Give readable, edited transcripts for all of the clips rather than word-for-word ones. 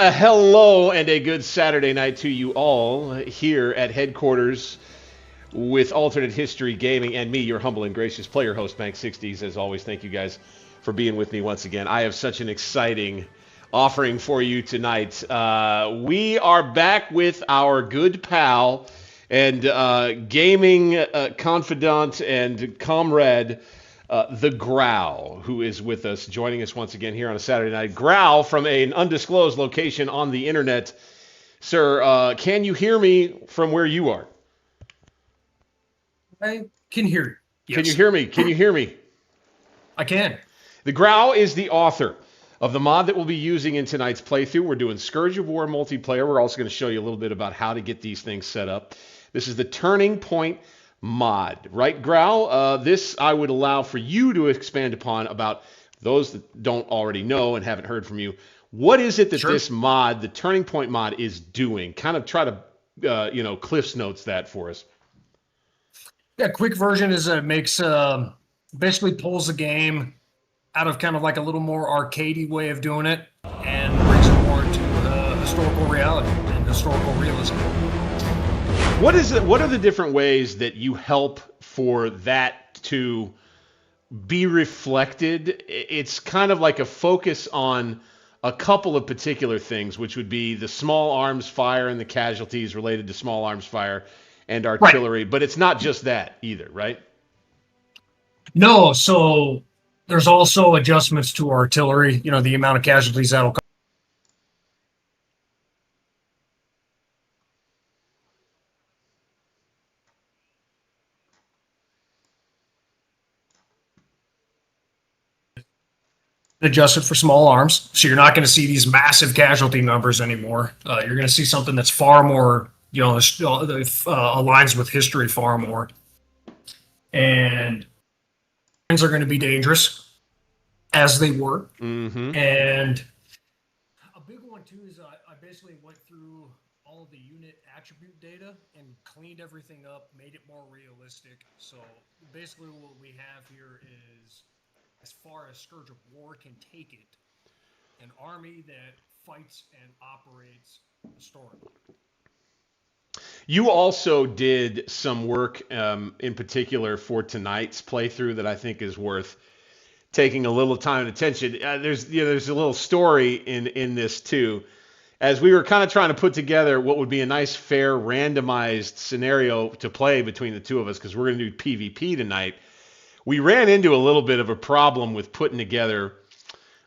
Hello and a good Saturday night to you all here at headquarters with Alternate History Gaming and me, your humble and gracious player host, Bank60s. As always, thank you guys for being with me once again. I have such an exciting offering for you tonight. We are back with our good pal and gaming confidant and comrade, TheGrau, who is with us, joining us once again here on a Saturday night. Grau from an undisclosed location on the internet. Sir, can you hear me from where you are? I can hear you. Yes. Can you hear me? Can you hear me? I can. TheGrau is the author of the mod that we'll be using in tonight's playthrough. We're doing Scourge of War multiplayer. We're also going to show you a little bit about how to get these things set up. This is the Turning Point mod, right, Grau? This I would allow for you to expand upon about those that don't already know and haven't heard from you. What is it that this mod, the Turning Point mod, is doing? Kind of try to, Cliff's Notes that for us. Yeah, quick version is it makes basically pulls the game out of kind of like a little more arcadey way of doing it and brings it more into historical reality and historical realism. What are the different ways that you help for that to be reflected? It's kind of like a focus on a couple of particular things, which would be the small arms fire and the casualties related to small arms fire and artillery, but it's not just that either, right? No, so there's also adjustments to artillery, the amount of casualties that'll come. Adjusted for small arms, so you're not going to see these massive casualty numbers anymore. You're going to see something that's far more, aligns with history far more. And things are going to be dangerous, as they were. Mm-hmm. And a big one too is I basically went through all of the unit attribute data and cleaned everything up, made it more realistic. So basically, what we have here is, as far as Scourge of War can take it, an army that fights and operates historically. You also did some work in particular for tonight's playthrough that I think is worth taking a little time and attention. There's a little story in this too. As we were kind of trying to put together what would be a nice, fair, randomized scenario to play between the two of us, because we're going to do PvP tonight, we ran into a little bit of a problem with putting together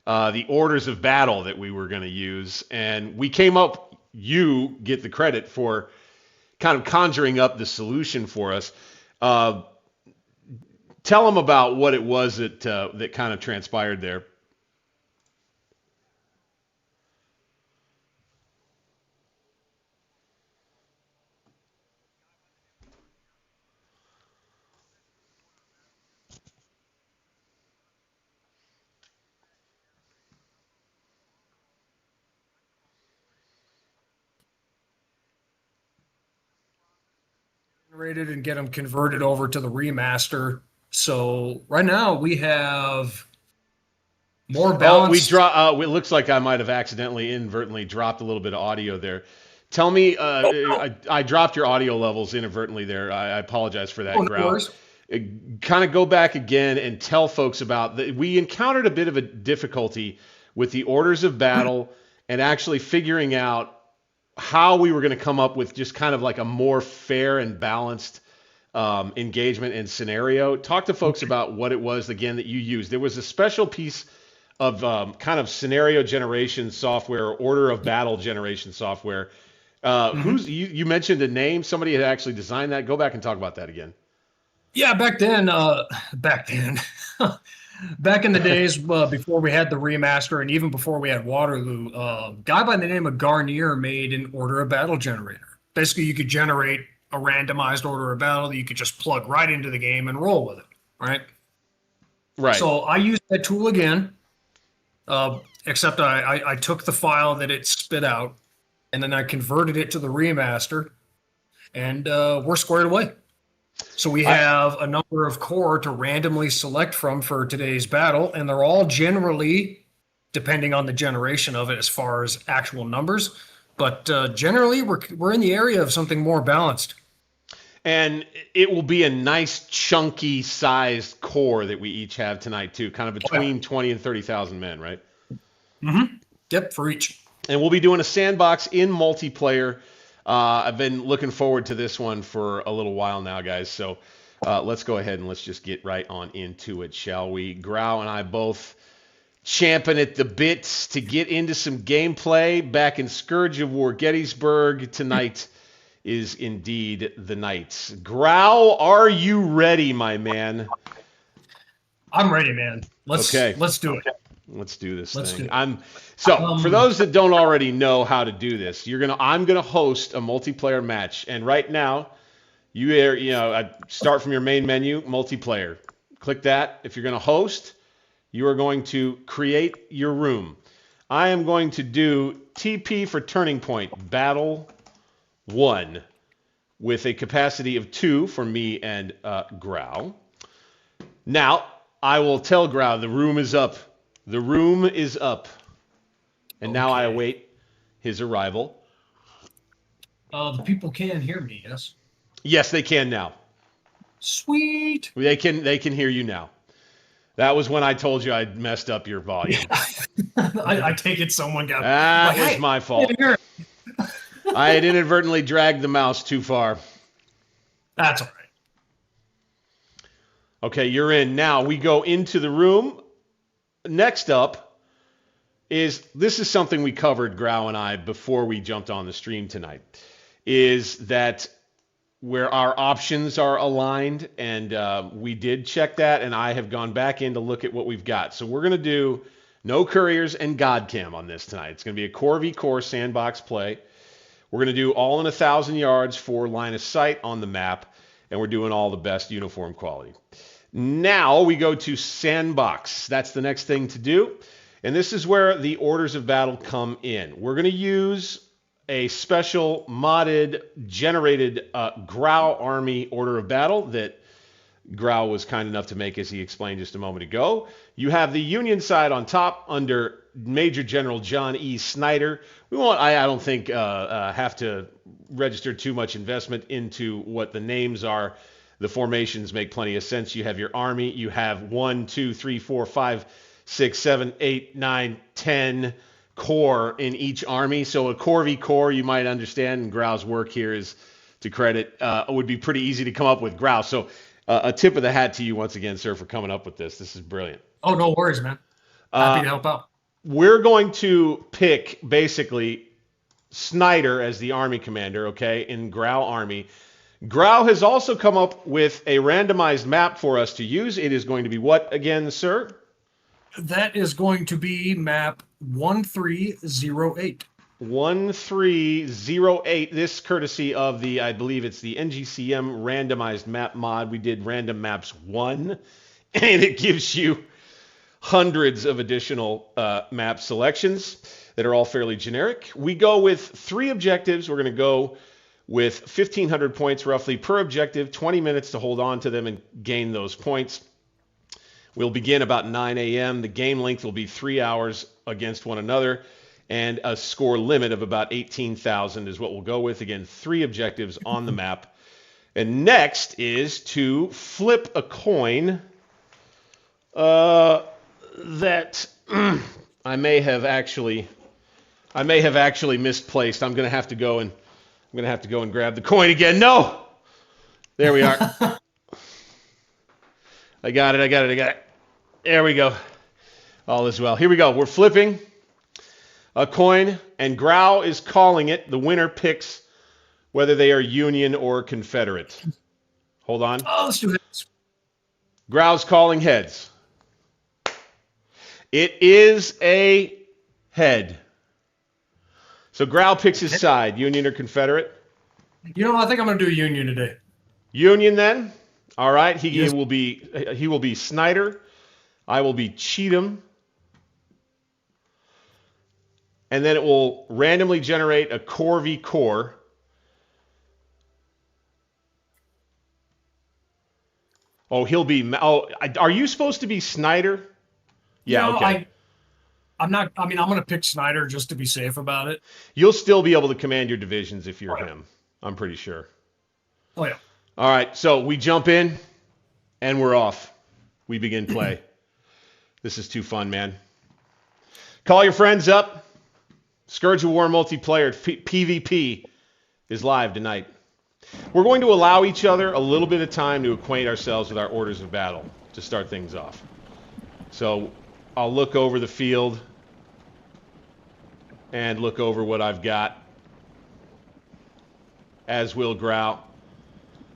the orders of battle that we were going to use. And we came up, you get the credit for kind of conjuring up the solution for us. Tell them about what it was that kind of transpired there. And get them converted over to the remaster. So right now we have more balance. It looks like I might have accidentally, inadvertently dropped a little bit of audio there. Tell me, I dropped your audio levels inadvertently there. I apologize for that, Grau. Kind of go back again and tell folks about we encountered a bit of a difficulty with the orders of battle and actually figuring out how we were going to come up with just kind of like a more fair and balanced engagement and scenario. Talk to folks about what it was, again, that you used. There was a special piece of kind of scenario generation software, or order of battle generation software. You mentioned a name. Somebody had actually designed that. Go back and talk about that again. Yeah, back then, back in the days before we had the remaster and even before we had Waterloo, a guy by the name of Garnier made an order of battle generator. Basically, you could generate a randomized order of battle that you could just plug right into the game and roll with it, right? Right. So I used that tool again, except I took the file that it spit out, and then I converted it to the remaster, and we're squared away. So we have a number of core to randomly select from for today's battle, and they're all generally depending on the generation of it as far as actual numbers. But generally, we're in the area of something more balanced. And it will be a nice chunky sized core that we each have tonight too, kind of between 20 and 30,000 men, right? Mm-hmm. Yep, for each. And we'll be doing a sandbox in multiplayer. I've been looking forward to this one for a little while now, guys. So let's go ahead and let's just get right on into it, shall we? Grau and I both champing at the bits to get into some gameplay back in Scourge of War Gettysburg tonight. Is indeed the night. Grau, are you ready, my man? I'm ready, man. Let's do it. Let's do this thing. For those that don't already know how to do this, I'm gonna host a multiplayer match, and right now, start from your main menu, multiplayer. Click that. If you're gonna host, you are going to create your room. I am going to do TP for Turning Point Battle 1 with a capacity of 2 for me and Grau. Now, I will tell Grau the room is up. The room is up. And now I await his arrival. The people can hear me, yes? Yes, they can now. Sweet. They can hear you now. That was when I told you I'd messed up your volume. I take it someone got... That was my fault. I had inadvertently dragged the mouse too far. That's all right. Okay, you're in. Now we go into the room. Next up this is something we covered, Grau and I, before we jumped on the stream tonight, is that where our options are aligned, and we did check that, and I have gone back in to look at what we've got. So we're going to do no couriers and Godcam on this tonight. It's going to be a core v core sandbox play. We're going to do all in 1,000 yards for line of sight on the map, and we're doing all the best uniform quality. Now we go to sandbox. That's the next thing to do, and this is where the orders of battle come in. We're going to use a special modded, generated Grau Army order of battle that Grau was kind enough to make, as he explained just a moment ago. You have the Union side on top under Major General John E. Snyder. We won't, I don't think, have to register too much investment into what the names are. The formations make plenty of sense. You have your army. You have 1, 2, 3, 4, 5, 6, 7, 8, 9, 10 core in each army. So a core v core, you might understand, and Grau's work here is to credit, would be pretty easy to come up with. Grau. So a tip of the hat to you once again, sir, for coming up with this. This is brilliant. Oh, no worries, man. Happy to help out. We're going to pick basically Snyder as the army commander, okay, in Grau Army. Grau has also come up with a randomized map for us to use. It is going to be what again, sir? That is going to be map 1308. 1308. This courtesy of the, I believe it's the NGCM randomized map mod. We did random maps 1, and it gives you hundreds of additional map selections that are all fairly generic. We go with 3 objectives. We're going to go with 1,500 points roughly per objective, 20 minutes to hold on to them and gain those points. We'll begin about 9 a.m. The game length will be 3 hours against one another, and a score limit of about 18,000 is what we'll go with. Again, 3 objectives on the map. And next is to flip a coin that I may have actually misplaced. I'm going to have to go and grab the coin again. No, there we are. I got it. There we go. All is well. Here we go. We're flipping a coin, and Grau is calling it. The winner picks whether they are Union or Confederate. Hold on. Oh, let's do this. Grau's calling heads. It is a head. So Grau picks his side, Union or Confederate. You know, I think I'm going to do Union today. Union then. All right. He will be Snyder. I will be Cheatham. And then it will randomly generate a core v core. Oh, he'll be. Oh, are you supposed to be Snyder? Yeah. No, okay. I'm not. I mean, I'm gonna pick Snyder just to be safe about it. You'll still be able to command your divisions if you're Oh, yeah. him. I'm pretty sure. Oh yeah. All right, so we jump in and we're off. We begin play. This is too fun, man. Call your friends up. Scourge of War multiplayer PvP is live tonight. We're going to allow each other a little bit of time to acquaint ourselves with our orders of battle to start things off. So I'll look over the field and look over what I've got, as will Grau.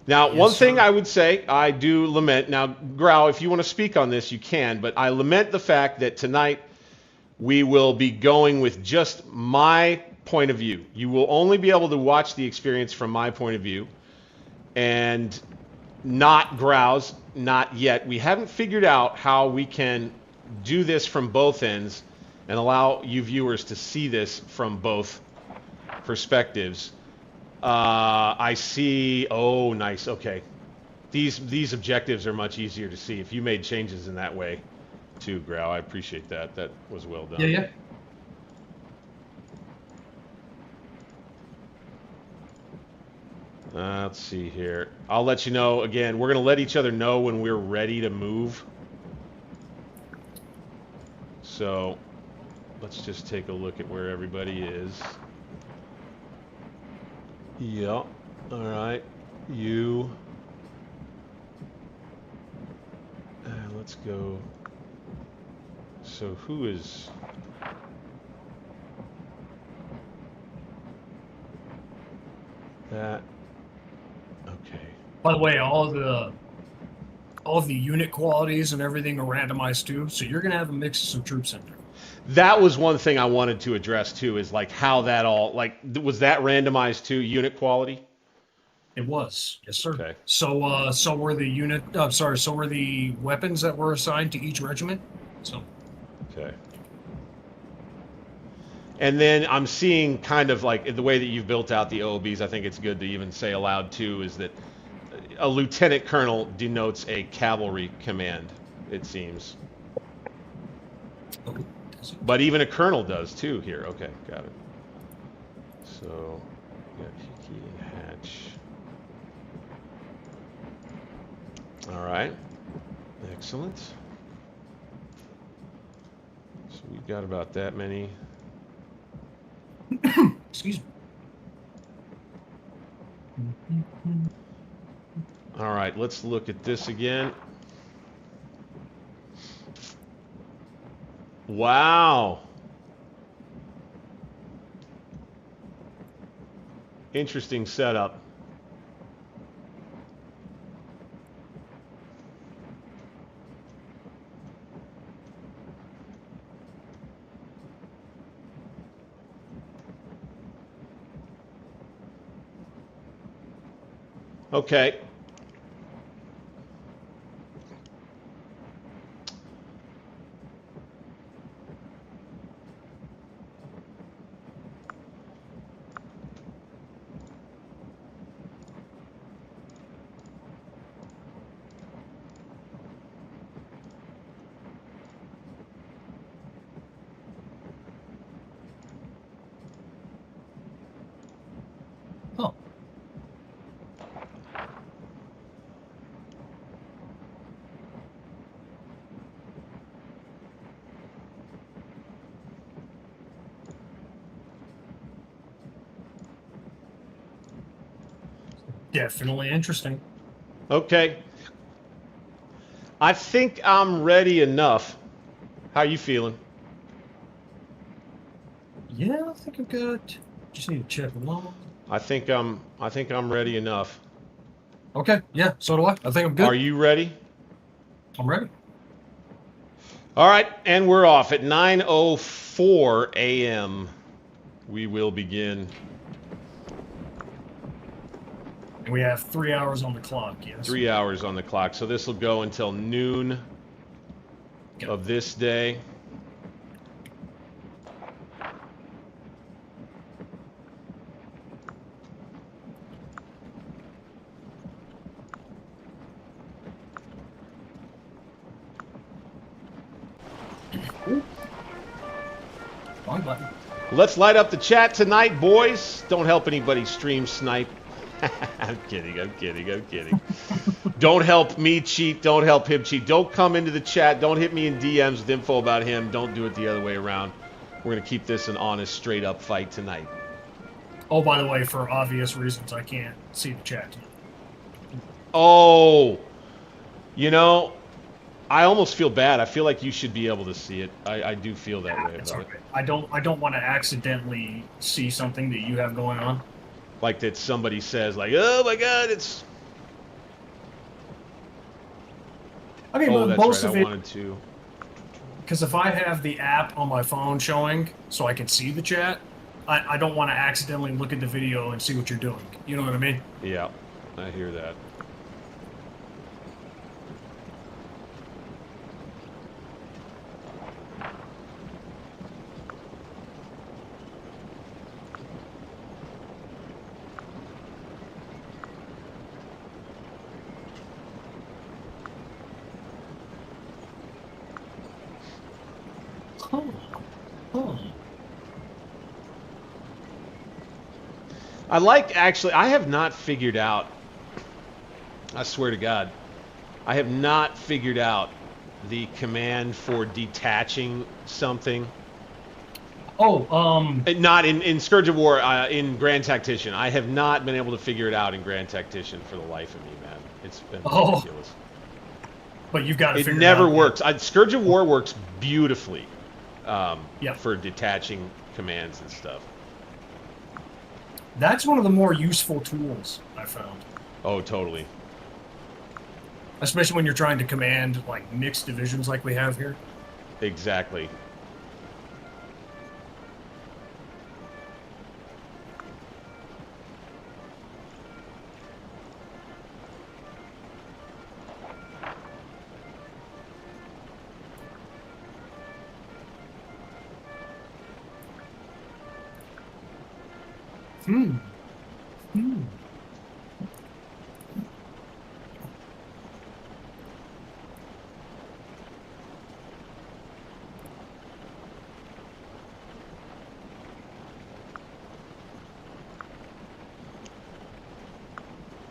Now, Yes, one thing sir. I would say, I do lament, now, Grau, if you want to speak on this, you can, but I lament the fact that tonight we will be going with just my point of view. You will only be able to watch the experience from my point of view, and not Grau's, not yet. We haven't figured out how we can do this from both ends and allow you viewers to see this from both perspectives. I see. Oh, nice. Okay, these objectives are much easier to see if you made changes in that way, too, Grau. I appreciate that. That was well done. Yeah. Let's see here. I'll let you know again. We're gonna let each other know when we're ready to move. So let's just take a look at where everybody is. Yeah. All right. You. Let's go. So who is... that? Okay. By the way, all of the unit qualities and everything are randomized too, so you're gonna have a mix of some troops in there. That was one thing I wanted to address too, is like how that all, like, was that randomized to unit quality? It was, yes, sir. Okay. So were the unit. So were the weapons that were assigned to each regiment. So. Okay. And then I'm seeing kind of like the way that you've built out the OOBs, I think it's good to even say aloud too, is that a lieutenant colonel denotes a cavalry command, it seems. Oh, does it? But even a colonel does too here. Okay, got it. So, we got Hickey and Hatch. All right, excellent. So we've got about that many. Excuse me. All right, let's look at this again. Wow. Interesting setup. Okay. Oh. Definitely interesting. Okay. I think I'm ready enough. How you feeling? Yeah, I think I've got. Just need to check along. I think I'm ready enough. Okay. Yeah. So do I. I think I'm good. Are you ready? I'm ready. All right, and we're off at 9:04 a.m. We will begin. And we have 3 hours on the clock. Yes. 3 hours on the clock, so this will go until noon Yep. of this day. button. Let's light up the chat tonight, boys. Don't help anybody stream snipe. I'm kidding. Don't help me cheat. Don't help him cheat. Don't come into the chat. Don't hit me in DMs with info about him. Don't do it the other way around. We're going to keep this an honest, straight-up fight tonight. Oh, by the way, for obvious reasons, I can't see the chat tonight. Oh, you know, I almost feel bad. I feel like you should be able to see it. I do feel that way about it. I don't want to accidentally see something that you have going on. Like that somebody says, like, oh my God, it's... I mean, oh, that's most right. of I it... wanted to... Because if I have the app on my phone showing so I can see the chat, I don't want to accidentally look at the video and see what you're doing. You know what I mean? Yeah, I hear that. I like, actually, I have not figured out, I swear to God, I have not figured out the command for detaching something. Oh, Not in Scourge of War, in Grand Tactician. I have not been able to figure it out in Grand Tactician for the life of me, man. It's been ridiculous. But you've got to figure it out. It never works. Scourge of War works beautifully for detaching commands and stuff. That's one of the more useful tools I found. Oh, totally. Especially when you're trying to command like mixed divisions like we have here. Exactly.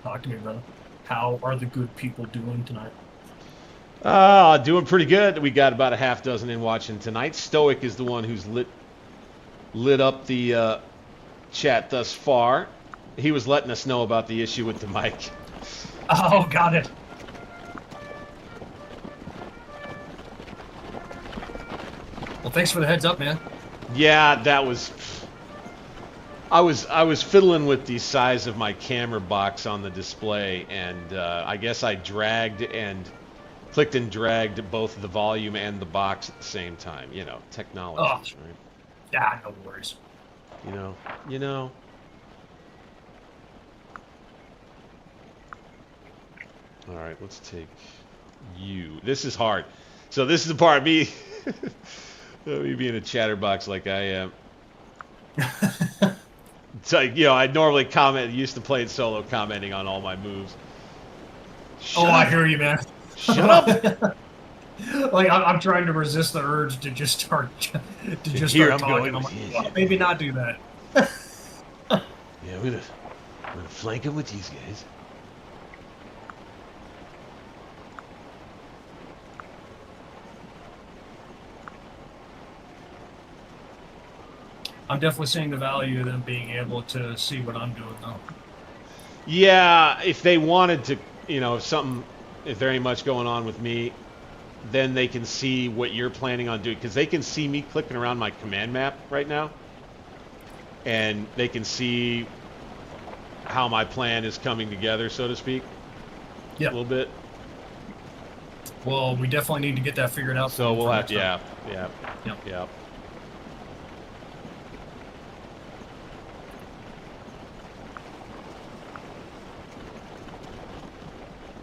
Talk to me, brother. How are the good people doing tonight? Doing pretty good. We got about a half dozen in watching tonight. Stoic is the one who's lit up the chat thus far. He was letting us know about the issue with the mic. Oh, got it. Well, thanks for the heads up, man. Yeah, that was... I was fiddling with the size of my camera box on the display, and I guess I clicked and dragged both the volume and the box at the same time. You know, technology, right? Yeah, no worries. You know. All right, let's take you. This is hard. So this is the part of me, me being a chatterbox like I am. It's like, I normally used to play it solo, commenting on all my moves. Shut up. I hear you, man. Shut up! Like, I'm trying to resist the urge to just start talking. I'm like, well, maybe not do that. Yeah, I'm gonna flank him with these guys. I'm definitely seeing the value of them being able to see what I'm doing, though. Yeah, if they wanted to, if there ain't much going on with me, then they can see what you're planning on doing. Because they can see me clicking around my command map right now. And they can see how my plan is coming together, so to speak. Yeah. A little bit. Well, we definitely need to get that figured out. So we'll have, yeah.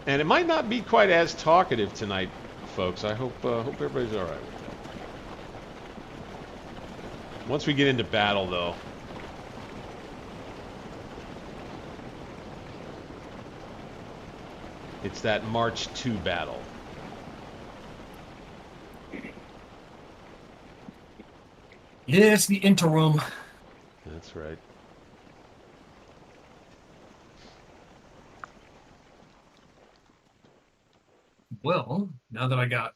And it might not be quite as talkative tonight, folks. I hope everybody's all right with that. Once we get into battle, though, it's that March 2 battle. Yeah, it's the interim. That's right. Well, now that I got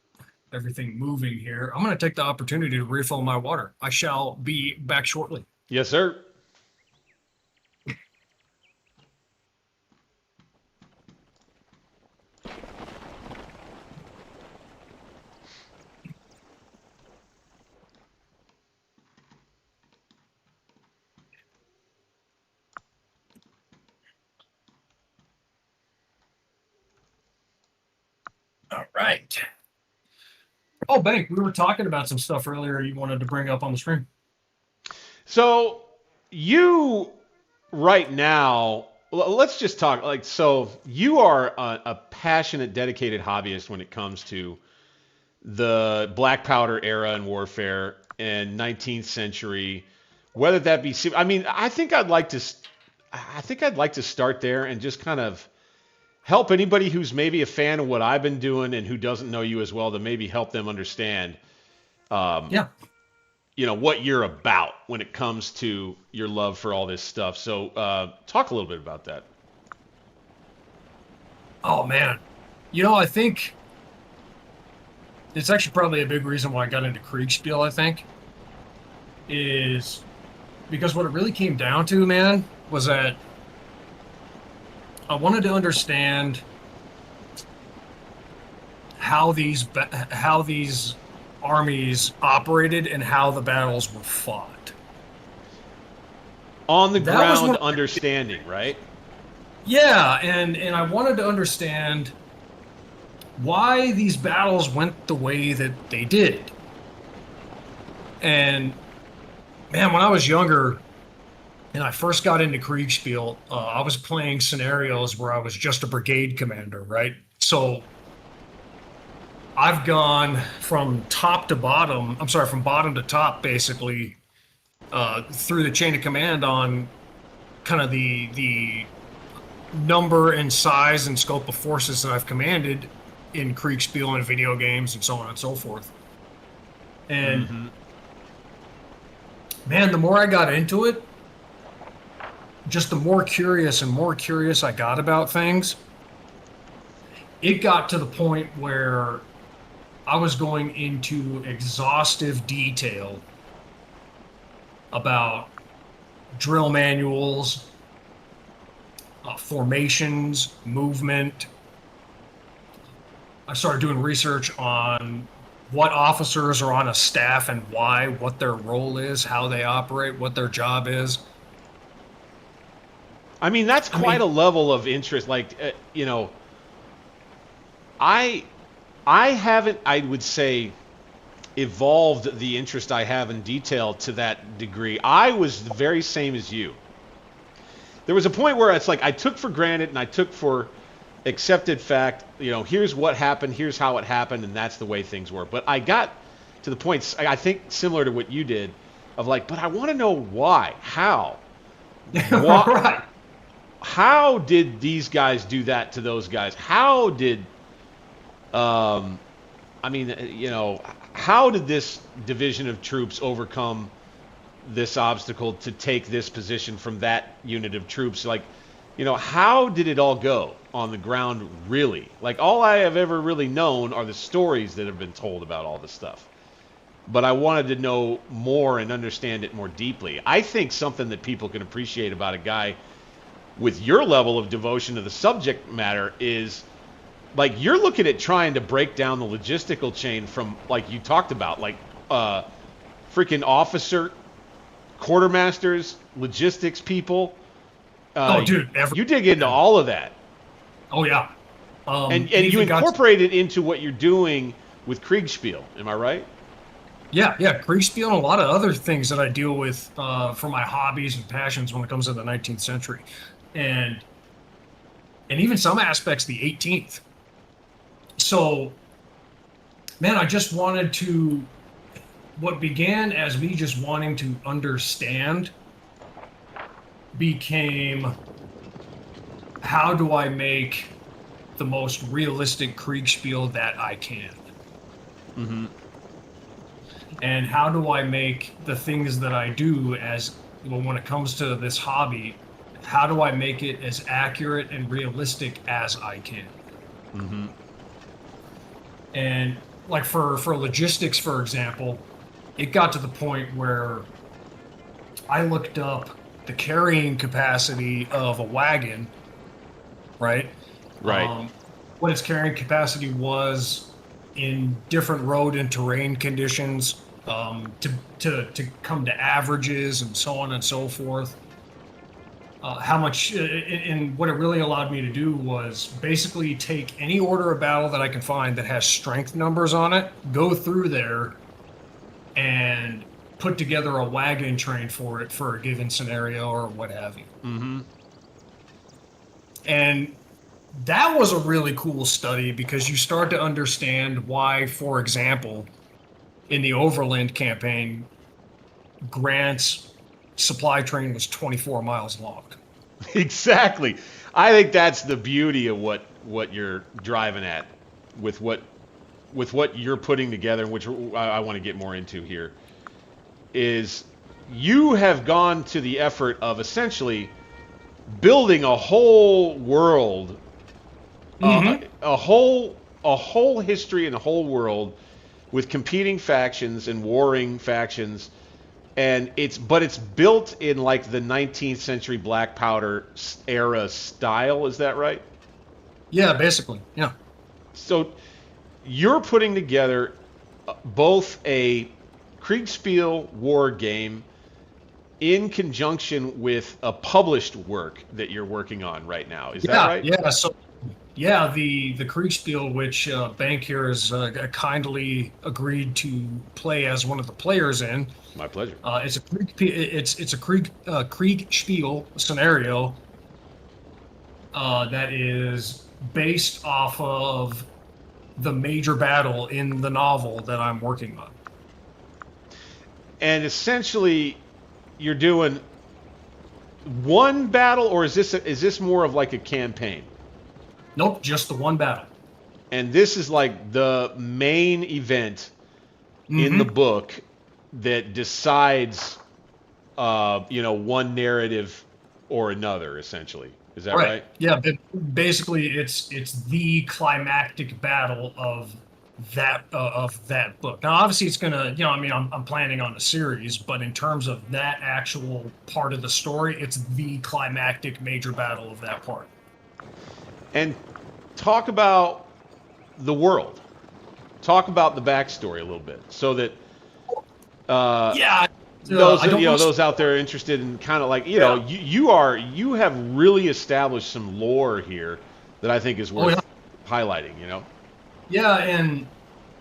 everything moving here, I'm going to take the opportunity to refill my water. I shall be back shortly. Yes, sir. All right. Oh, Bank, we were talking about some stuff earlier you wanted to bring up on the stream. So you right now, let's just talk like so. You are a passionate, dedicated hobbyist when it comes to the black powder era in warfare and 19th century. Whether that be, I mean, I think I'd like to start there and just kind of help anybody who's maybe a fan of what I've been doing and who doesn't know you as well to maybe help them understand. Yeah. What you're about when it comes to your love for all this stuff. So talk a little bit about that. Oh, man. I think it's actually probably a big reason why I got into Kriegspiel, I think, is because what it really came down to, man, was that I wanted to understand how these armies operated and how the battles were fought. On the ground understanding, right? Yeah, and I wanted to understand why these battles went the way that they did. And man, when I was younger and I first got into Kriegspiel, I was playing scenarios where I was just a brigade commander, right? So I've gone from bottom to top, basically, through the chain of command on kind of the number and size and scope of forces that I've commanded in Kriegspiel and video games and so on and so forth. And man, the more I got into it, just the more curious I got about things. It got to the point where I was going into exhaustive detail about drill manuals, formations, movement. I started doing research on what officers are on a staff and why, what their role is, how they operate, what their job is. I mean, that's quite a level of interest. Like, I haven't, I would say, evolved the interest I have in detail to that degree. I was the very same as you. There was a point where it's like I took for granted and I took for accepted fact, here's what happened, here's how it happened, and that's the way things were. But I got to the point, I think similar to what you did, of like, but I want to know why, how. Why, Right. How did these guys do that to those guys? How did, how did this division of troops overcome this obstacle to take this position from that unit of troops? Like, how did it all go on the ground, really? Like, all I have ever really known are the stories that have been told about all this stuff. But I wanted to know more and understand it more deeply. I think something that people can appreciate about a guy with your level of devotion to the subject matter is, like, you're looking at trying to break down the logistical chain from, like you talked about, like, freaking officer, quartermasters, logistics people. Dude, you dig into all of that. Oh, yeah. And you incorporate it into what you're doing with Kriegspiel. Am I right? Yeah. Kriegspiel and a lot of other things that I deal with for my hobbies and passions when it comes to the 19th century. And even some aspects the 18th. So, man, I just wanted to, what began as me just wanting to understand became, how do I make the most realistic Kriegspiel that I can? and how do I make the things that I do as well when it comes to this hobby, how do I make it as accurate and realistic as I can? Mm-hmm. And like for logistics, for example, it got to the point where I looked up the carrying capacity of a wagon, right? Right. What its carrying capacity was in different road and terrain conditions, to come to averages and so on and so forth. How much, and what it really allowed me to do was basically take any order of battle that I can find that has strength numbers on it, go through there, and put together a wagon train for it for a given scenario or what have you. Mm-hmm. And that was a really cool study because you start to understand why, for example, in the Overland campaign, Grant's supply train was 24 miles long. Exactly. I think that's the beauty of what you're driving at with what you're putting together, which I want to get more into here, is you have gone to the effort of essentially building a whole world, a whole history and a whole world with competing factions and warring factions. And it's built in like the 19th century black powder era style. Is that right? Yeah, basically. Yeah. So you're putting together both a Kriegspiel war game in conjunction with a published work that you're working on right now. Is that right? Yeah. So, yeah, the Kriegspiel, which Bank here has kindly agreed to play as one of the players in. My pleasure. It's a Kriegspiel scenario that is based off of the major battle in the novel that I'm working on. And essentially, you're doing one battle, or is this more of like a campaign? Nope, just the one battle. And this is like the main event in the book that decides, one narrative or another, essentially. Is that right? Yeah, but basically, it's the climactic battle of that book. Now, obviously, it's gonna, I'm planning on a series, but in terms of that actual part of the story, it's the climactic major battle of that part. And talk about the world. Talk about the backstory a little bit, so that those out there interested in kind of like you have really established some lore here that I think is worth highlighting. Yeah, and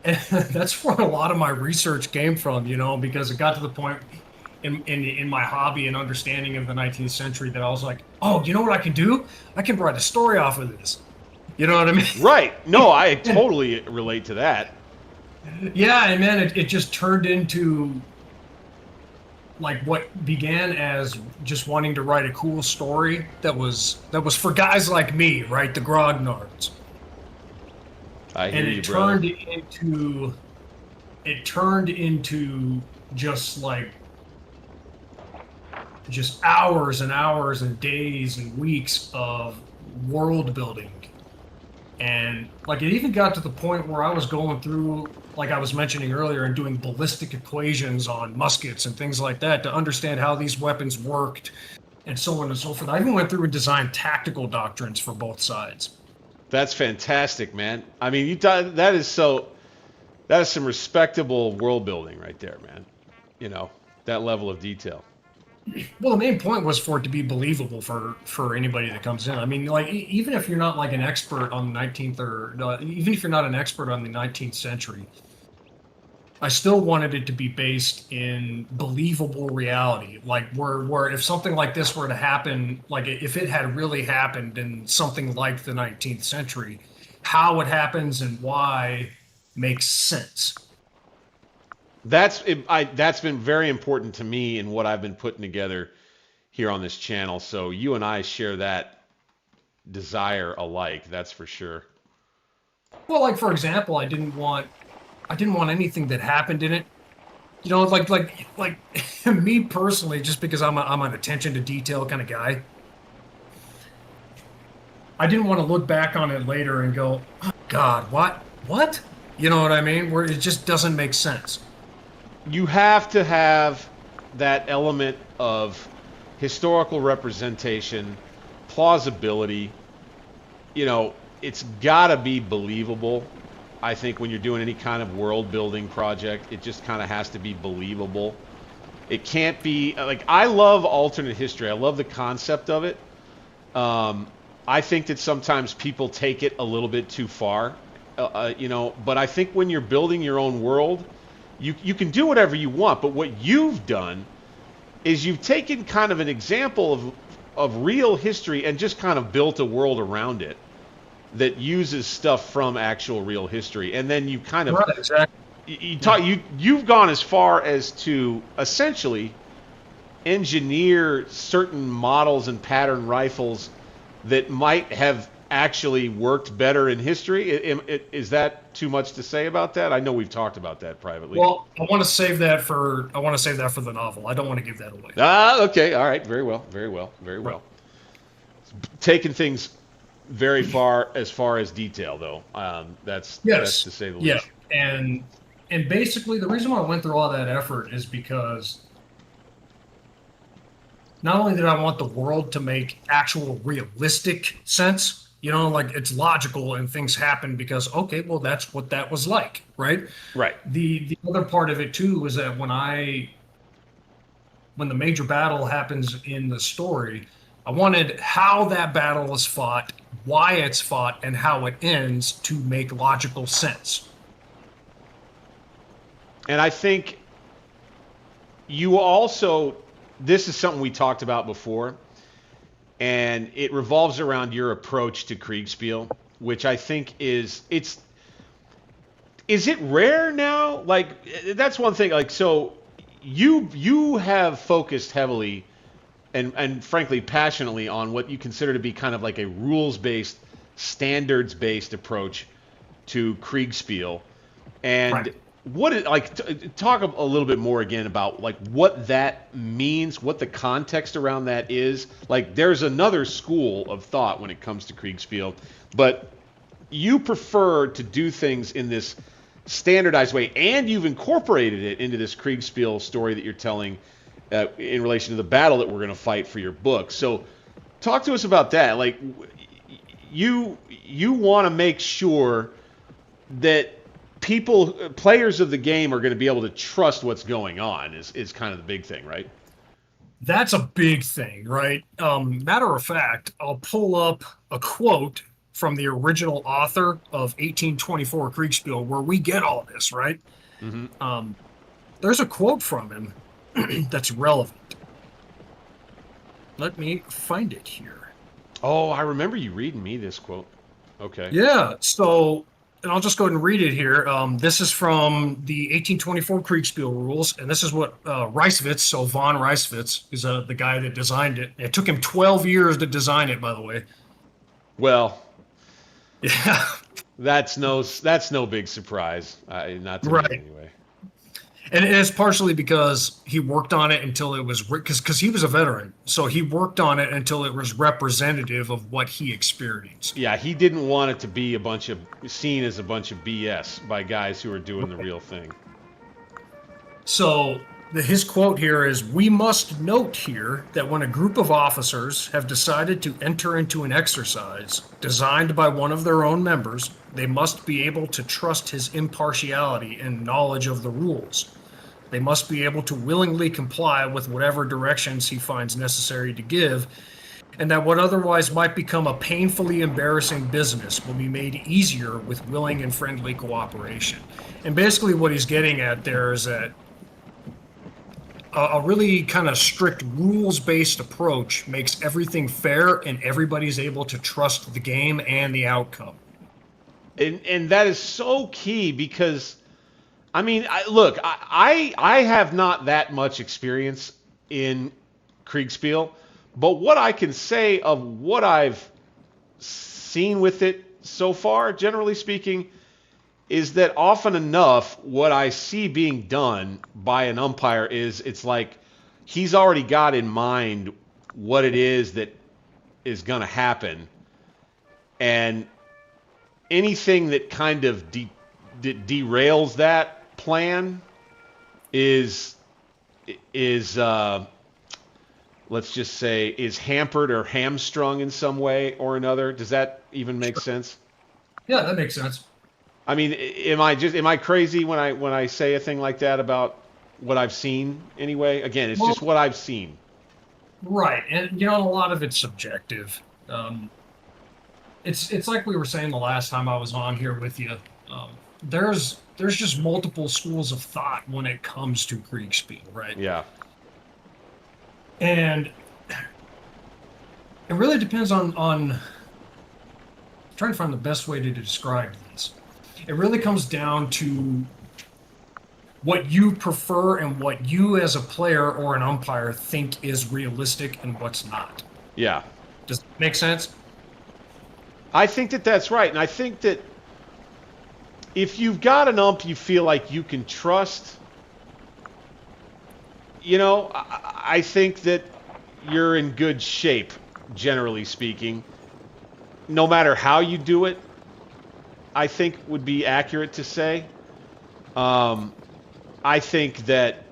that's where a lot of my research came from. Because it got to the point in my hobby and understanding of the 19th century that I was like, oh, you know what I can do? I can write a story off of this. You know what I mean? Right. No, I totally relate to that. Yeah, and man, it just turned into like what began as just wanting to write a cool story that was for guys like me, right? The grognards. I hear you, brother. And it turned into just hours and hours and days and weeks of world building. And like it even got to the point where I was going through, like I was mentioning earlier, and doing ballistic equations on muskets and things like that to understand how these weapons worked and so on and so forth. I even went through and designed tactical doctrines for both sides. That's fantastic, man. I mean, that is some respectable world building right there, man. That level of detail. Well, the main point was for it to be believable for anybody that comes in. I mean, like even if you're not like an expert on the 19th or even if you're not an expert on the 19th century, I still wanted it to be based in believable reality. Like where if something like this were to happen, like if it had really happened in something like the 19th century, how it happens and why makes sense. That's been very important to me in what I've been putting together here on this channel. So you and I share that desire alike. That's for sure. Well, like for example, I didn't want anything that happened in it like me personally, just because I'm an attention to detail kind of guy. I didn't want to look back on it later and go, oh, God, what? You know what I mean? Where it just doesn't make sense. You have to have that element of historical representation, plausibility. It's got to be believable. I think when you're doing any kind of world building project, it just kind of has to be believable. It can't be like, I love alternate history. I love the concept of it. I think that sometimes people take it a little bit too far, but I think when you're building your own world, you can do whatever you want. But what you've done is you've taken kind of an example of real history and just kind of built a world around it that uses stuff from actual real history. And then you kind of, right, exactly. You've gone as far as to essentially engineer certain models and pattern rifles that might have actually worked better in history. Is that too much to say about that? I know we've talked about that privately. Well, I want to save that for the novel. I don't want to give that away. Okay. All right. Very well. Right. Taking things very far as detail, though. That's to say the least. Yeah. And basically the reason why I went through all that effort is because not only did I want the world to make actual realistic sense, like it's logical and things happen because, okay, well, that's what that was like, right? Right. The other part of it too was that when the major battle happens in the story, I wanted how that battle is fought, why it's fought, and how it ends to make logical sense. And I think you also, this is something we talked about before, and it revolves around your approach to Kriegspiel, which I think is it rare now? Like, that's one thing. Like, so you have focused heavily and frankly passionately on what you consider to be kind of like a rules-based, standards-based approach to Kriegspiel. And right. Talk a little bit more again about like what that means, what the context around that is. Like, there's another school of thought when it comes to Kriegspiel, but you prefer to do things in this standardized way, and you've incorporated it into this Kriegspiel story that you're telling in relation to the battle that we're going to fight for your book. So talk to us about that. Like, you want to make sure that players of the game are going to be able to trust what's going on is kind of the big thing, right? That's a big thing, right? Matter of fact, I'll pull up a quote from the original author of 1824 Kriegspiel where we get all this, right? Mm-hmm. There's a quote from him that's relevant. Let me find it here. Oh, I remember you reading me this quote. Okay. Yeah, so... And I'll just go ahead and read it here. This is from the 1824 Kriegspiel rules, and this is what Reiswitz, so von Reiswitz, is the guy that designed it. It took him 12 years to design it, by the way. Well, yeah, that's no big surprise, not to right. me anyway. And it's partially because he worked on it until it was because he was a veteran, so he worked on it until it was representative of what he experienced. Yeah, he didn't want it to be seen as a bunch of BS by guys who are doing the real thing. So his quote here is, "We must note here that when a group of officers have decided to enter into an exercise designed by one of their own members, they must be able to trust his impartiality and knowledge of the rules. They must be able to willingly comply with whatever directions he finds necessary to give, and that what otherwise might become a painfully embarrassing business will be made easier with willing and friendly cooperation." And basically what he's getting at there is that a really kind of strict rules-based approach makes everything fair and everybody's able to trust the game and the outcome. And that is so key because, I mean, I have not that much experience in Kriegspiel, but what I can say of what I've seen with it so far, generally speaking, is that often enough what I see being done by an umpire is it's like he's already got in mind what it is that is going to happen, and anything that kind of derails that plan is let's just say is hampered or hamstrung in some way or another. Does that even make sense? Yeah, that makes sense. I mean, am I crazy when I say a thing like that about what I've seen anyway? Again, it's just what I've seen. Right, and a lot of it's subjective. It's like we were saying the last time I was on here with you. There's just multiple schools of thought when it comes to creek speed, right? Yeah. And it really depends on trying to find the best way to describe this. It really comes down to what you prefer and what you as a player or an umpire think is realistic and what's not. Yeah. Does that make sense? I think that that's right. And I think that if you've got an ump you feel like you can trust, I think that you're in good shape, generally speaking. No matter how you do it, I think would be accurate to say. I think that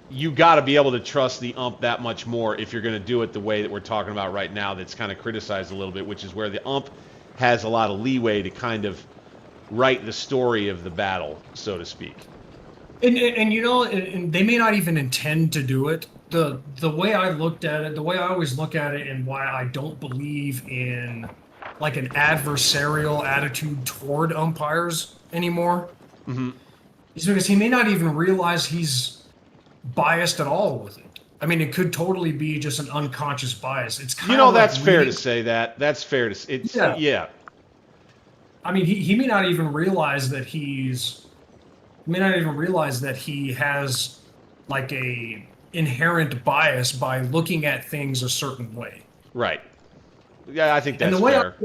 you got to be able to trust the ump that much more if you're going to do it the way that we're talking about right now that's kind of criticized a little bit, which is where the ump has a lot of leeway to kind of write the story of the battle, so to speak. And they may not even intend to do it. The way I looked at it, the way I always look at it, and why I don't believe in like an adversarial attitude toward umpires anymore, is because he may not even realize he's biased at all with it. I mean, it could totally be just an unconscious bias. It's kind of that's fair to say that. That's fair to say. Yeah. I mean, he may not even realize that he has like a inherent bias by looking at things a certain way. Right. Yeah, I think that's fair.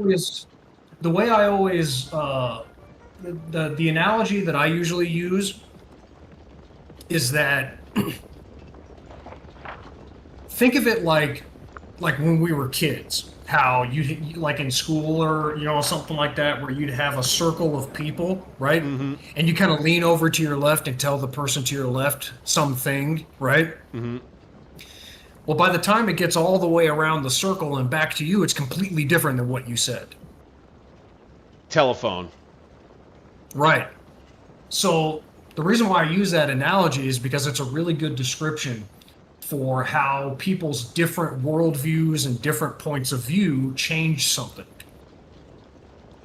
The analogy that I usually use is that think of it like when we were kids, how you like in school or something like that, where you'd have a circle of people, right? Mm-hmm. And you kind of lean over to your left and tell the person to your left something, right? Mm-hmm. Well, by the time it gets all the way around the circle and back to you, it's completely different than what you said. Telephone. Right. So the reason why I use that analogy is because it's a really good description for how people's different worldviews and different points of view change something.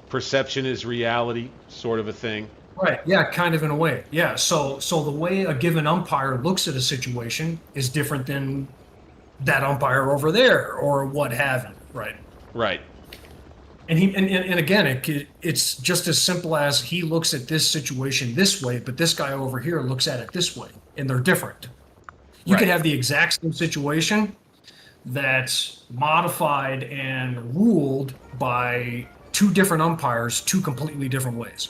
Perception is reality, sort of a thing. Right. Yeah, kind of in a way. Yeah. So the way a given umpire looks at a situation is different than that umpire over there, or what have you. Right. Right. And again, it's just as simple as he looks at this situation this way, but this guy over here looks at it this way, and they're different. You could have the exact same situation that's modified and ruled by two different umpires, two completely different ways.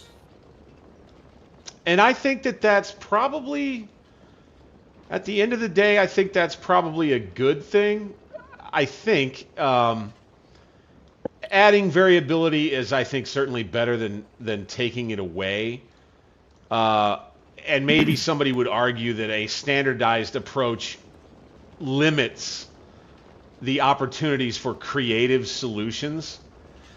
And I think that that's probably, at the end of the day, I think that's probably a good thing. I think adding variability is, I think, certainly better than taking it away. And maybe somebody would argue that a standardized approach limits the opportunities for creative solutions.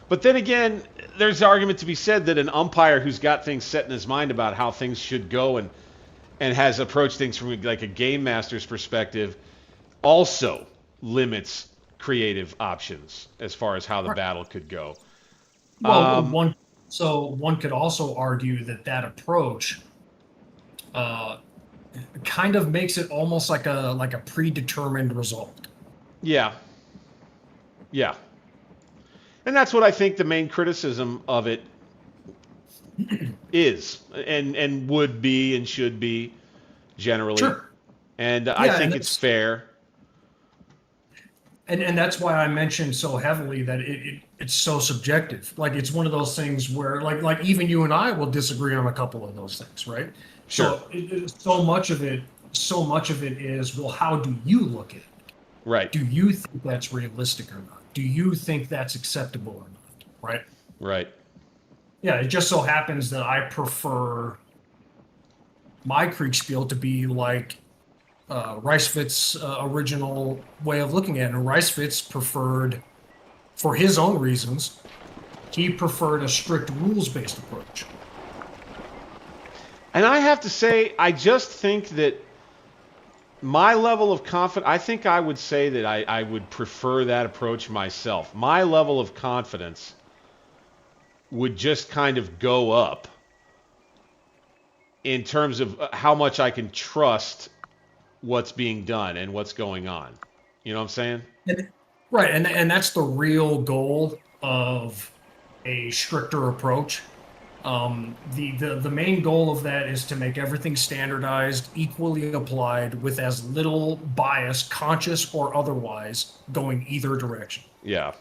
But then again, there's an argument to be said that an umpire who's got things set in his mind about how things should go and has approached things from like a game master's perspective also limits creative options as far as how the battle could go. Well, one could also argue that approach kind of makes it almost like a predetermined result. Yeah. Yeah. And that's what I think the main criticism of it is and would be and should be generally. Sure. And I think it's fair. And that's why I mentioned so heavily that it's so subjective. Like it's one of those things where like even you and I will disagree on a couple of those things, right? Sure. So so much of it is, well, how do you look at it? Right. Do you think that's realistic or not? Do you think that's acceptable or not? Right? Right. Yeah, it just so happens that I prefer my Kriegspiel to be like Reisfitz's original way of looking at it. And Reisfitz preferred, for his own reasons, he preferred a strict rules-based approach. And I have to say, I just think that my level of confidence, I think I would say that I would prefer that approach myself. My level of confidence would just kind of go up in terms of how much I can trust what's being done and what's going on. You know what I'm saying? Right, and that's the real goal of a stricter approach. The main goal of that is to make everything standardized, equally applied, with as little bias, conscious or otherwise, going either direction. Yeah.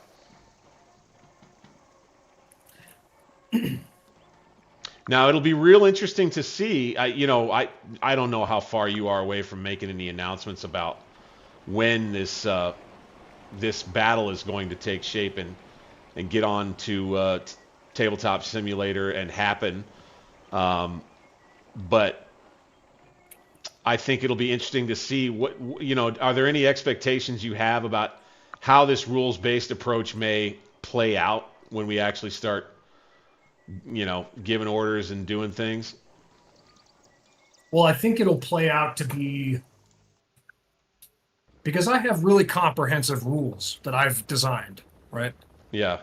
Now it'll be real interesting to see. I don't know how far you are away from making any announcements about when this battle is going to take shape and get on to Tabletop Simulator and happen. But I think it'll be interesting to see are there any expectations you have about how this rules-based approach may play out when we actually start giving orders and doing things? Well, I think it'll play out to be, because I have really comprehensive rules that I've designed, right? Yeah.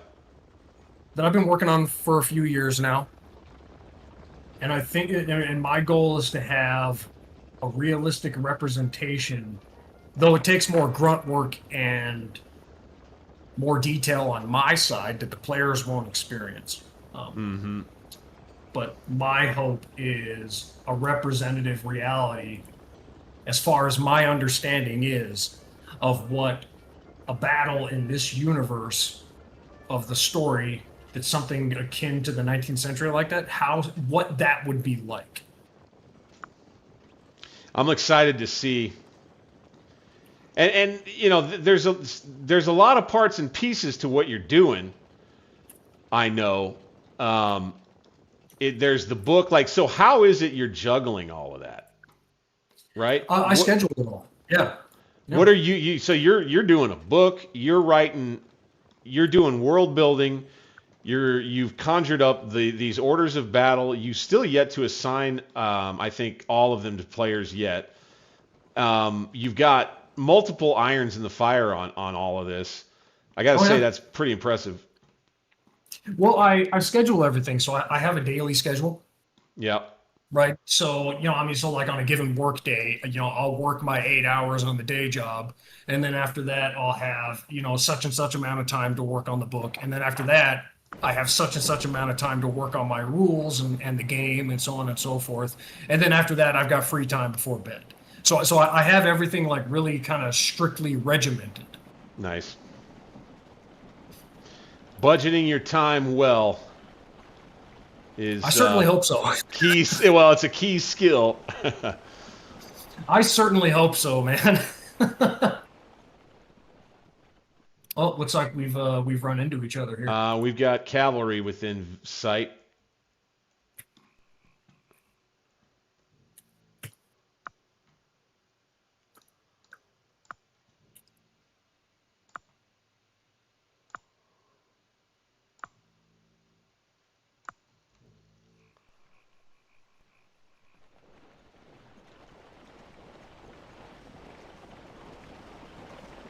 That I've been working on for a few years now. And I think, and my goal is to have a realistic representation, though it takes more grunt work and more detail on my side that the players won't experience. But my hope is a representative reality, as far as my understanding is, of what a battle in this universe of the story, that's something akin to the 19th century like that, what that would be like. I'm excited to see. And there's a lot of parts and pieces to what you're doing. I know. There's the book, so how is it you're juggling all of that? Right? I schedule it all. Yeah. What are you so you're doing a book, you're writing, you're doing world building, you've conjured up these orders of battle. You still yet to assign I think all of them to players yet. You've got multiple irons in the fire on all of this. I got to say that's pretty impressive. Well, I schedule everything, so I have a daily schedule. Yeah. Right. So, so like on a given work day, I'll work my 8 hours on the day job. And then after that, I'll have, such and such amount of time to work on the book. And then after that, I have such and such amount of time to work on my rules and the game and so on and so forth. And then after that, I've got free time before bed. So I have everything like really kind of strictly regimented. Nice. Budgeting your time well is... I certainly hope so. Well, it's a key skill. I certainly hope so, man. Oh, looks like we've run into each other here. We've got cavalry within sight.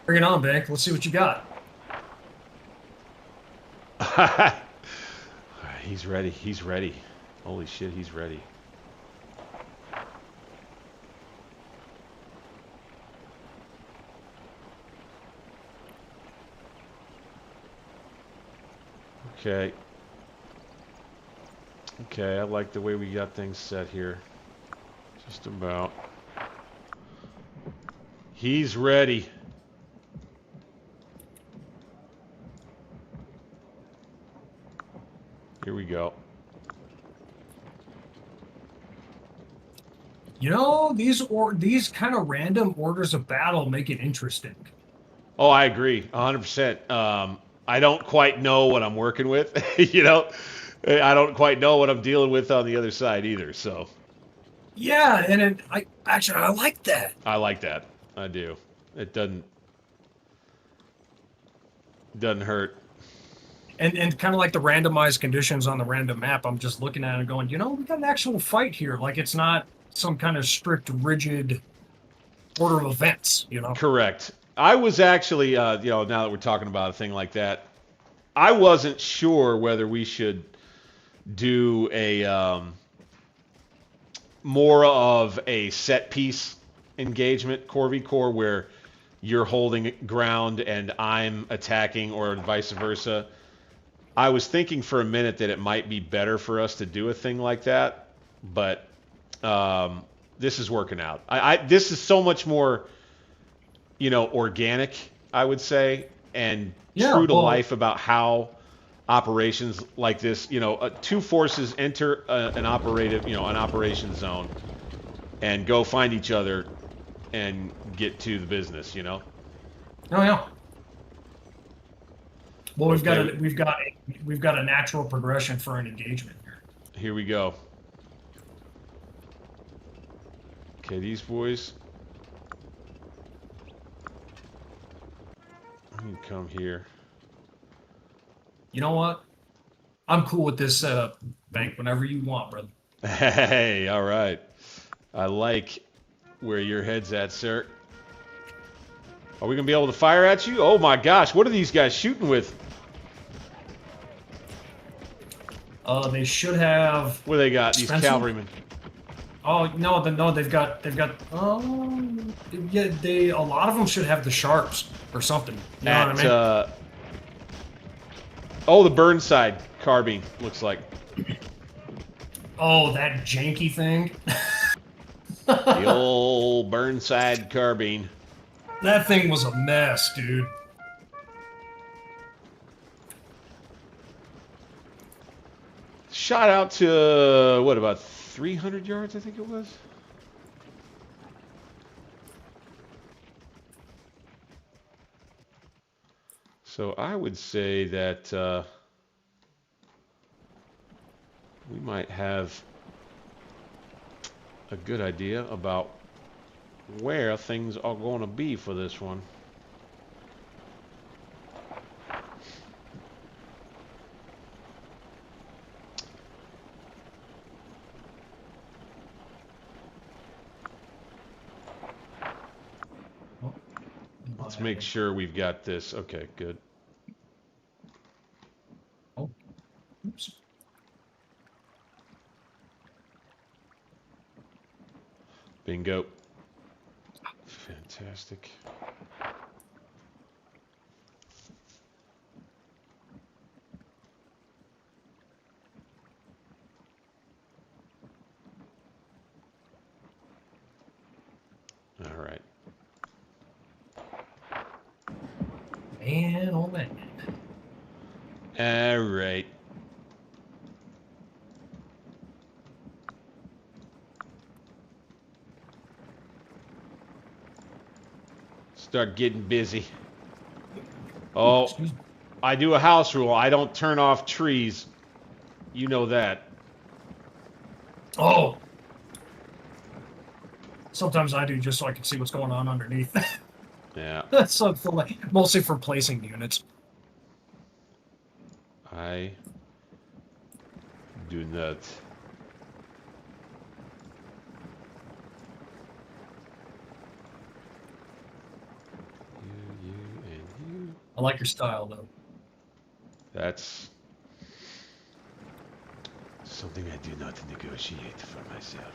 Bring it on, Bank. Let's see what you got. He's ready. He's ready. Holy shit, he's ready. Okay. Okay, I like the way we got things set here. Just about. He's ready. Here we go. You know, these kind of random orders of battle make it interesting. Oh, I agree, 100%. I don't quite know what I'm working with, you know. I don't quite know what I'm dealing with on the other side either. So Yeah, and I like that. I like that. I do. It doesn't hurt. And kind of like the randomized conditions on the random map, I'm just looking at it and going, you know, we got an actual fight here. Like it's not some kind of strict, rigid order of events, you know? Correct. I was actually, you know, now that we're talking about a thing like that, I wasn't sure whether we should do a more of a set piece engagement, core v core, where you're holding ground and I'm attacking, or vice versa. I was thinking for a minute that it might be better for us to do a thing like that, but this is working out. This is so much more, you know, organic, I would say, and true to life about how operations like this, you know, two forces enter an operation zone and go find each other and get to the business, you know. Oh yeah. Well, we've got a natural progression for an engagement here. Here we go. Okay, these boys. You come here. You know what? I'm cool with this setup, Bank. Whenever you want, brother. Hey, all right. I like where your head's at, sir. Are we gonna be able to fire at you? Oh my gosh, what are these guys shooting with? They should have. What do they got? These cavalrymen. Oh no, they've got. Yeah, a lot of them should have the sharps or something. You know what I mean? Oh, the Burnside carbine looks like. Oh, that janky thing. The old Burnside carbine. That thing was a mess, dude. Shot out to, what, about 300 yards, I think it was? So I would say that we might have a good idea about where things are going to be for this one. Let's make sure we've got this. Okay, good. Oh, oops. Bingo. Fantastic. All right. Man, oh man. All right. Start getting busy. Oh, I do a house rule. I don't turn off trees. You know that. Oh. Sometimes I do just so I can see what's going on underneath. Yeah. That's so mostly for placing units. I do not. You, and you. I like your style, though. That's something I do not negotiate for myself.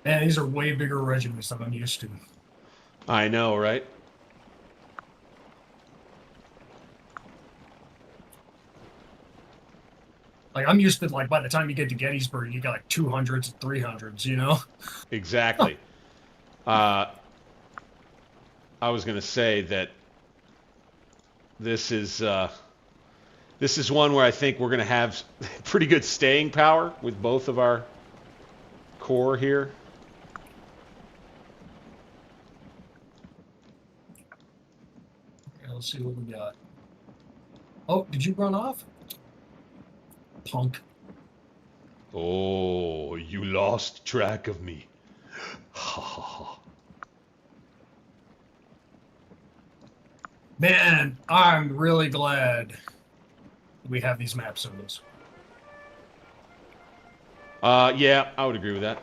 Man, these are way bigger regiments than I'm used to. I know, right? Like, I'm used to, like, by the time you get to Gettysburg, you got, like, 200s and 300s, you know? Exactly. I was going to say that this is one where I think we're going to have pretty good staying power with both of our corps here. Okay, let's see what we got. Oh, did you run off? Punk. Oh, you lost track of me. Ha ha ha. Man, I'm really glad we have these map symbols. Yeah, I would agree with that.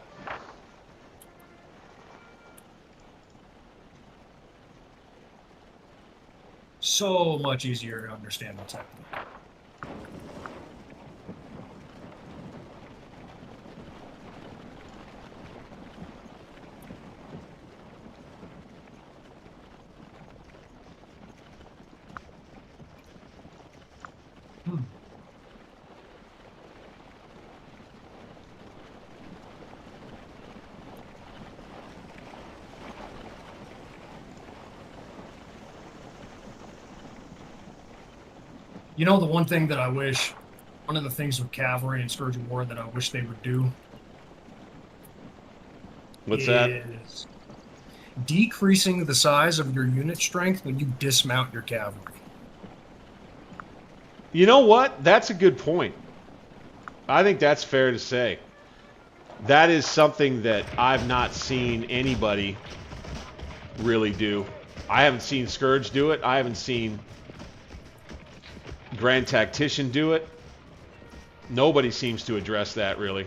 So much easier to understand what's happening. You know, the one thing that I wish, one of the things with cavalry and Scourge of War that I wish they would do. What's that? Is decreasing the size of your unit strength when you dismount your cavalry. You know what? That's a good point. I think that's fair to say. That is something that I've not seen anybody really do. I haven't seen Scourge do it. I haven't seen Grand Tactician do it. Nobody seems to address that, really.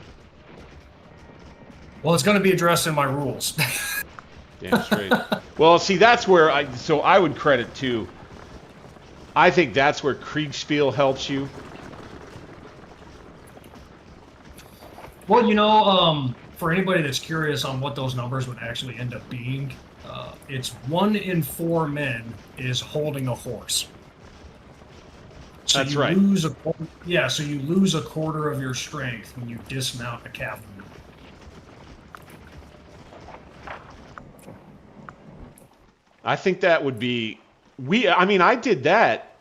Well, it's going to be addressed in my rules. Damn straight. Well, see, that's where I would credit too. I think that's where Kriegspiel helps you. Well, you know, for anybody that's curious on what those numbers would actually end up being, it's 1 in 4 men is holding a horse. So that's you right. So you lose a quarter of your strength when you dismount a cavalry. I think that would be... I mean, I did that.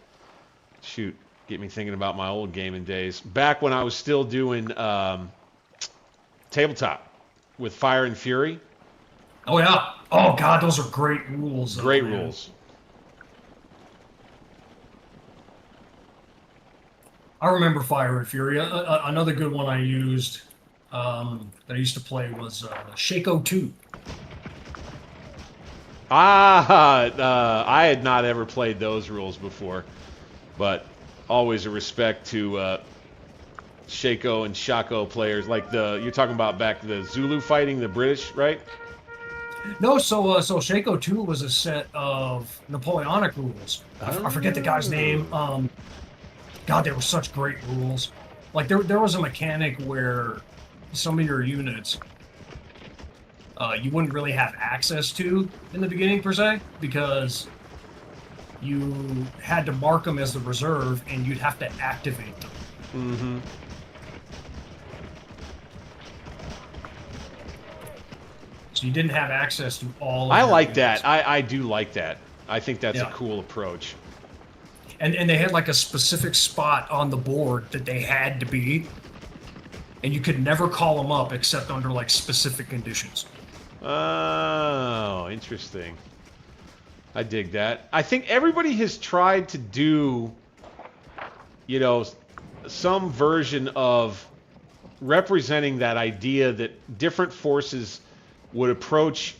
Shoot, get me thinking about my old gaming days. Back when I was still doing tabletop with Fire and Fury. Oh, yeah. Oh, God, those are great rules. Great rules. I remember Fire and Fury. Another good one I used that I used to play was Shaco 2. I had not ever played those rules before, but always a respect to Shaco and Shako players. Like you're talking about back the Zulu fighting the British, right? No, so Shaco 2 was a set of Napoleonic rules. I forget the guy's name. God, they were such great rules. Like there was a mechanic where some of your units you wouldn't really have access to in the beginning per se, because you had to mark them as the reserve and you'd have to activate them. Mm-hmm. So you didn't have access to all of I your like units. that. I do like that. I think that's a cool approach. And they had like a specific spot on the board that they had to be, and you could never call them up except under like specific conditions. Oh, interesting. I dig that. I think everybody has tried to do, you know, some version of representing that idea that different forces would approach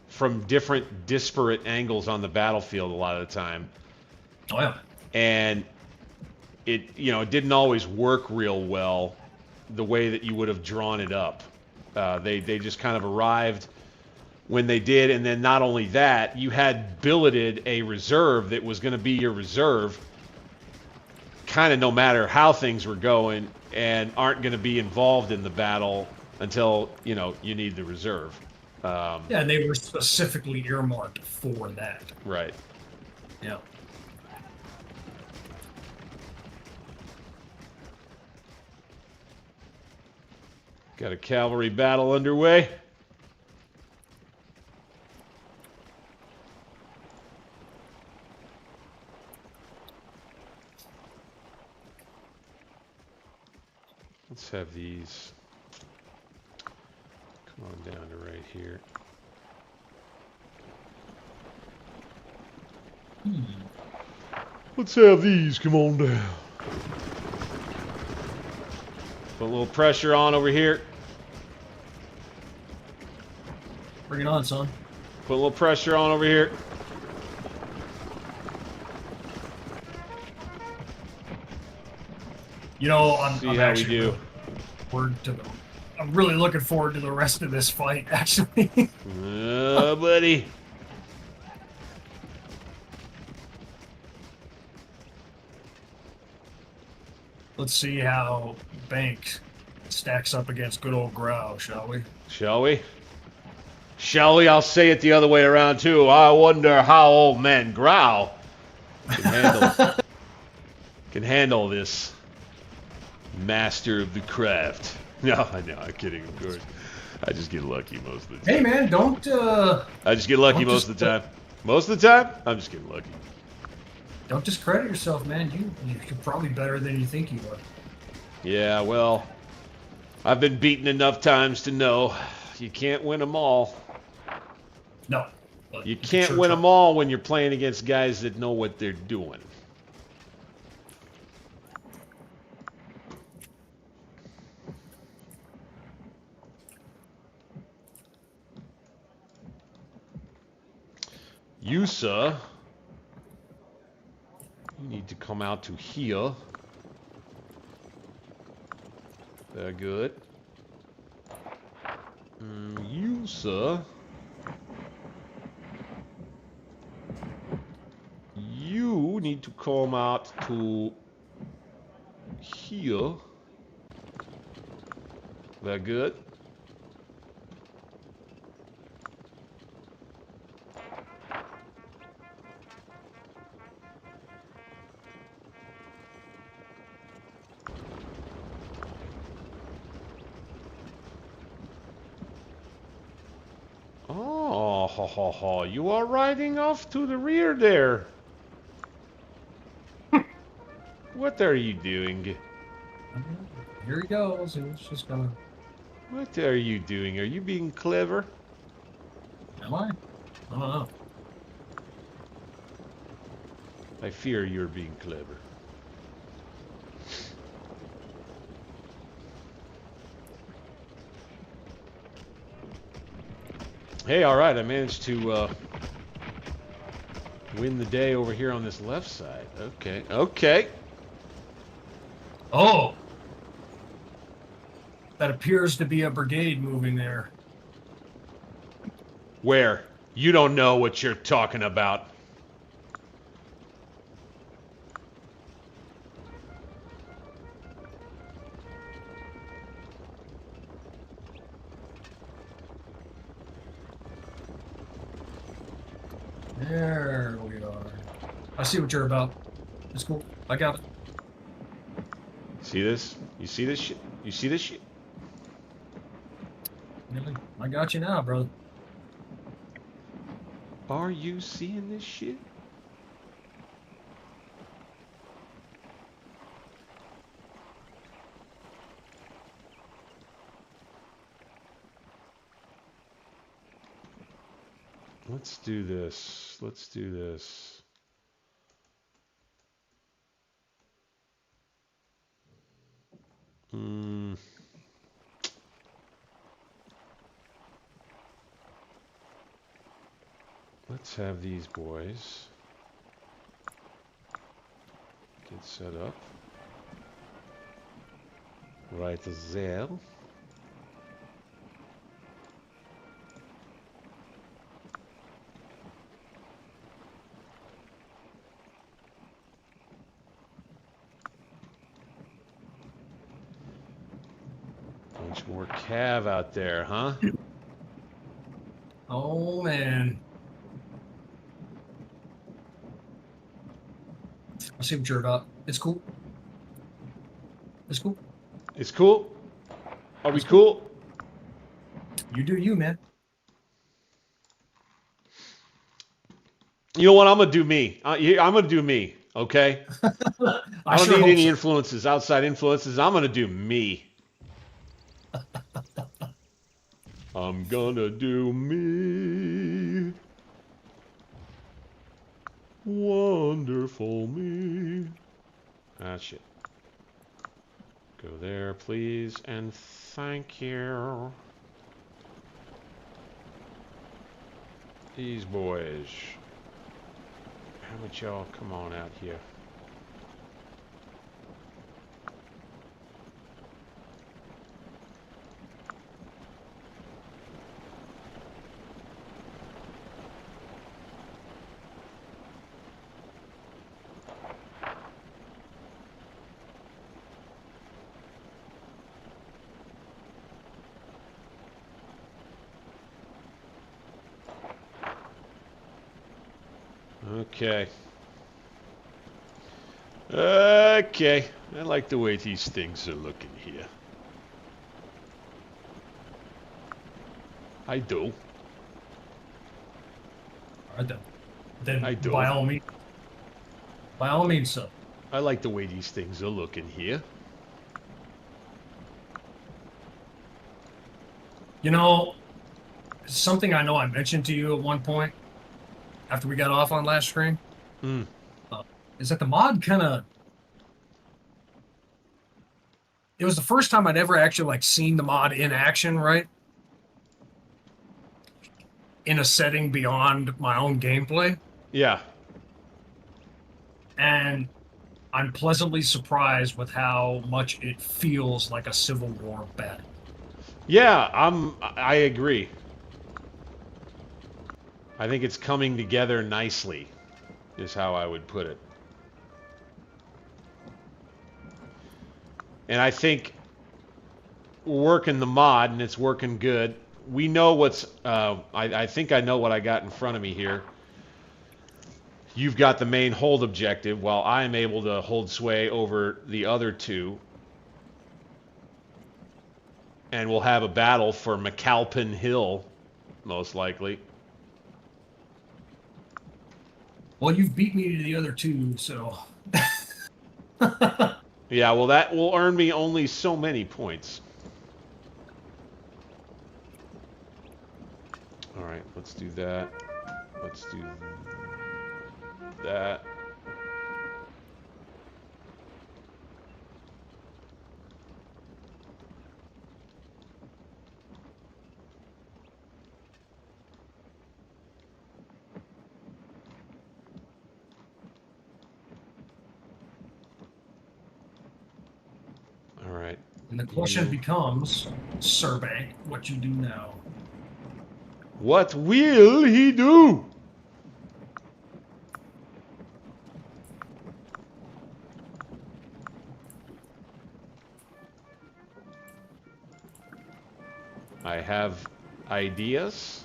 from different disparate angles on the battlefield a lot of the time. Oh, yeah. And it didn't always work real well the way that you would have drawn it up. They just kind of arrived when they did, and then not only that, you had billeted a reserve that was going to be your reserve kind of no matter how things were going, and aren't going to be involved in the battle until, you know, you need the reserve. Yeah, and they were specifically earmarked for that. Right. Yeah. Got a cavalry battle underway. Let's have these come on down to right here. Let's have these come on down. Put a little pressure on over here. Bring it on, son. Put a little pressure on over here. You know, See how we do. I'm really looking forward to the rest of this fight, actually. Oh, buddy. Let's see how Banks stacks up against good old Grau, shall we? Shall we? Shall we? I'll say it the other way around, too. I wonder how old man Grau can handle this master of the craft. No, I know. I'm kidding, of course. I just get lucky most of the time. Hey, man, don't... I just get lucky most of the time. Most of the time, I'm just getting lucky. Don't discredit yourself, man. You're probably better than you think you are. Yeah, well, I've been beaten enough times to know you can't win them all. No. You can't win them all when you're playing against guys that know what they're doing. You, sir, you need to come out to here. Very good. You, sir, you need to come out to here. Very good. Oh, ho, ho, ho. You are riding off to the rear there. What are you doing? Here he goes. It's just gonna... What are you doing? Are you being clever? Am I? I don't know. I fear you're being clever. Hey, all right, I managed to win the day over here on this left side. Okay, okay. Oh! That appears to be a brigade moving there. Where? You don't know what you're talking about. There we are. I see what you're about. It's cool. I got it. See this? You see this shit? You see this shit? Really? I got you now, brother. Are you seeing this shit? Let's do this. Let's do this. Let's have these boys get set up right there. Bunch more cav out there, huh? Oh, man. I see what you're about. It's cool. It's cool. It's cool? Are we cool? You do you, man. You know what? I'm going to do me. I'm going to do me, okay? I don't need any influences, outside influences. I'm going to do me. I'm going to do me. Wonderful me. Ah, shit. Go there, please, and thank you. These boys. How about y'all come on out here? Okay. Okay. I like the way these things are looking here. I do. All right, then. Then I do. By all means, so. I like the way these things are looking here. You know, something I know I mentioned to you at one point after we got off on last stream is that the mod kind of... It was the first time I'd ever actually like seen the mod in action, right? In a setting beyond my own gameplay. Yeah. And I'm pleasantly surprised with how much it feels like a Civil War battle. Yeah, I agree. I think it's coming together nicely, is how I would put it. And I think we're working the mod, and it's working good. We know what's... I think I know what I got in front of me here. You've got the main hold objective, while I am able to hold sway over the other two. And we'll have a battle for McAlpin Hill, most likely. Well, you've beat me to the other two, so... Yeah, well, that will earn me only so many points. All right, let's do that. Let's do that. All right. And the question becomes, Survey, what you do now. What will he do? I have ideas.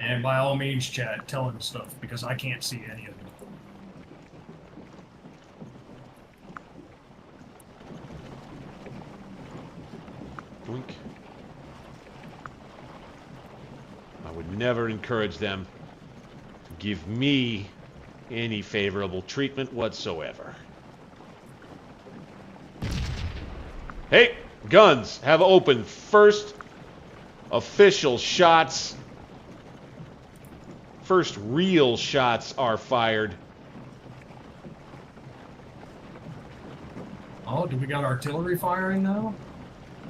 And by all means, chat, tell him stuff, because I can't see any of it. Blink. I would never encourage them to give me any favorable treatment whatsoever. Hey, guns have opened. First official shots. First real shots are fired. Oh, do we got artillery firing now?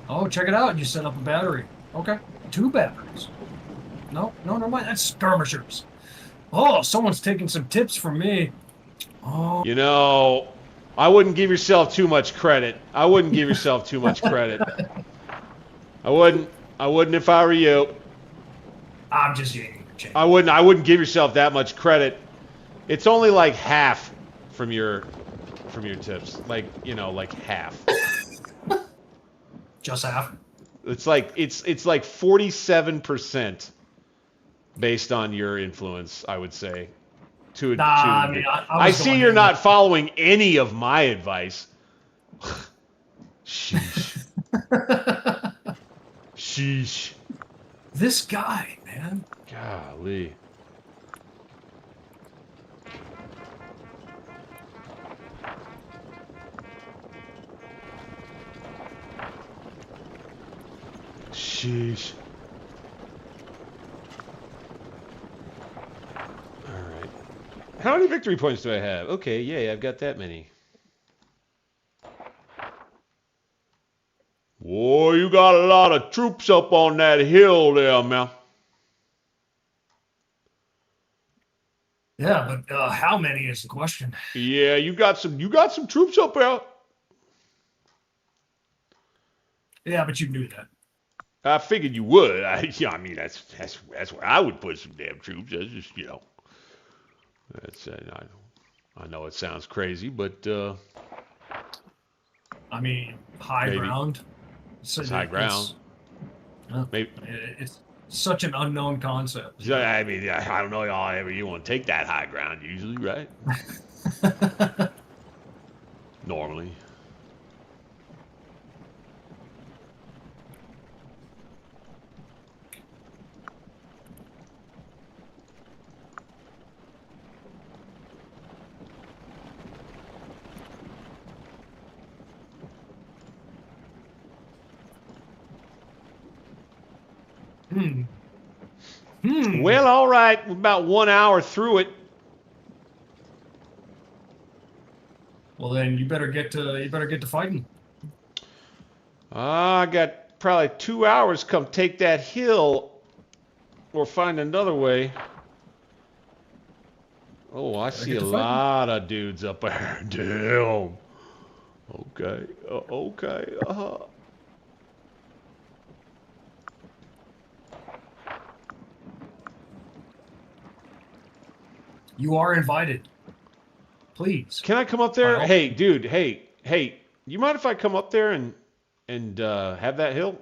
Oh, check it out. You set up a battery. Okay. 2 batteries. No, never mind. That's skirmishers. Oh, someone's taking some tips from me. Oh. You know, I wouldn't give yourself too much credit. I wouldn't give yourself too much credit. I wouldn't if I were you. I'm just yanking your chain. I wouldn't give yourself that much credit. It's only like half from your tips. Like, you know, like half. Just half. It's like 47% based on your influence, I would say. Nah, I mean, I see you're not following any of my advice. Sheesh. Sheesh. This guy, man. Golly. Sheesh. All right. How many victory points do I have? Okay, yay, I've got that many. Whoa, you got a lot of troops up on that hill there, man. Yeah, but how many is the question? Yeah, you got some troops up there. Yeah, but you knew that. I figured you would. I mean, that's where I would put some damn troops. That's just, that's I know it sounds crazy, but I mean, high maybe. ground. It's high ground. Maybe it's such an unknown concept. Yeah, I mean, I don't know y'all you want to take that high ground usually, right? Normally. Well, all right. We're about 1 hour through it. Well, then you better get to fighting. I got probably 2 hours. Come take that hill, or find another way. Oh, I see a lot of dudes up there. Damn. Okay. Okay. You are invited. Please. Can I come up there? Hey, dude. Hey. You mind if I come up there and have that hill?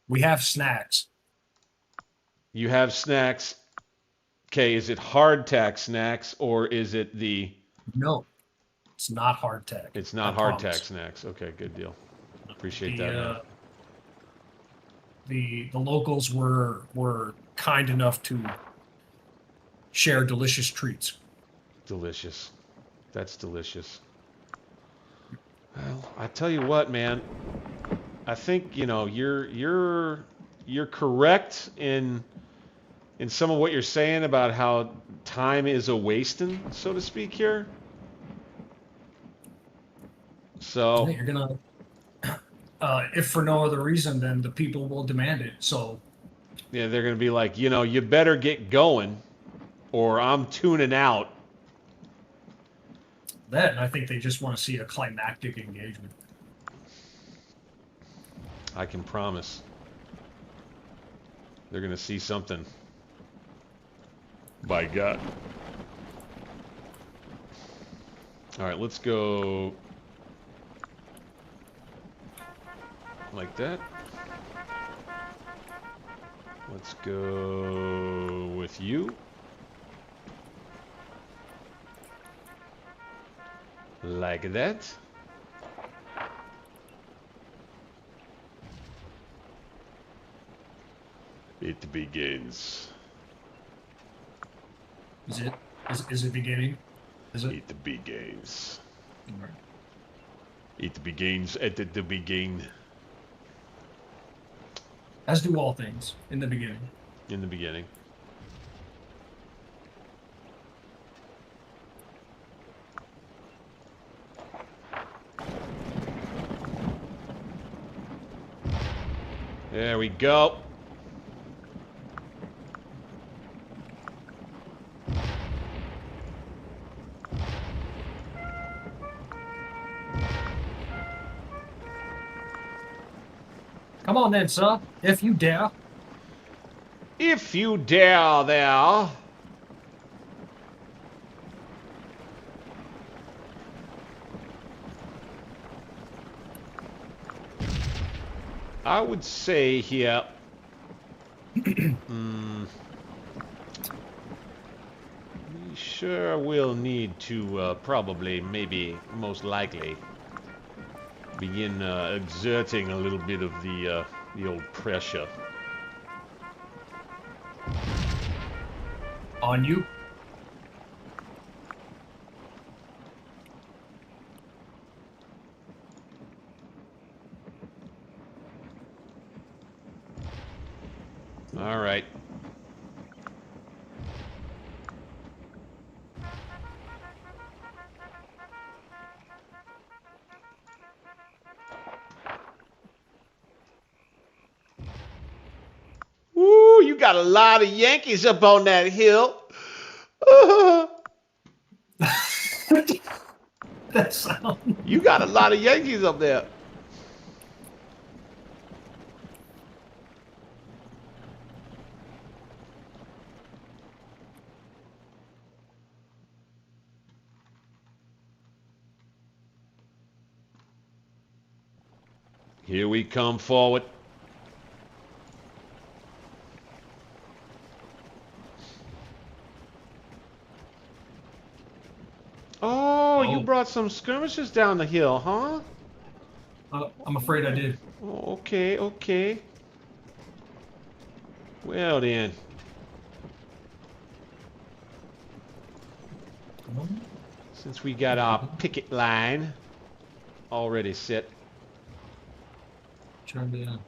We have snacks. You have snacks. Okay, is it hardtack snacks or is it the... No, it's not hardtack. It's not hardtack snacks. Okay, good deal. Appreciate that, man. The locals were kind enough to share delicious treats. Delicious. That's delicious. Well, I tell you what, man. I think, you're correct in some of what you're saying about how time is a wasting, so to speak here. So you're gonna, if for no other reason, then the people will demand it. So yeah, they're gonna be like, you better get going, or I'm tuning out. That, and I think they just want to see a climactic engagement. I can promise. They're gonna see something. By God. All right, let's go like that. Let's go with you. Like that. It begins. Is it? Is it beginning? Is it? It begins. Right. It begins at the beginning. As do all things in the beginning. In the beginning. There we go. Come on then, sir, if you dare. If you dare there. I would say here. We sure will need to probably, maybe, most likely, begin exerting a little bit of the old pressure. On you. All right. Woo, you got a lot of Yankees up on that hill. That sound. You got a lot of Yankees up there. Here we come forward. Oh, you brought some skirmishes down the hill, huh? I'm afraid I did. Oh, okay, okay. Well then. Since we got our picket line already set. Trying to,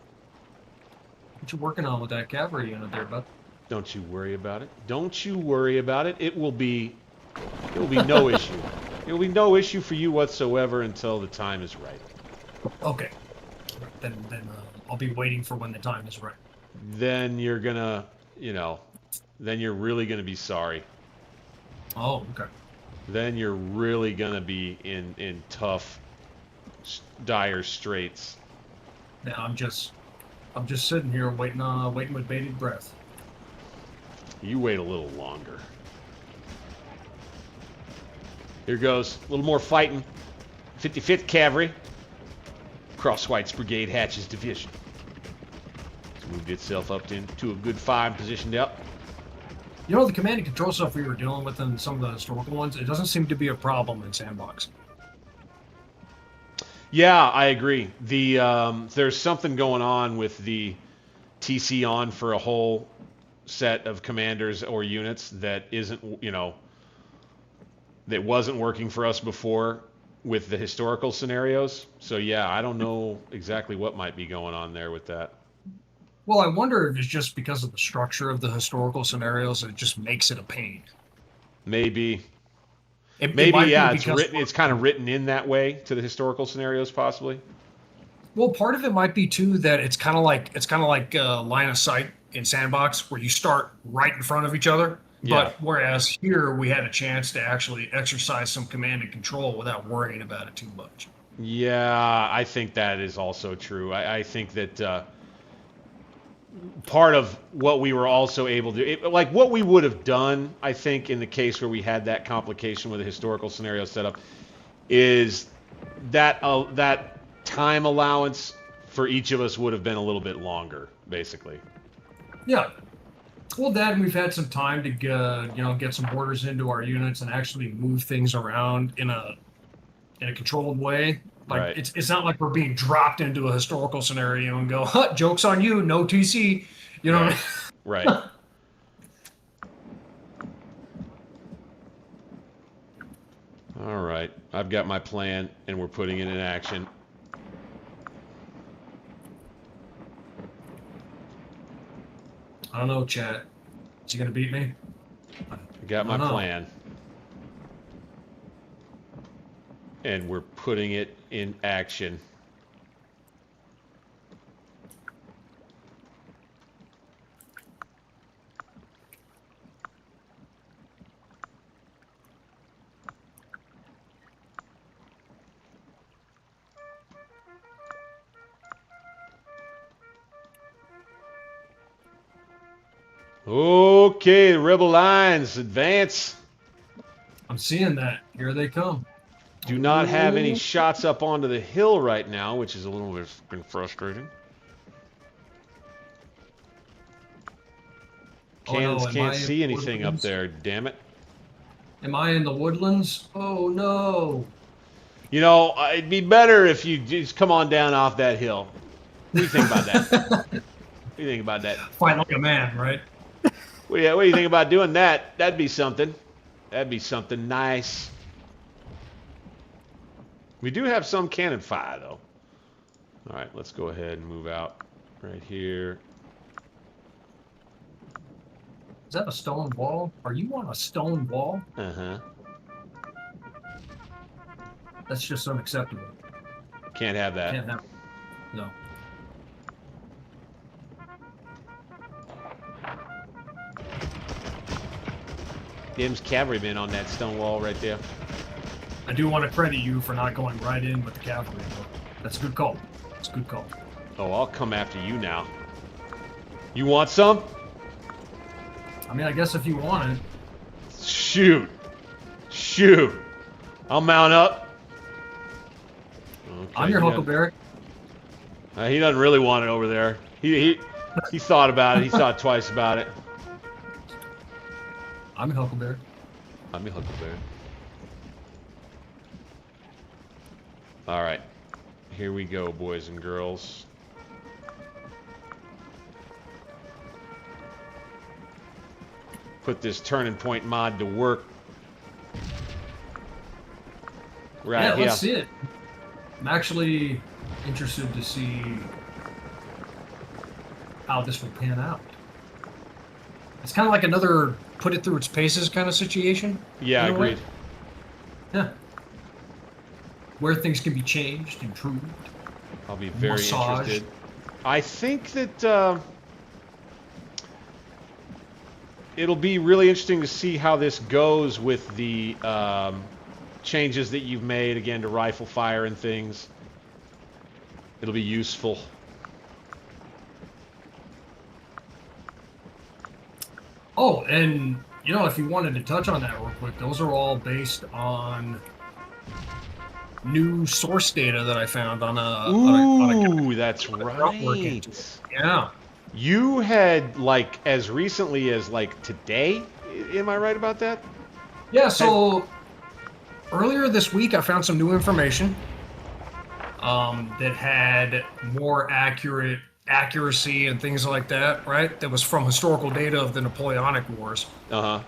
what you working on with that cavalry unit there, bud? Don't you worry about it. Don't you worry about it. It will be no issue. It will be no issue for you whatsoever until the time is right. Okay. Then I'll be waiting for when the time is right. Then you're gonna, then you're really gonna be sorry. Oh, okay. Then you're really gonna be in tough, dire straits. Yeah, I'm just sitting here waiting with bated breath. You wait a little longer. Here goes. A little more fighting. 55th Cavalry. Crosswhite's Brigade Hatch's division. It's moved itself up into a good firing position up. You know, the command and control stuff we were dealing with in some of the historical ones, it doesn't seem to be a problem in Sandbox. Yeah, I agree. There's something going on with the TC on for a whole set of commanders or units that isn't, that wasn't working for us before with the historical scenarios. So yeah, I don't know exactly what might be going on there with that. Well, I wonder if it's just because of the structure of the historical scenarios, it just makes it a pain. Maybe. Maybe, yeah, it's written. It's kind of written in that way to the historical scenarios, possibly. Well, part of it might be too that it's kind of like line of sight in Sandbox, where you start right in front of each other. Yeah. But whereas here we had a chance to actually exercise some command and control without worrying about it too much. Yeah, I think that is also true. I think that part of what we were also able to, like what we would have done, I think, in the case where we had that complication with the historical scenario set up, is that that time allowance for each of us would have been a little bit longer, basically. Yeah. Well, Dad, we've had some time to get some orders into our units and actually move things around in a controlled way. Like Right. It's not like we're being dropped into a historical scenario and go, huh, joke's on you, no TC. You know Right. what I mean? Right. All right. I've got my plan, and we're putting it in action. I don't know, Chad. Is he going to beat me? I got my plan. And we're putting it in action. Okay, Rebel lines, advance. I'm seeing that. Here they come. Do not have any shots up onto the hill right now, which is a little bit frustrating. Can't see anything up there, damn it. Am I in the woodlands? Oh no. You know, it'd be better if you just come on down off that hill. What do you think about that? What do you think about that? Fight like a man, right? What do you think about doing that? That'd be something. That'd be something nice. We do have some cannon fire, though. All right, let's go ahead and move out right here. Is that a stone wall? Are you on a stone wall? Uh-huh. That's just unacceptable. Can't have that. Can't have. No. Dim's cavalrymen on that stone wall right there. I do want to credit you for not going right in with the cavalry, though. That's a good call. It's a good call. Oh, I'll come after you now. You want some? I mean, I guess if you want it. Shoot. Shoot. I'll mount up. Okay, I'm your Huckleberry. He doesn't really want it over there. He thought about it. He thought twice about it. I'm a Huckleberry. I'm a Huckleberry. All right. Here we go, boys and girls. Put this turning point mod to work. Right, yeah, let's see it. I'm actually interested to see how this will pan out. It's kind of like another put it through its paces kind of situation. Yeah, agreed. Yeah. Where things can be changed, improved. I'll be very interested. I think that it'll be really interesting to see how this goes with the changes that you've made, again, to rifle fire and things. It'll be useful. Oh, and, you know, if you wanted to touch on that real quick, those are all based on new source data that I found on a... Ooh, that's right. Yeah. You had, like, as recently as, like, today? Am I right about that? Yeah, so earlier this week I found some new information that had more accuracy and things like that, right? That was from historical data of the Napoleonic Wars. Uh-huh.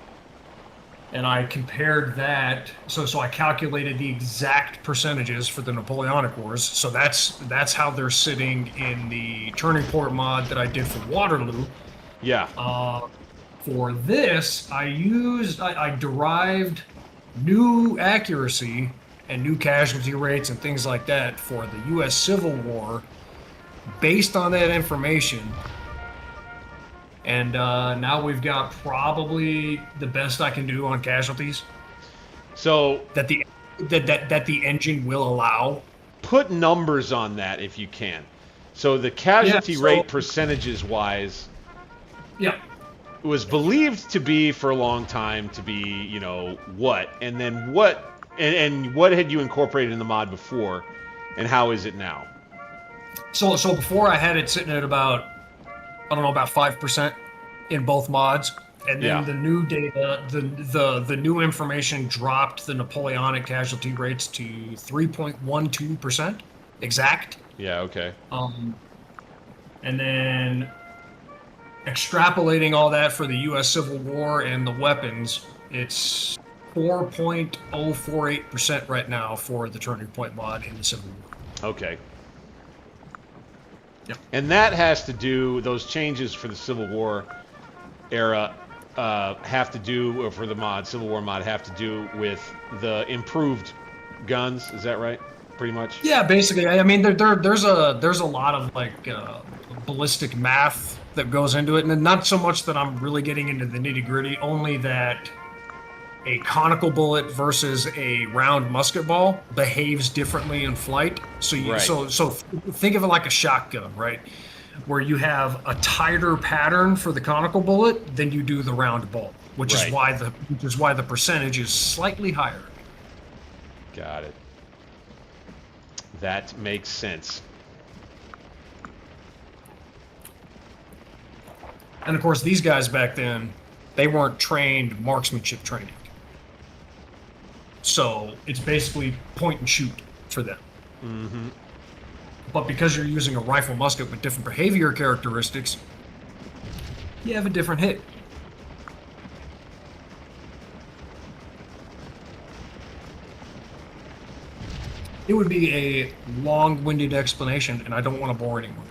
And I compared that, so I calculated the exact percentages for the Napoleonic Wars. So that's how they're sitting in the turning port mod that I did for Waterloo. Yeah. For this, I derived new accuracy and new casualty rates and things like that for the U.S. Civil War based on that information. And now we've got probably the best I can do on casualties. So that the engine will allow. Put numbers on that if you can. So the casualty rate percentages wise. Yeah. It was believed to be for a long time to be, you know, what, and then what, and what had you incorporated in the mod before, and how is it now? So before I had it sitting at about, I don't know, about 5% in both mods, and then the new data, the new information dropped the Napoleonic casualty rates to 3.12% exact. Yeah. Okay. And then extrapolating all that for the U.S. Civil War and the weapons, it's 4.048% right now for the turning point mod in the Civil War. Okay. Yep. And that has to do, those changes for the Civil War era have to do, or for the mod, Civil War mod, have to do with the improved guns. Is that right? Pretty much? Yeah, basically. I mean, there's a lot of like ballistic math that goes into it, and not so much that I'm really getting into the nitty gritty, only that a conical bullet versus a round musket ball behaves differently in flight. So so think of it like a shotgun, right? Where you have a tighter pattern for the conical bullet than you do the round ball, which is why the percentage is slightly higher. Got it. That makes sense. And of course, these guys back then, they weren't trained marksmanship training. So it's basically point and shoot for them. Mm-hmm. But because you're using a rifle musket with different behavior characteristics, you have a different hit. It would be a long-winded explanation, and I don't want to bore anyone.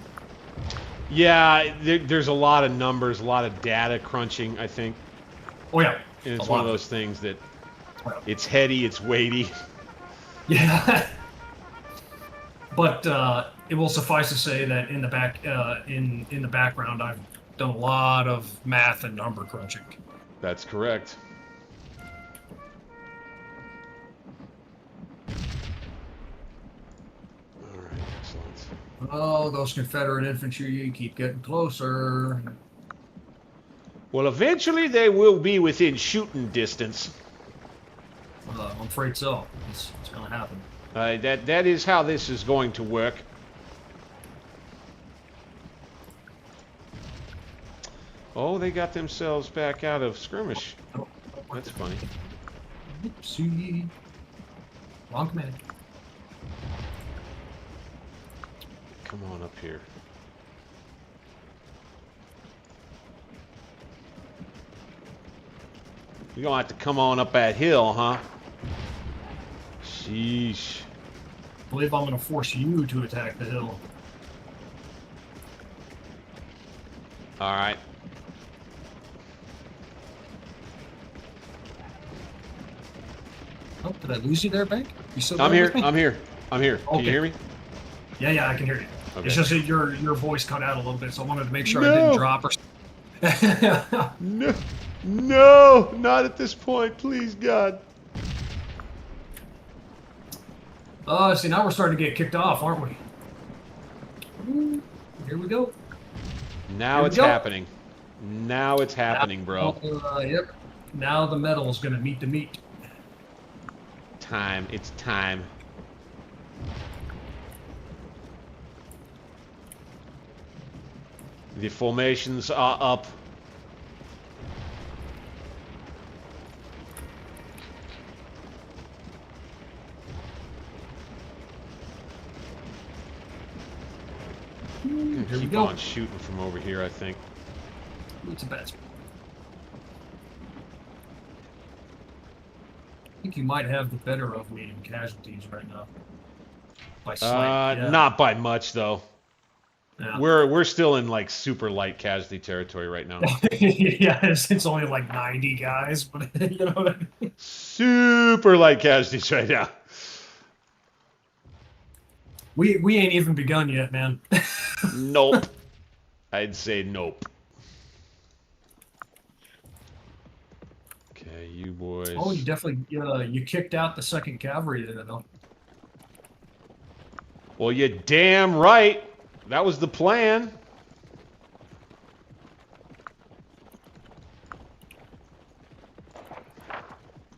Yeah, there's a lot of numbers, a lot of data crunching, I think. Oh, yeah. And it's one of those things that it's heady, it's weighty. Yeah. But it will suffice to say that in the in the background, I've done a lot of math and number crunching. That's correct. All right, excellent. Oh, those Confederate infantry keep getting closer. Well, eventually they will be within shooting distance. I'm afraid so. It's going to happen. That is how this is going to work. Oh, they got themselves back out of skirmish. That's funny. Oopsie. Wrong command. Come on up here. You're gonna have to come on up that hill, huh? Sheesh. I believe I'm going to force you to attack the hill. All right. Oh, did I lose you there, Bank? You still I'm there here. with me? I'm here. I'm here. Can you hear me? Yeah, I can hear you. Okay. It's just that your voice cut out a little bit, so I wanted to make sure I No. didn't drop or. No, no, not at this point, please, God. See, now we're starting to get kicked off, aren't we? Ooh, here we go. Now it's happening. Now it's happening, bro. Yep. Now the metal is going to meet the meat. Time. It's time. The formations are up. Here we Keep go. on shooting from over here, I think. It's a bad spot. I think you might have the better of me in casualties right now. By slight, yeah. Not by much, though. Yeah. We're still in like super light casualty territory right now. Yeah, it's only like 90 guys, but you know what I mean? Super light casualties right now. We ain't even begun yet, man. Nope. I'd say nope. Okay, you boys. Oh, you definitely you kicked out the 2nd Cavalry there, though. Well, you're damn right. That was the plan.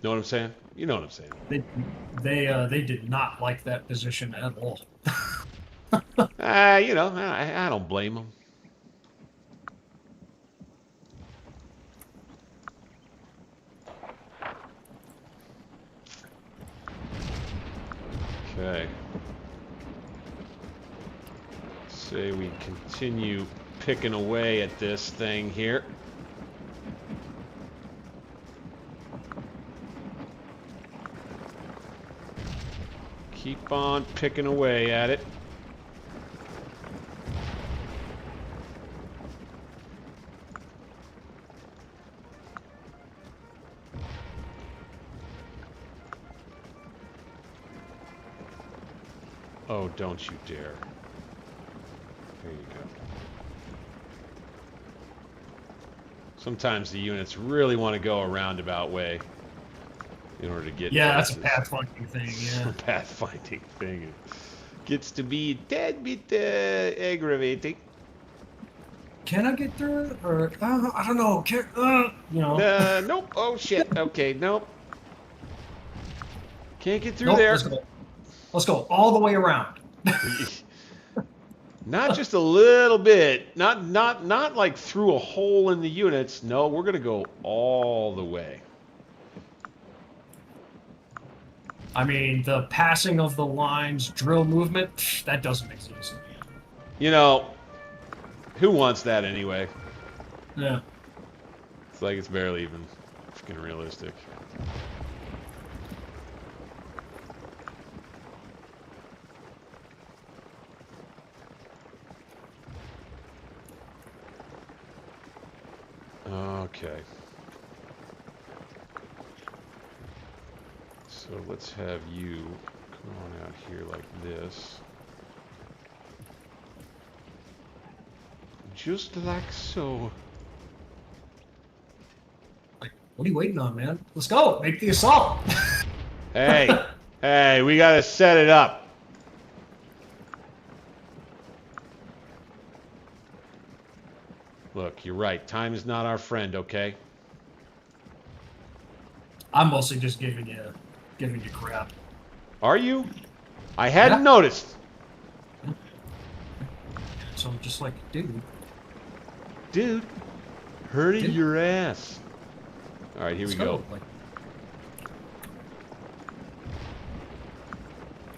Know what I'm saying? You know what I'm saying. They did not like that position at all. You know, I don't blame them. Okay. Say we continue picking away at this thing here. Keep on picking away at it. Oh, don't you dare. There you go. Sometimes the units really want to go a roundabout way in order to get... Yeah, that's a pathfinding thing, yeah. Pathfinding thing. It gets to be a tad bit aggravating. Can I get through it? Or, I don't know. You know. Nope. Oh, shit. Okay, nope. Can't get through Nope, there. Let's go all the way around. Not just a little bit. Not like through a hole in the units. No, we're going to go all the way. I mean, the passing of the lines, drill movement, that doesn't exist. You know, who wants that anyway? Yeah. It's like it's barely even freaking realistic. Okay. So let's have you come on out here like this. Just like so. What are you waiting on, man? Let's go. Make the assault. Hey, hey, we gotta set it up. Look, you're right. Time is not our friend, okay? I'm mostly just giving you crap. Are you? I hadn't noticed. So I'm just like, dude. Dude, hurting your ass. All right, here we go. Like,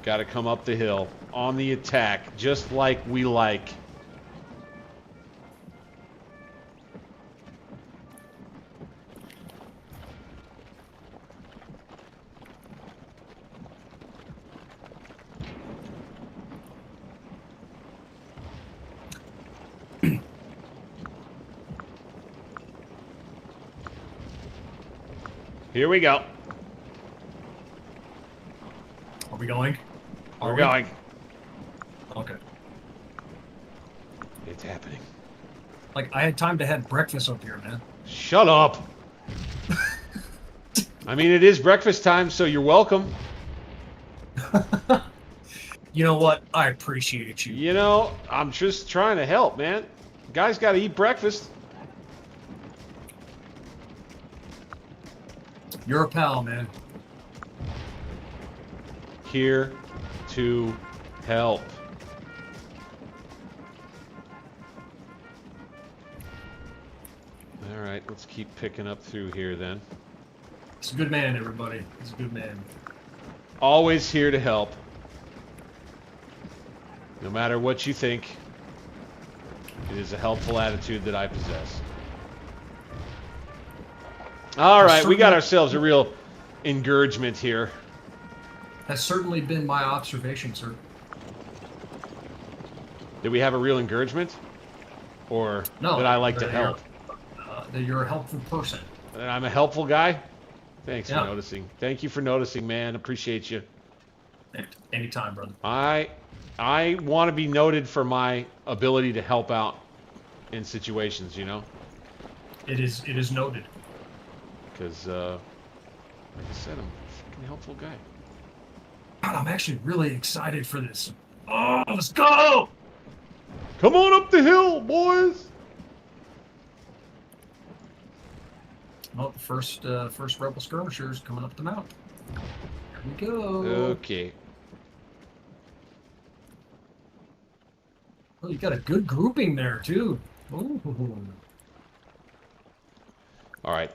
got to come up the hill on the attack, just like we like. Here we go. are we going? We're going. Okay. It's happening. Like, I had time to have breakfast up here, man. Shut up. I mean, it is breakfast time, so you're welcome. You know what? I appreciate you. You know, I'm just trying to help, man. Guys got to eat breakfast. You're a pal, man. Here to help. All right, let's keep picking up through here then. He's a good man, everybody. He's a good man. Always here to help. No matter what you think, it is a helpful attitude that I possess. All right, we got ourselves a real engagement here. Has certainly been my observation, sir. Did we have a real engagement? Or No, that I like to help? That you're a helpful person. That I'm a helpful guy? Thanks for noticing. Thank you for noticing, man. Appreciate you. Anytime, brother. I want to be noted for my ability to help out in situations, you know? It is noted. Because, like I said, I'm a freaking helpful guy. God, I'm actually really excited for this. Oh, let's go! Come on up the hill, boys! Well, the first rebel skirmishers coming up the mountain. Here we go. Okay. Oh, you got a good grouping there, too. Ooh. All right.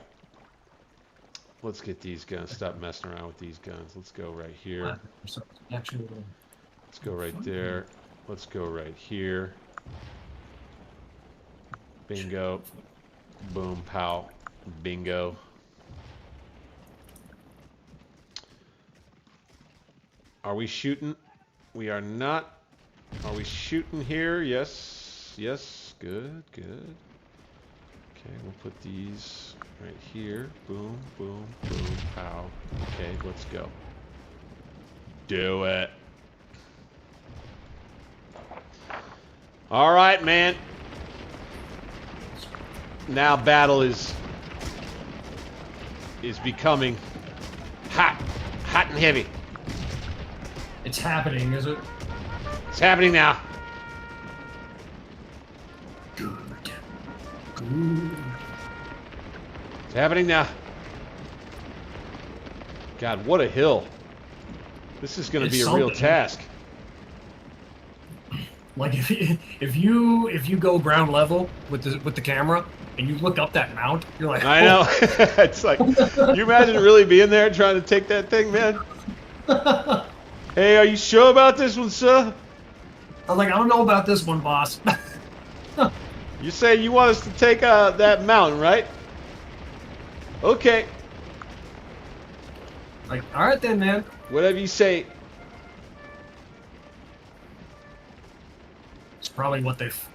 Let's get these guns. Stop messing around with these guns. Let's go right here. Let's go right there. Let's go right here. Bingo. Boom, pow. Bingo. Are we shooting? We are not. Are we shooting here? Yes. Yes. Good. Good. Okay, we'll put these right here. Boom, boom, boom, pow. Okay, let's go. Do it. All right, man. Now battle is becoming hot and heavy. It's happening, is it? It's happening now. Good. Good. It's happening now. God, what a hill. This is going to be a real task. Like if you go ground level with the camera and you look up that mount, you're like, I know. It's like, you imagine really being there trying to take that thing, man? I Hey, are you sure about this one, sir? was like, I don't know about this one, boss. You say you want us to take that mountain, right? Okay. Like, all right then, man. Whatever you say. It's probably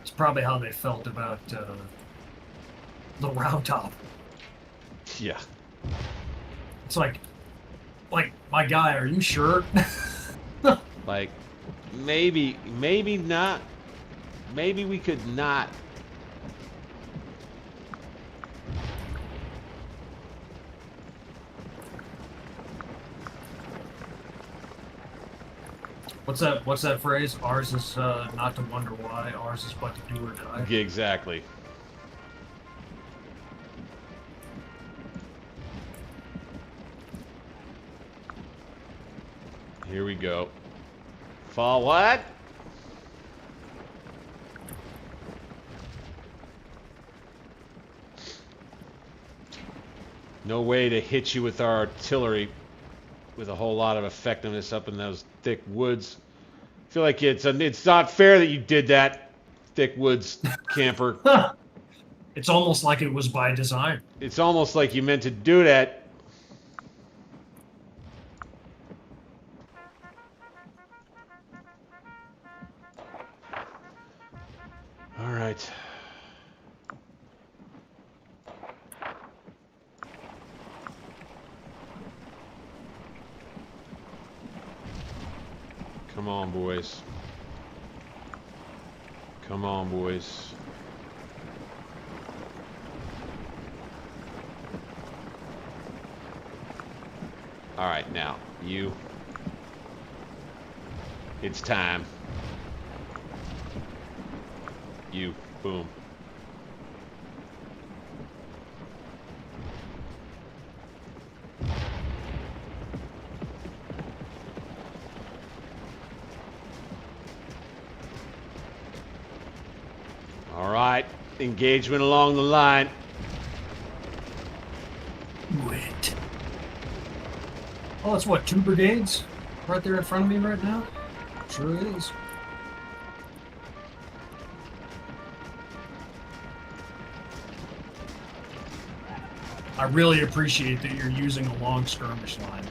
it's probably how they felt about the round top. Yeah. It's like, my guy, are you sure? Like, maybe not. Maybe we could not. What's that phrase? Ours is not to wonder why. Ours is but to do or die. Exactly. Here we go. Fall what? No way to hit you with our artillery with a whole lot of effectiveness up in those thick woods. I feel like it's not fair that you did that, thick woods camper. It's almost like it was by design. It's almost like you meant to do that. All right. Come on, boys. Come on, boys. All right, now, you. It's time. You. Boom. All right, engagement along the line. Wait. Oh, it's what, 2 brigades right there in front of me right now? Sure is. I really appreciate that you're using a long skirmish line.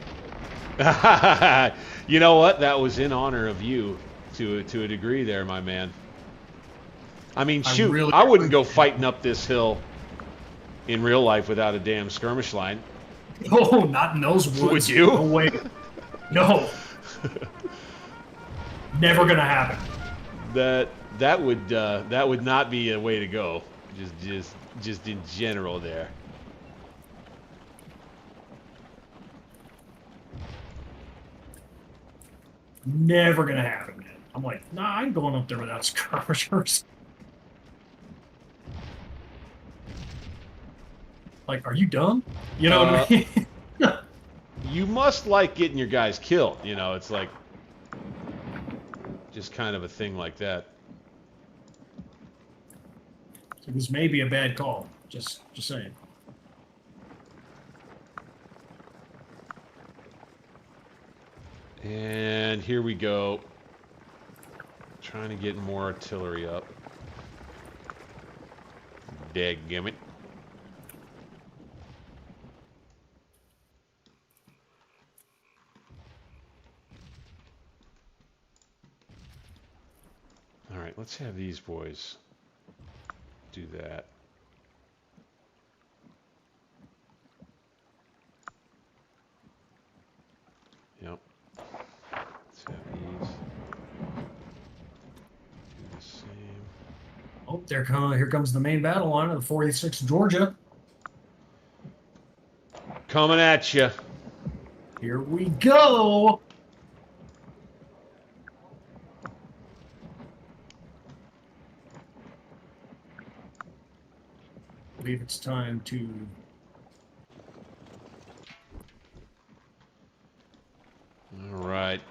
You know what? That was in honor of you to a degree there, my man. I mean, shoot, I wouldn't go fighting up this hill in real life without a damn skirmish line. Oh, not in those woods. Would you? No way. No. Never gonna happen. That would not be a way to go. Just in general there. Never gonna happen, man. I'm like, nah, I'm going up there without skirmishers. Like, are you dumb? You know what I mean? You must like getting your guys killed. You know, it's like just kind of a thing like that. It was maybe a bad call. Just saying. And here we go. Trying to get more artillery up. Dadgummit. All right, let's have these boys do that. Yep. Let's have these do the same. Oh, here comes the main battle line of the 46th Georgia. Coming at you. Here we go. I believe it's time to All right.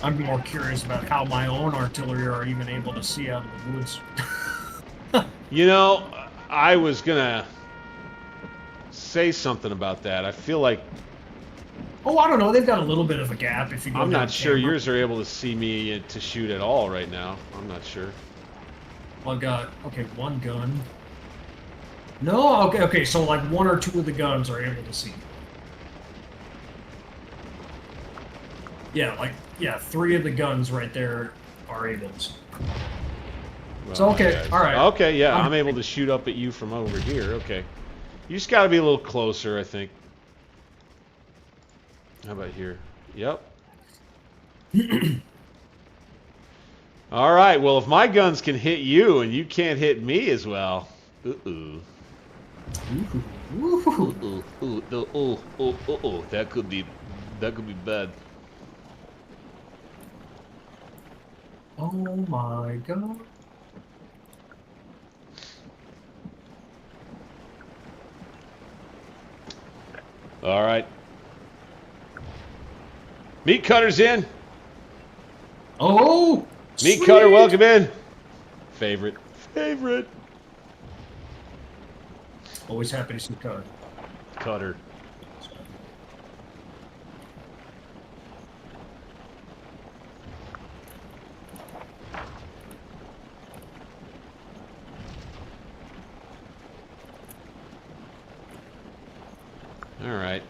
I'm more curious about how my own artillery are even able to see out of the woods. You know, I was gonna say something about that. I feel like... Oh, I don't know. They've got a little bit of a gap if you go. I'm not sure yours are able to see me to shoot at all right now. I'm not sure. Well, I've got, okay, one gun. No, okay, so like one or two of the guns are able to see. Yeah, three of the guns right there are able to see. Well, so, okay, all right. Okay, yeah, I'm able to shoot up at you from over here. Okay. You just got to be a little closer, I think. How about here? Yep. All right, well, if my guns can hit you and you can't hit me as well. Uh-oh. That could be bad. Oh my god. All right. Meat cutter's in. Oh! Meat sweet. cutter, welcome in. Favorite. Always happy to see Cutter. Cutter. All right.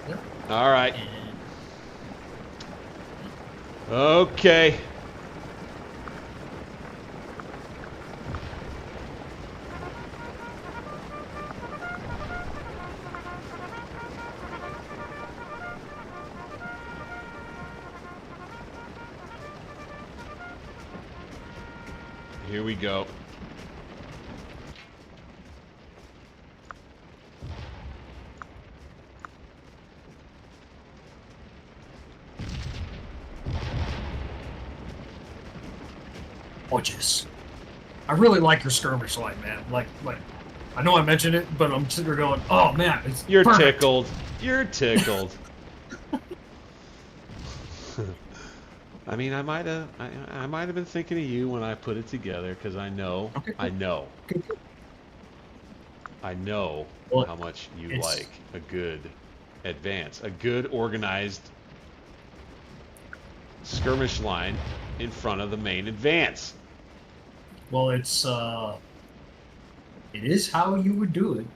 Yep. All right. Okay. Here we go. Gorgeous. I really like your skirmish line, man. Like, I know I mentioned it, but I'm sitting there going, oh man, it's You're perfect. tickled. You're tickled. I mean, I might have been thinking of you when I put it together, because I know, Okay. I know Well, how much you like a good advance, a good organized skirmish line in front of the main advance. Well, it is how you would do it.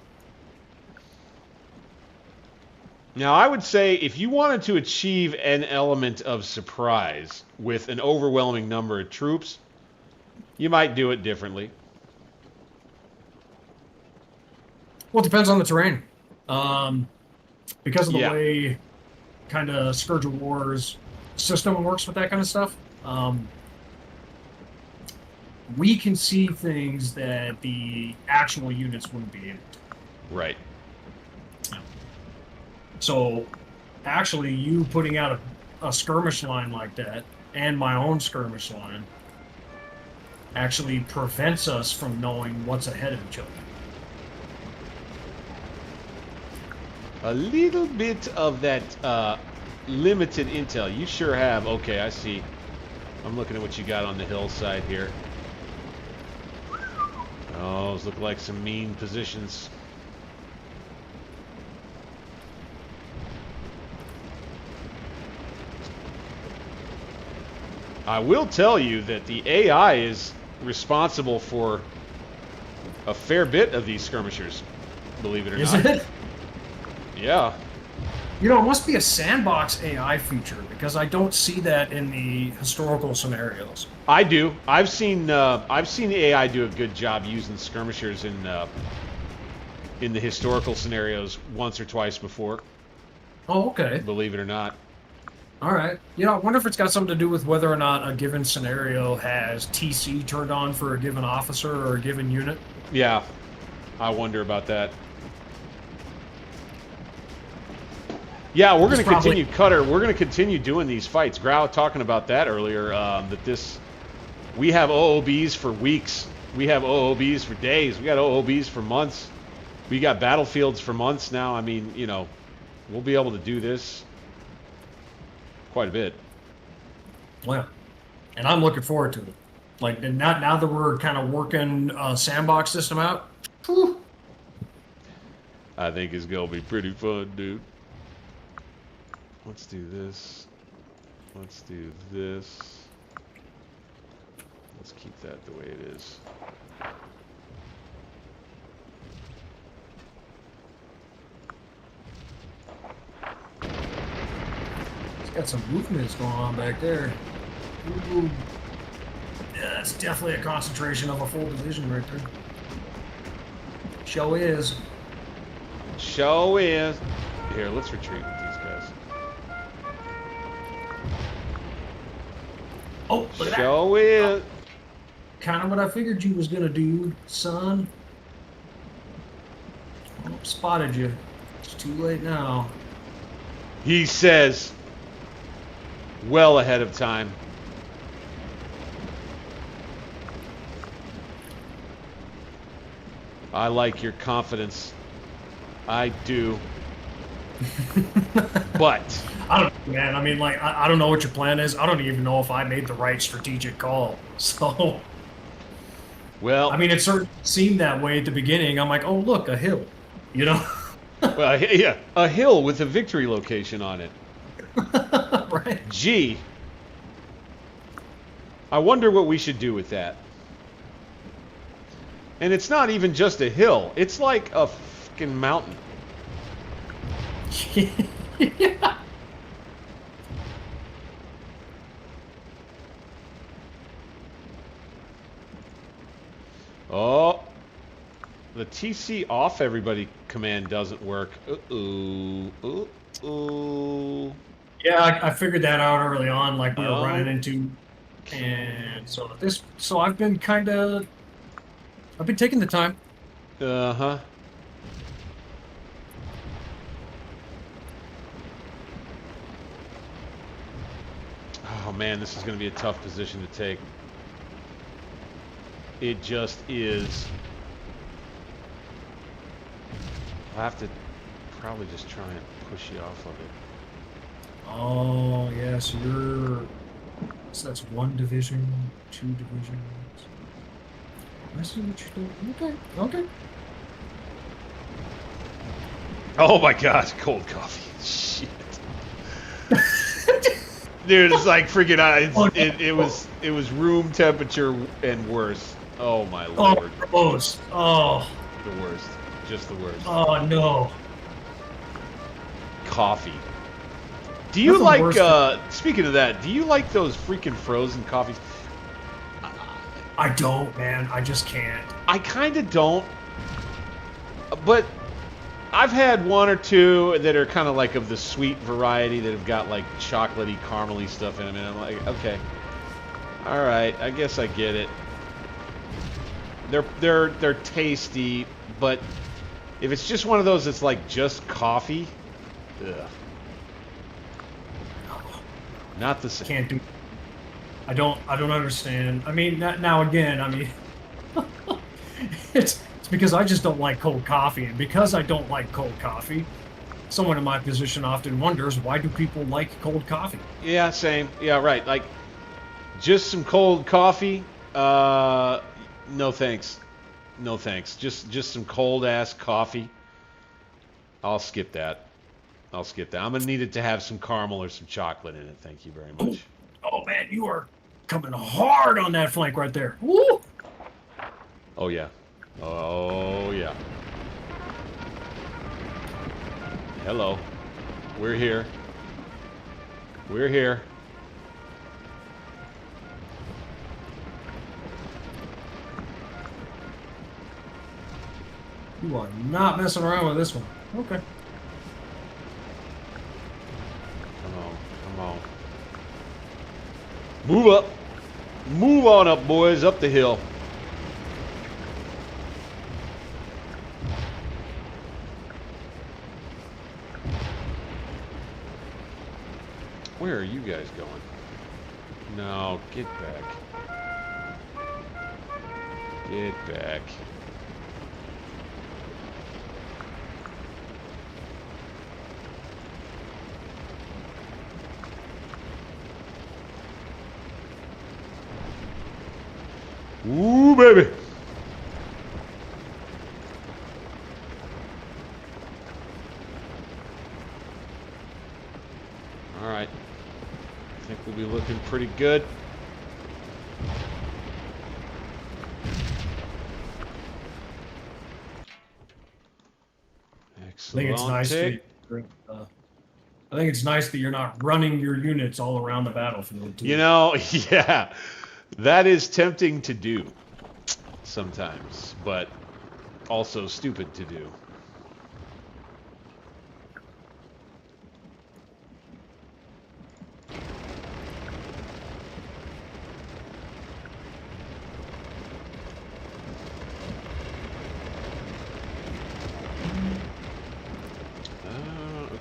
Now, I would say if you wanted to achieve an element of surprise with an overwhelming number of troops, you might do it differently. Well, it depends on the terrain. Because of the Yeah. way kind of Scourge of War's system works with that kind of stuff, we can see things that the actual units wouldn't be able to. Right. So, actually, you putting out a skirmish line like that, and my own skirmish line, actually prevents us from knowing what's ahead of each other. A little bit of that limited intel. You sure have. Okay, I see. I'm looking at what you got on the hillside here. Oh, those look like some mean positions. I will tell you that the AI is responsible for a fair bit of these skirmishers, believe it or Is not. it? Yeah. You know, it must be a sandbox AI feature, because I don't see that in the historical scenarios. I do. I've seen the AI do a good job using skirmishers in the historical scenarios once or twice before. Oh, okay. Believe it or not. All right. You know, I wonder if it's got something to do with whether or not a given scenario has TC turned on for a given officer or a given unit. Yeah, I wonder about that. Yeah, we're going to continue, Cutter. We're going to continue doing these fights. Grau talking about that earlier. We have OOBs for weeks. We have OOBs for days. We got OOBs for months. We got battlefields for months now. I mean, you know, we'll be able to do this quite a bit. Well, and I'm looking forward to it. Like, now that we're kind of working sandbox system out, whew. I think it's gonna be pretty fun, dude. Let's do this. Let's do this. Let's keep that the way it is. It's got some movements going on back there. Ooh. Yeah, that's definitely a concentration of a full division right there. Show is. Show is. Here, let's retreat with these guys. Oh, look at Show that. is. Kind of what I figured you was gonna do, son. Oh, spotted you. It's too late now. He says, well ahead of time. I like your confidence. I do. But I don't know, man. I mean, like, I don't know what your plan is. I don't even know if I made the right strategic call. So, well, I mean, it certainly seemed that way at the beginning. I'm like, oh, look, a hill, you know? well, yeah, a hill with a victory location on it. Right. Gee, I wonder what we should do with that. And it's not even just a hill. It's like a fucking mountain. Yeah. Oh, the TC off everybody command doesn't work. Uh-oh. Uh-oh. Yeah, I figured that out early on, like we were running into, and so I've been taking the time. Uh-huh. Oh man, this is going to be a tough position to take. It just is. I'll have to probably just try and push you off of it. Oh, yeah, so that's one division, two divisions. I see what you're doing. Okay. Oh my gosh, cold coffee. Shit. Dude, it's like freaking it was room temperature and worse. Oh my lord. Oh, gross. Oh. The worst. Just the worst. Oh no. Coffee. Do you like speaking of that, do you like those freaking frozen coffees? I don't, man. I just can't. I kind of don't. But I've had one or two that are kind of like of the sweet variety that have got like chocolatey, caramely stuff in them, and I'm like, okay, all right, I guess I get it. They're tasty, but if it's just one of those that's like just coffee, ugh, not the same. Can't do. I don't understand. I mean, now again, I mean, it's because I just don't like cold coffee, and because I don't like cold coffee, someone in my position often wonders, why do people like cold coffee? Yeah, same. Yeah, right. Like, just some cold coffee. No thanks. No thanks. Just some cold ass coffee. I'll skip that. I'm gonna need it to have some caramel or some chocolate in it. Thank you very much. Oh man, you are coming hard on that flank right there. Woo! Oh yeah. Oh yeah. Hello. We're here. We're here. You are not messing around with this one. Okay. Come on. Move up. Move on up, boys, up the hill. Where are you guys going? No, get back. Get back. Ooh, baby. All right. I think we'll be looking pretty good. Excellent. I think it's nice that you're not running your units all around the battlefield, too. You know, yeah, that is tempting to do sometimes, but also stupid to do.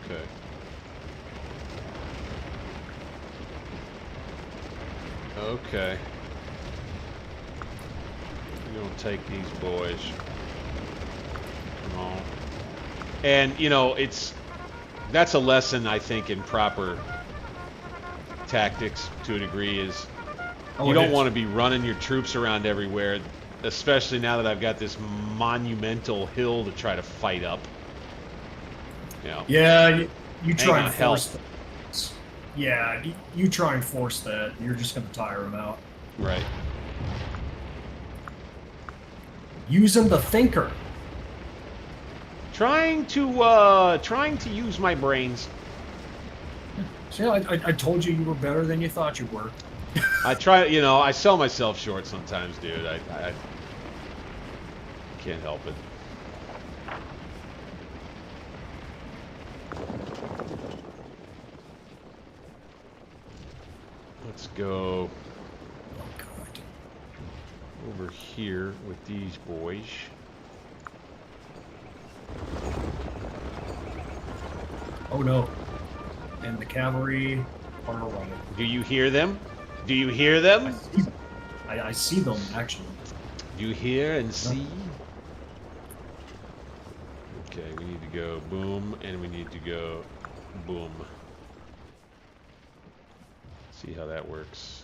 Okay. Okay. We're gonna take these boys. Come on. And you know, that's a lesson I think in proper tactics to a degree is you don't want to be running your troops around everywhere, especially now that I've got this monumental hill to try to fight up. You know, yeah, you try and force that. Yeah, you try and force that. You're just going to tire them out. Right. Using the thinker. Trying to use my brains. See, I told you were better than you thought you were. I try, you know, I sell myself short sometimes, dude. I can't help it. Let's go over here with these boys. Oh no. And the cavalry are running. Do you hear them? Do you hear them? I see them, actually. Do you hear and see? Okay, we need to go boom, and we need to go boom. See how that works.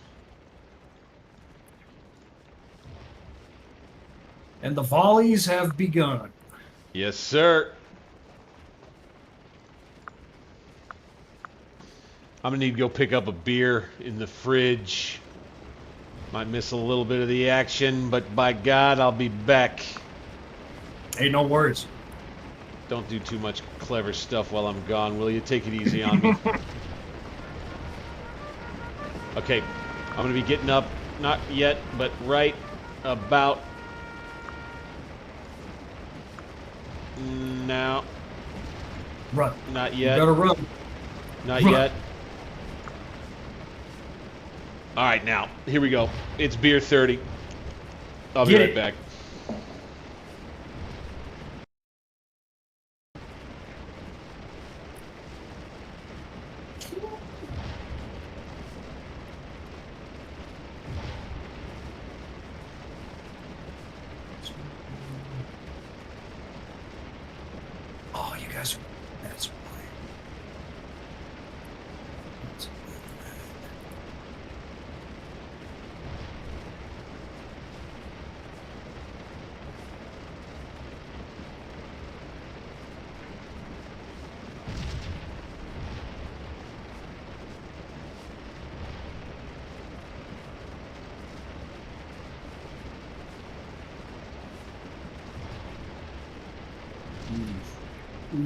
And the volleys have begun. Yes, sir. I'm gonna need to go pick up a beer in the fridge. Might miss a little bit of the action, but by God, I'll be back. Hey, no worries. Don't do too much clever stuff while I'm gone, will you? Take it easy on me. Okay, I'm gonna be getting up, not yet, but right about now. Run. Not yet. You better run. Not yet. All right, now, here we go. It's beer 30. I'll be right back. Oh, you guys, that's why.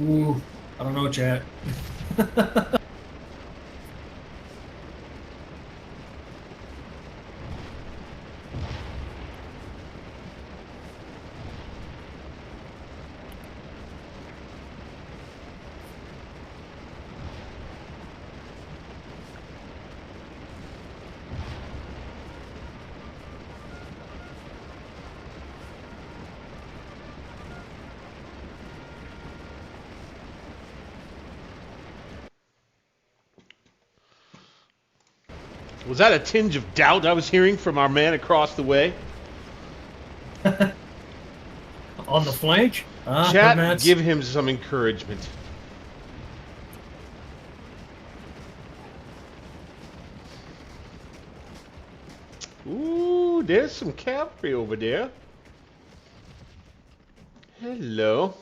Ooh, I don't know, chat. Was that a tinge of doubt I was hearing from our man across the way? On the flank? Chat, give him some encouragement. Ooh, Ooh, there's some cavalry over there. Hello.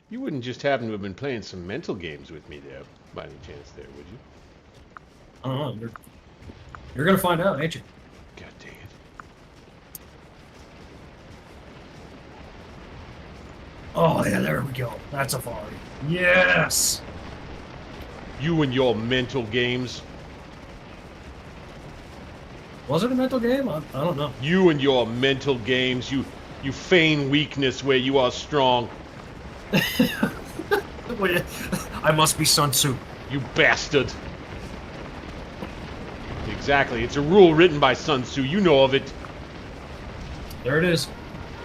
You wouldn't just happen to have been playing some mental games with me there, by any chance there, would you? I don't know. You're gonna find out, ain't you? God dang it. Oh, yeah, there we go. That's a volley. Yes! You and your mental games. Was it a mental game? I don't know. You and your mental games. You feign weakness where you are strong. I must be Sun Tzu. You bastard. Exactly. It's a rule written by Sun Tzu. You know of it. There it is.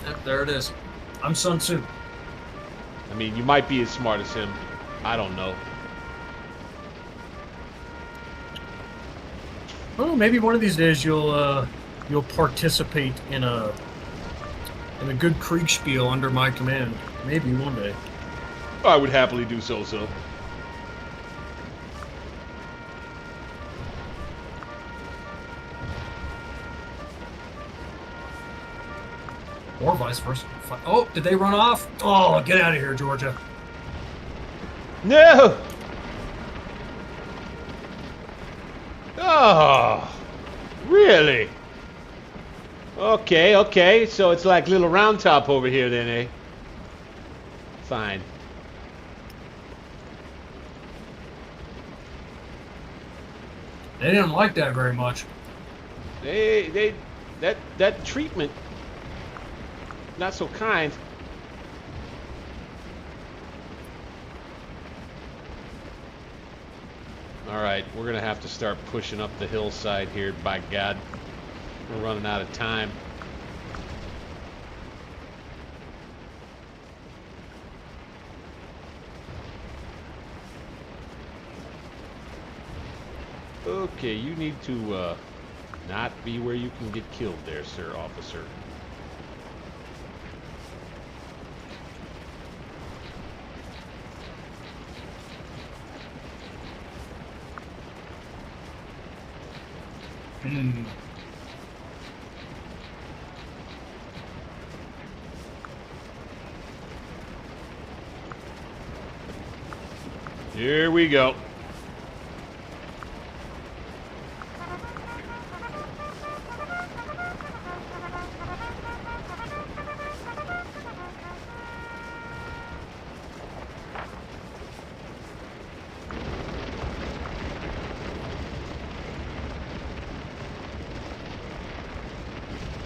Yep, there it is. I'm Sun Tzu. I mean, you might be as smart as him. I don't know. Well, maybe one of these days you'll participate in a good Kriegspiel under my command. Maybe one day. I would happily do so. Or vice versa. Oh, did they run off? Oh, get out of here, Georgia. No! Oh, really? Okay. So it's like little Round Top over here then, eh? Fine. They didn't like that very much. That treatment, not so kind. All right, we're gonna have to start pushing up the hillside here. By God, we're running out of time. Okay, you need to not be where you can get killed there, sir, officer. Here we go.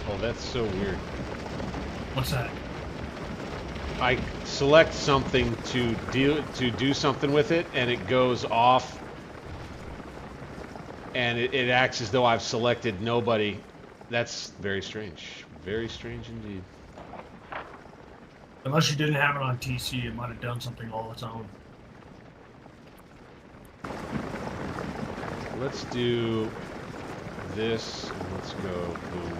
Oh, that's so weird. What's that? I select something to do something with it, and it goes off, and it acts as though I've selected nobody. That's very strange. Very strange indeed. Unless you didn't have it on TC, it might have done something all its own. Let's do this, and let's go boom.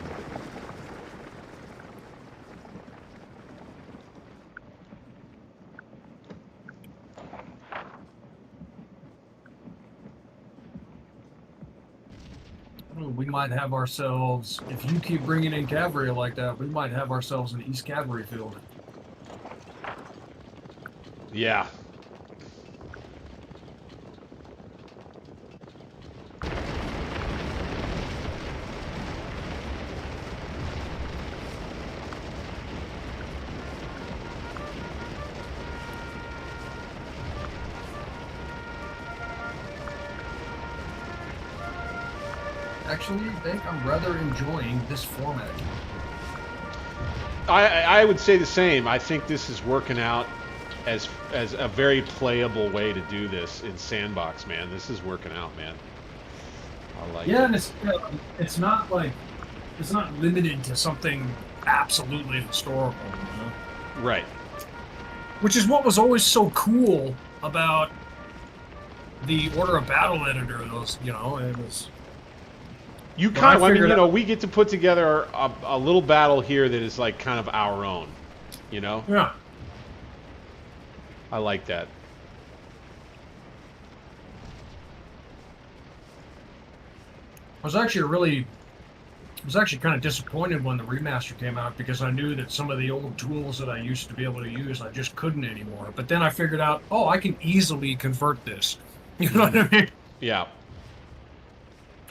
We might have ourselves, if you keep bringing in cavalry like that, we might have ourselves an East Cavalry field. Yeah. Actually, I think I'm rather enjoying this format. I would say the same. I think this is working out as a very playable way to do this in Sandbox, man. This is working out, man. I like it. And it's not like it's not limited to something absolutely historical, you know? Right. Which is what was always so cool about the Order of Battle editor. Those, you know, it was. You kind of, I mean, you know, we get to put together a little battle here that is like kind of our own, you know? Yeah. I like that. was actually kind of disappointed when the remaster came out because I knew that some of the old tools that I used to be able to use, I just couldn't anymore. But then I figured out, oh, I can easily convert this. You know what I mean? Yeah.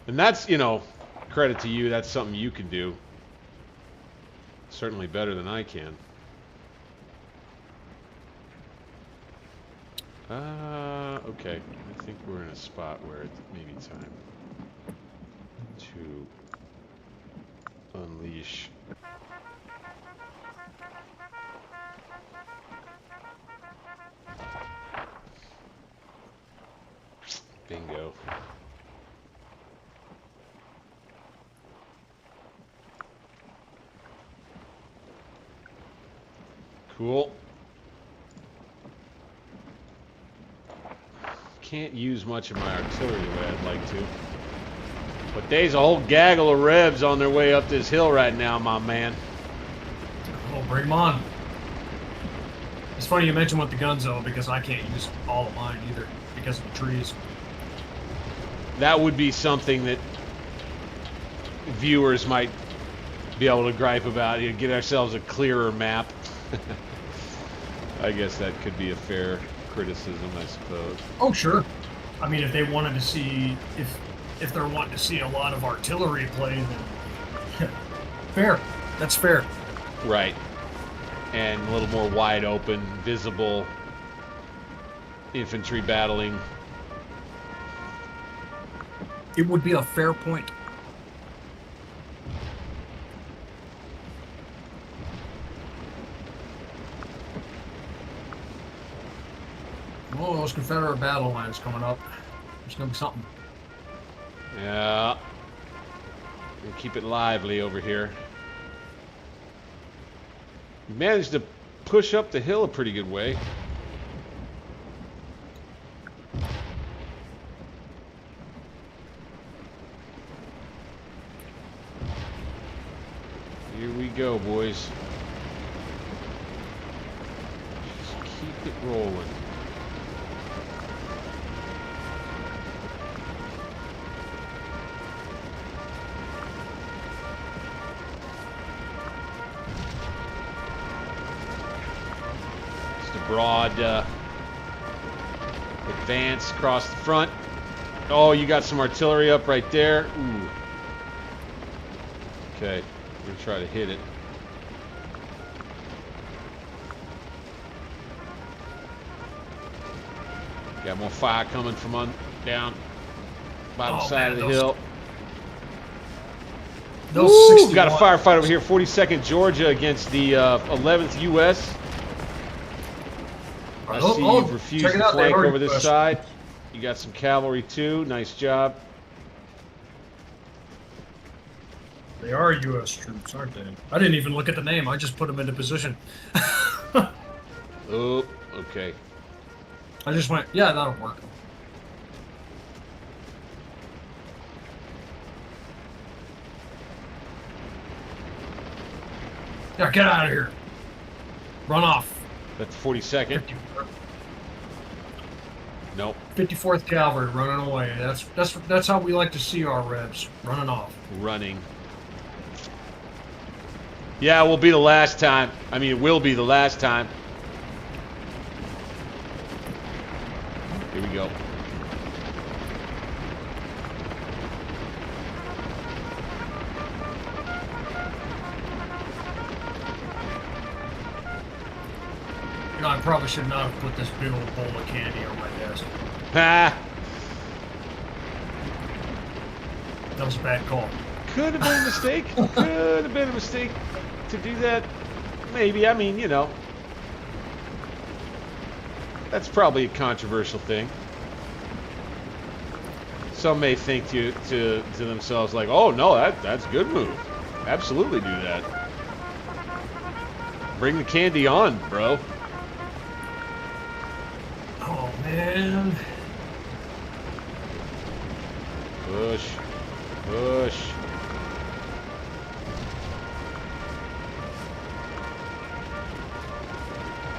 And that's, you know, credit to you. That's something you can do. Certainly better than I can. Okay. I think we're in a spot where it may be time to unleash. Bingo. Cool. Can't use much of my artillery the way I'd like to. But there's a whole gaggle of Rebs on their way up this hill right now, my man. Oh, bring them on. It's funny you mentioned with the guns, though, because I can't use all of mine either because of the trees. That would be something that viewers might be able to gripe about. You know, get ourselves a clearer map. I guess that could be a fair criticism, I suppose. Oh, sure. I mean, if they wanted to see, if they're wanting to see a lot of artillery play, then fair. That's fair. Right. And a little more wide open, visible infantry battling. It would be a fair point. Oh, those Confederate battle lines coming up. There's gonna be something. Yeah. We'll keep it lively over here. We managed to push up the hill a pretty good way. Here we go, boys. Just keep it rolling. Broad advance across the front. Oh, you got some artillery up right there. Ooh. Okay, we're gonna try to hit it. Got more fire coming from on down bottom side of the hill. Ooh, got a firefight over here. 42nd Georgia against the 11th U.S. I see you've refused to flank over this side. You got some cavalry too. Nice job. They are U.S. troops, aren't they? I didn't even look at the name. I just put them into position. Oh, okay. I just went, yeah, that'll work. Yeah, get out of here. Run off. That's 42nd. Nope. 54th Cavalry running away. That's how we like to see our Rebs, running off. Running. Yeah, it will be the last time. I mean, it will be the last time. Here we go. You know, I probably should not have put this big old bowl of candy on my desk. Ha! That was a bad call. Could have been a mistake. Could have been a mistake to do that. Maybe. I mean, you know. That's probably a controversial thing. Some may think to themselves like, oh, no, that's a good move. Absolutely do that. Bring the candy on, bro. Oh, man. Push. Push.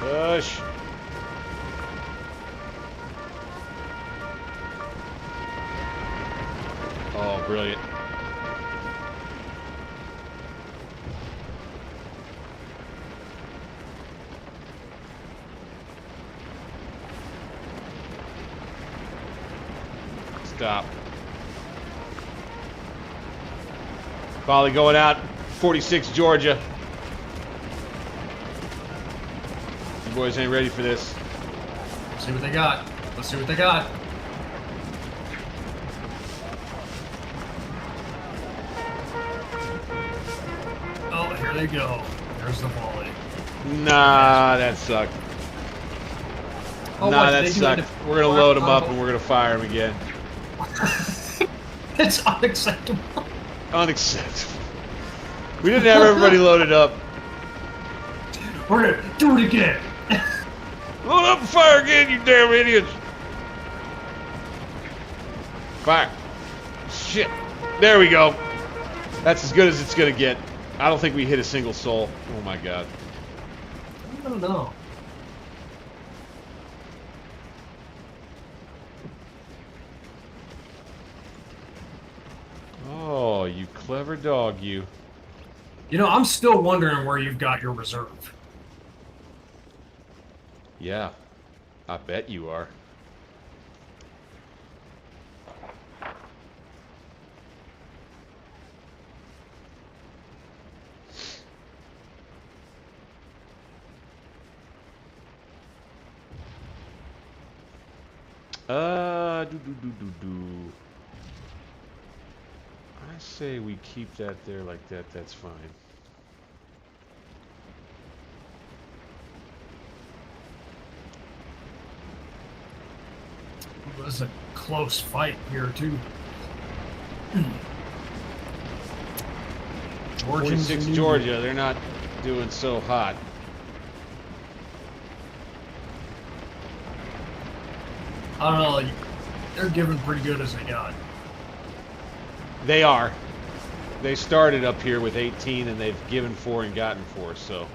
Push. Oh, brilliant. Stop. Volley going out. 46 Georgia. You boys ain't ready for this. Let's see what they got. Let's see what they got. Oh, here they go. There's the volley. Nah, that sucked. Oh, nah, what, that sucked. We're going to load them up and we're going to fire them again. It's unacceptable. Unacceptable. We didn't have everybody loaded up. We're going to do it again. Load up and fire again, you damn idiots. Fire. Shit. There we go. That's as good as it's going to get. I don't think we hit a single soul. Oh my god. I don't know. Oh, you clever dog, you. You know, I'm still wondering where you've got your reserve. Yeah, I bet you are. I say we keep that there like that. That's fine. It was a close fight here, too. 46 Georgia, they're not doing so hot. I don't know, they're giving pretty good as they got. They are. They started up here with 18 and they've given 4 and gotten 4, so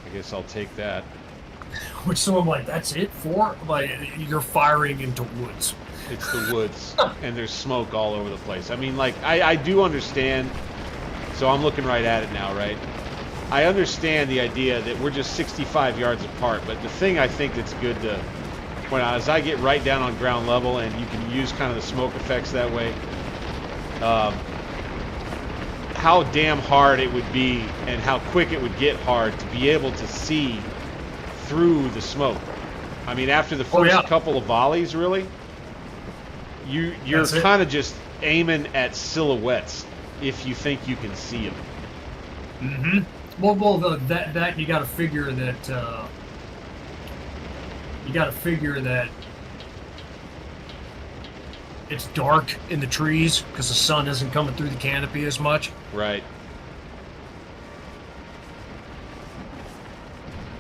I guess I'll take that. Which so I'm like, that's it? 4? Like, you're firing into woods. It's the woods, and there's smoke all over the place. I mean, like, I do understand, so I'm looking right at it now, right? I understand the idea that we're just 65 yards apart, but the thing I think that's good to point out is I get right down on ground level, and you can use kind of the smoke effects that way. How damn hard it would be, and how quick it would get hard to be able to see through the smoke. I mean, after the first couple of volleys, really, you're kind of just aiming at silhouettes if you think you can see them. Mm-hmm. Well, that you got to figure that it's dark in the trees because the sun isn't coming through the canopy as much. Right.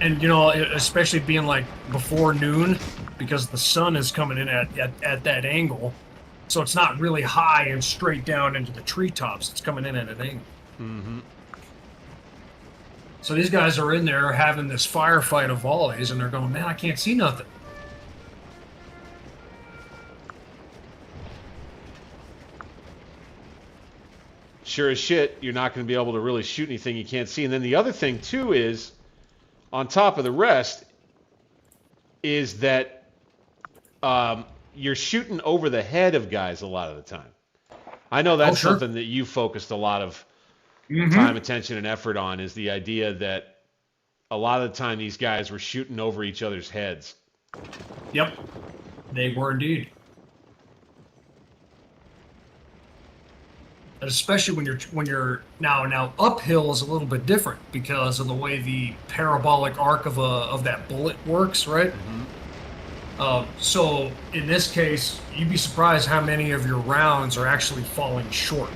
And, you know, especially being like before noon, because the sun is coming in at that angle. So it's not really high and straight down into the treetops. It's coming in at an angle. Mm-hmm. So these guys are in there having this firefight of volleys, and they're going, man, I can't see nothing. Sure as shit, you're not going to be able to really shoot anything you can't see. And then the other thing, too, is on top of the rest is that you're shooting over the head of guys a lot of the time. I know that's something that you focused a lot of time, attention, and effort on, is the idea that a lot of the time these guys were shooting over each other's heads. Yep, they were indeed. And especially when you're now uphill is a little bit different because of the way the parabolic arc of that bullet works, right? Mm-hmm. So in this case, you'd be surprised how many of your rounds are actually falling short.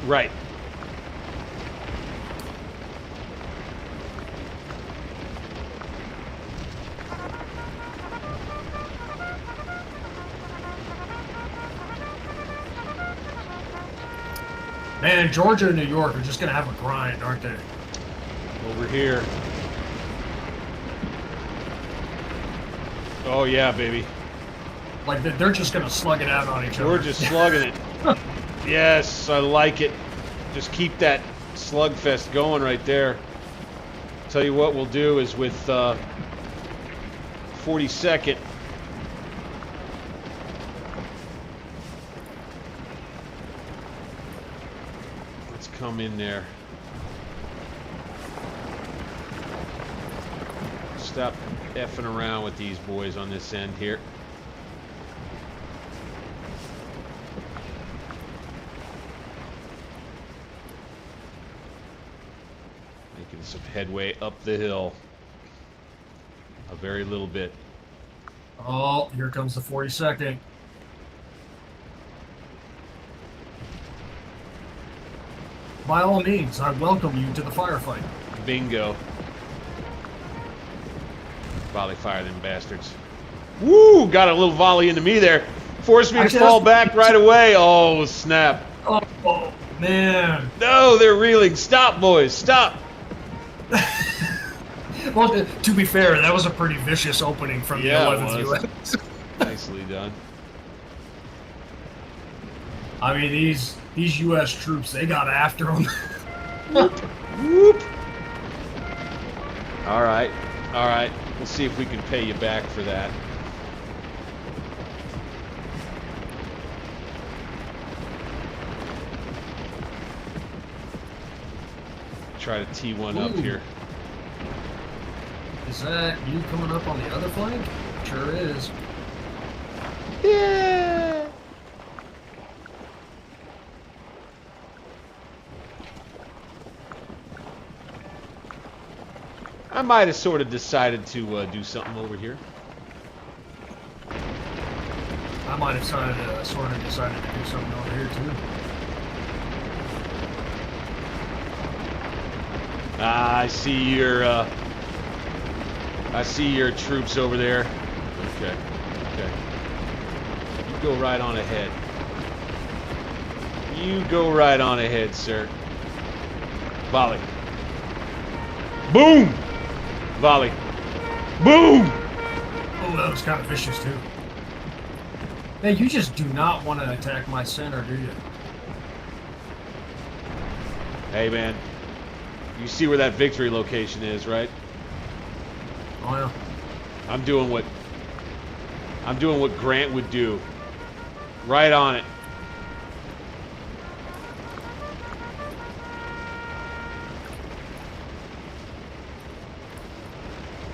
Right. Man, Georgia and New York are just going to have a grind, aren't they? Over here. Oh, yeah, baby. Like, they're just going to slug it out on each other. We're just slugging it. Yes, I like it. Just keep that slugfest going right there. Tell you what we'll do is with 42nd, come in there. Stop effing around with these boys on this end here. Making some headway up the hill. A very little bit. Oh, here comes the 42nd. By all means, I welcome you to the firefight. Bingo. Volley fire them bastards. Woo! Got a little volley into me there. Forced me to fall back right away. Oh, snap. Oh, man. No, they're reeling. Stop, boys. Stop. Well, to be fair, that was a pretty vicious opening from the 11th US. Nicely done. I mean, these U.S. troops, they got after them. Whoop. Whoop. All right. All right. We'll see if we can pay you back for that. Try to tee one up here. Is that you coming up on the other flank? Sure is. Yeah. I might have sort of decided to do something over here. I might have sort of decided to do something over here too. I see your troops over there. Okay. Okay. You go right on ahead. You go right on ahead, sir. Volley. Boom! Volley. Boom! Oh, that was kind of vicious too. Hey, you just do not want to attack my center, do you? Hey, man. You see where that victory location is, right? Oh, yeah. I'm doing what Grant would do. Right on it.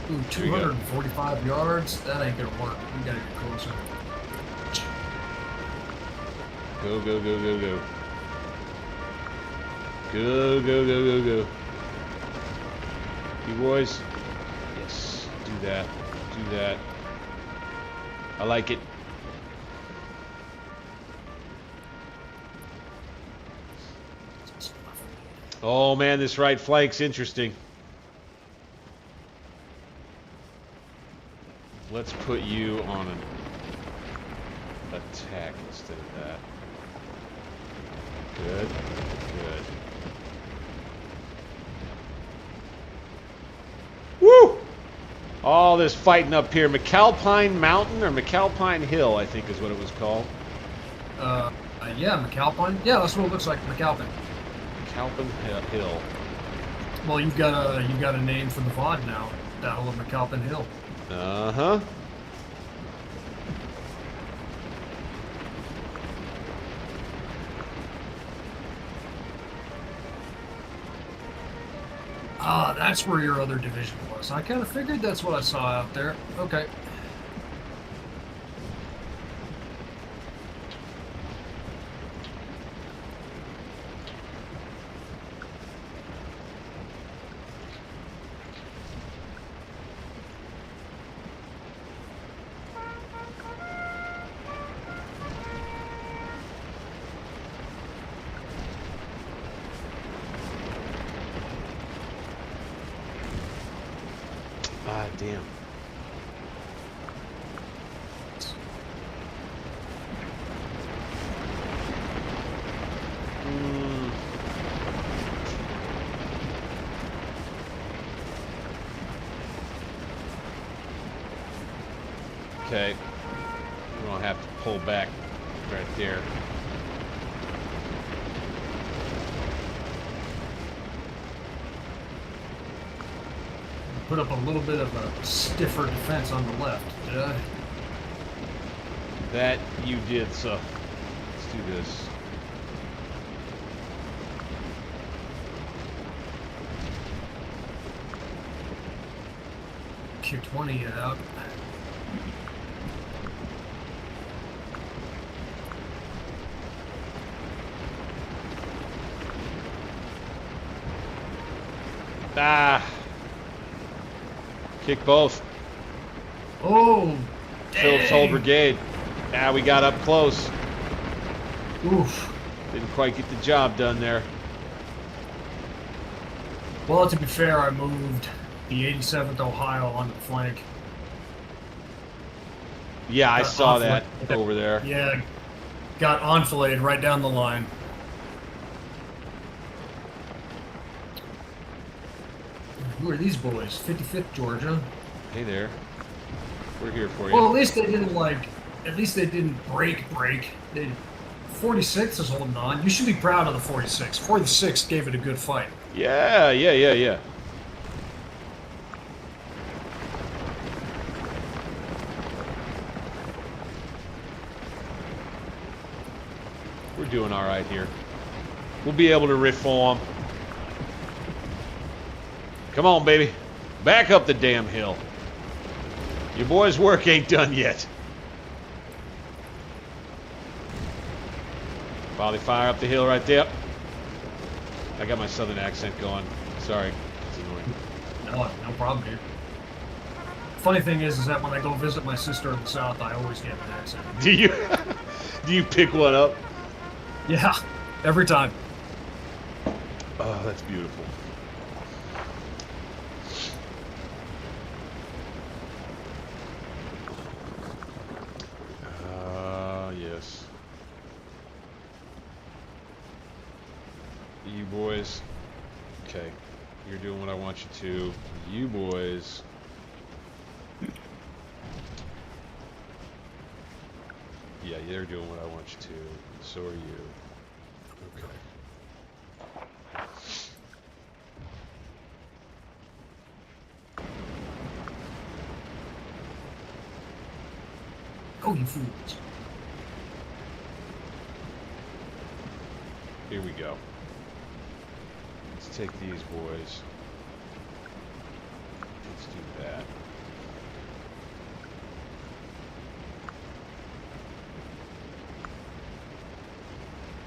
Ooh, 245 yards? That ain't gonna work. We gotta get closer. Go, go, go, go, go. Go, go, go, go, go. You boys? Yes. Do that. Do that. I like it. Oh man, this right flank's interesting. Let's put you on an attack instead of that. Good. Good. Woo! All this fighting up here. McAlpine Mountain or McAlpine Hill, I think is what it was called. Yeah, McAlpine. Yeah, that's what it looks like, McAlpine. McAlpine Hill. Well, you've got a name for the VOD now. Battle of McAlpine Hill. Uh-huh. Ah, that's where your other division was. I kind of figured that's what I saw out there. Okay. Ah, damn. Okay. We're gonna have to pull back right there. Put up a little bit of a stiffer defense on the left, did I? That you did, so let's do this. kicked one of you out. Ah. Kick both. Oh, Phillips' whole brigade. Ah, we got up close. Oof. Didn't quite get the job done there. Well, to be fair, I moved the 87th Ohio on the flank. Yeah, I saw that over there. Yeah, got enfiladed right down the line. Who are these boys? 55th Georgia. Hey there. We're here for you. Well, at least they didn't break. 46 is holding on. You should be proud of the 46. 46 gave it a good fight. Yeah. We're doing all right here. We'll be able to reform. Come on, baby. Back up the damn hill. Your boy's work ain't done yet. Volley fire up the hill right there. I got my southern accent going. Sorry. It's annoying. No problem, dude. Funny thing is that when I go visit my sister in the South, I always get an accent. Do you? Do you pick one up? Yeah, every time. Oh, that's beautiful. Yes. You boys. Okay. You're doing what I want you to. You boys. Yeah, they're doing what I want you to. So are you. Okay. Oh, you fools. Here we go. Let's take these boys. Let's do that.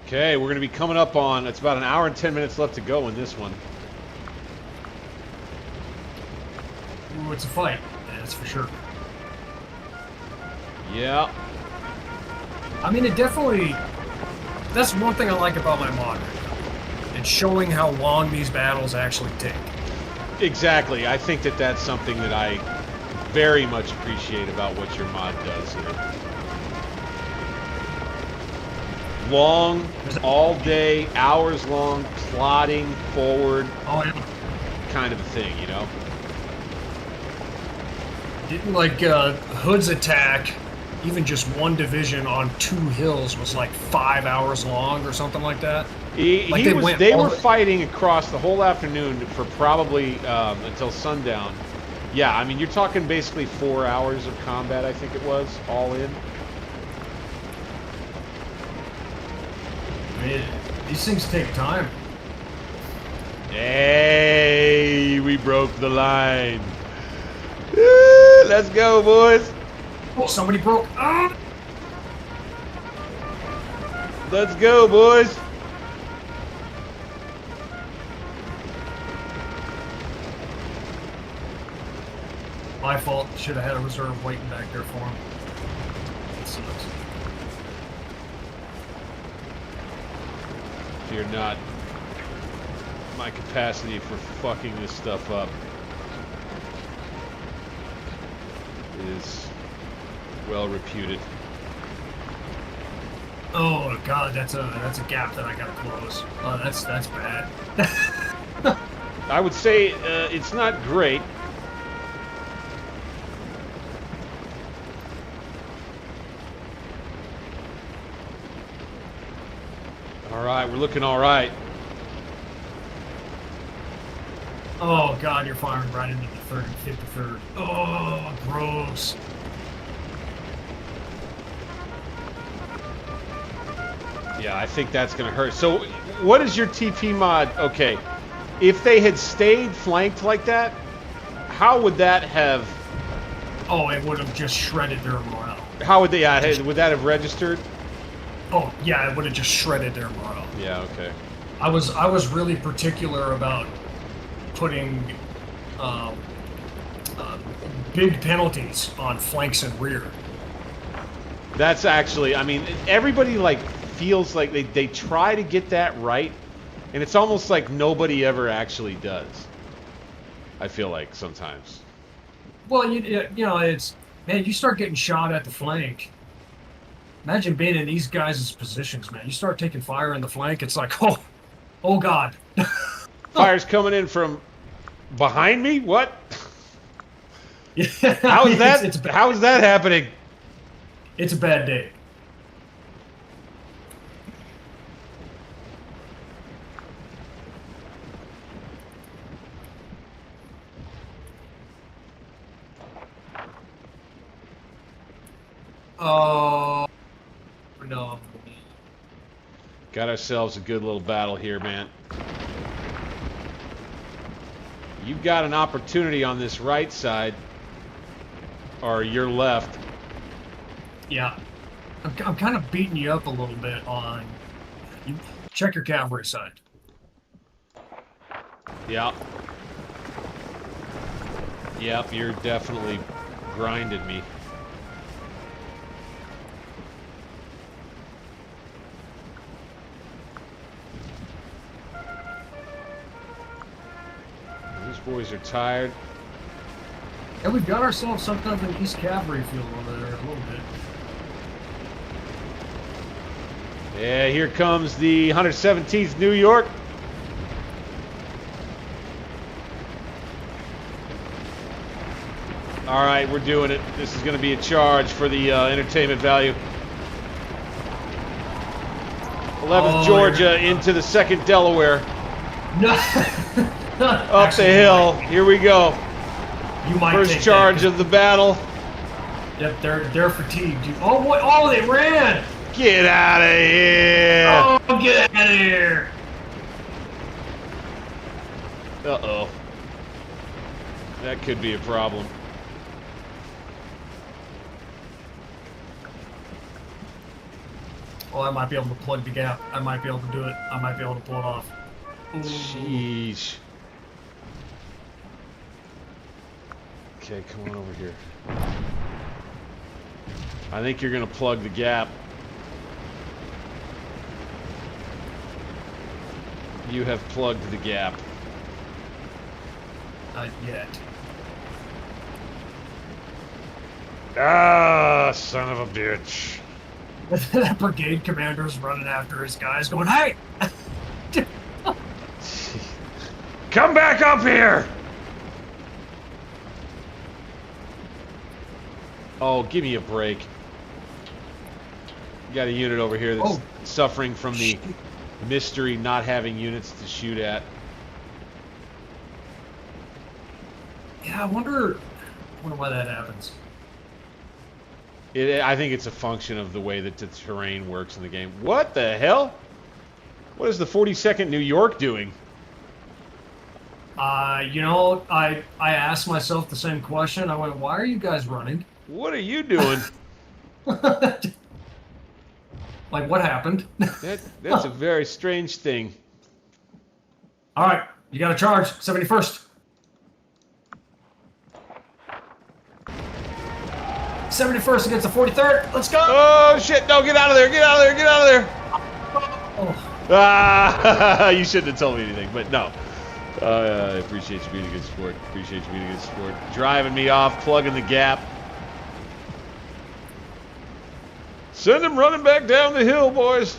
Okay, we're going to be coming up on, it's about an hour and 10 minutes left to go in this one. Ooh, it's a fight. That's for sure. Yeah. I mean, it definitely... That's one thing I like about my mod. It's showing how long these battles actually take. Exactly. I think that that's something that I very much appreciate about what your mod does here. Long, all day, hours long, plodding forward kind of a thing, you know? Didn't like Hood's attack, even just one division on 2 hills was like 5 hours long or something like that. They were fighting across the whole afternoon for probably until sundown. Yeah, I mean, you're talking basically 4 hours of combat, I think it was, all in. I mean, these things take time. Hey, we broke the line. Let's go, boys. Oh, somebody broke. Ah! Let's go, boys. My fault. Should have had a reserve waiting back there for him. It sucks. Fear not. My capacity for fucking this stuff up is well reputed. Oh god, that's a gap that I gotta close. Oh, that's bad. I would say it's not great. All right, we're looking all right. Oh god, you're firing right into the 3rd and 53rd. Oh, gross. Yeah, I think that's going to hurt. So what is your TP mod? Okay, if they had stayed flanked like that, how would that have Oh, it would have just shredded their morale. How would they? Would that have registered? Oh yeah, it would have just shredded their morale. Yeah. Okay. I was really particular about putting big penalties on flanks and rear. That's actually, I mean, everybody like feels like they try to get that right, and it's almost like nobody ever actually does. I feel like sometimes. Well, you know, it's, man, you start getting shot at the flank. Imagine being in these guys' positions, man. You start taking fire in the flank, it's like, oh God. Fire's coming in from behind me? What? Yeah, how is that? How is that happening? It's a bad day. Oh, no. Got ourselves a good little battle here, man. You've got an opportunity on this right side, or your left. Yeah. I'm kind of beating you up a little bit on... Check your cavalry side. Yeah. Yep, you're definitely grinding me. These boys are tired. And we've got ourselves some kind of an East Cavalry field over there a little bit. Yeah, here comes the 117th New York. All right, we're doing it. This is going to be a charge for the entertainment value. 11th Georgia into the 2nd Delaware. No. Up the hill. Here we go. You might First charge of the battle. Yep, they're fatigued. Oh boy! Oh, they ran! Get out of here! Oh, get out of here! Uh-oh. That could be a problem. Oh, I might be able to plug the gap. I might be able to do it. I might be able to pull it off. Jeez. Okay, come on over here. I think you're going to plug the gap. You have plugged the gap. Not yet. Ah, son of a bitch. That brigade commander's running after his guys going, hey! Come back up here! Oh, give me a break. You got a unit over here that's suffering from the mystery not having units to shoot at. Yeah, I wonder why that happens. I think it's a function of the way that the terrain works in the game. What the hell? What is the 42nd New York doing? You know, I asked myself the same question. I went, why are you guys running? What are you doing? Like, what happened? That's a very strange thing. All right, you got to charge. 71st. 71st against the 43rd. Let's go. Oh, shit. No, get out of there. Get out of there. Get out of there. Oh. Ah, you shouldn't have told me anything, but no. I appreciate you being a good sport. Appreciate you being a good sport. Driving me off, plugging the gap. Send them running back down the hill, boys.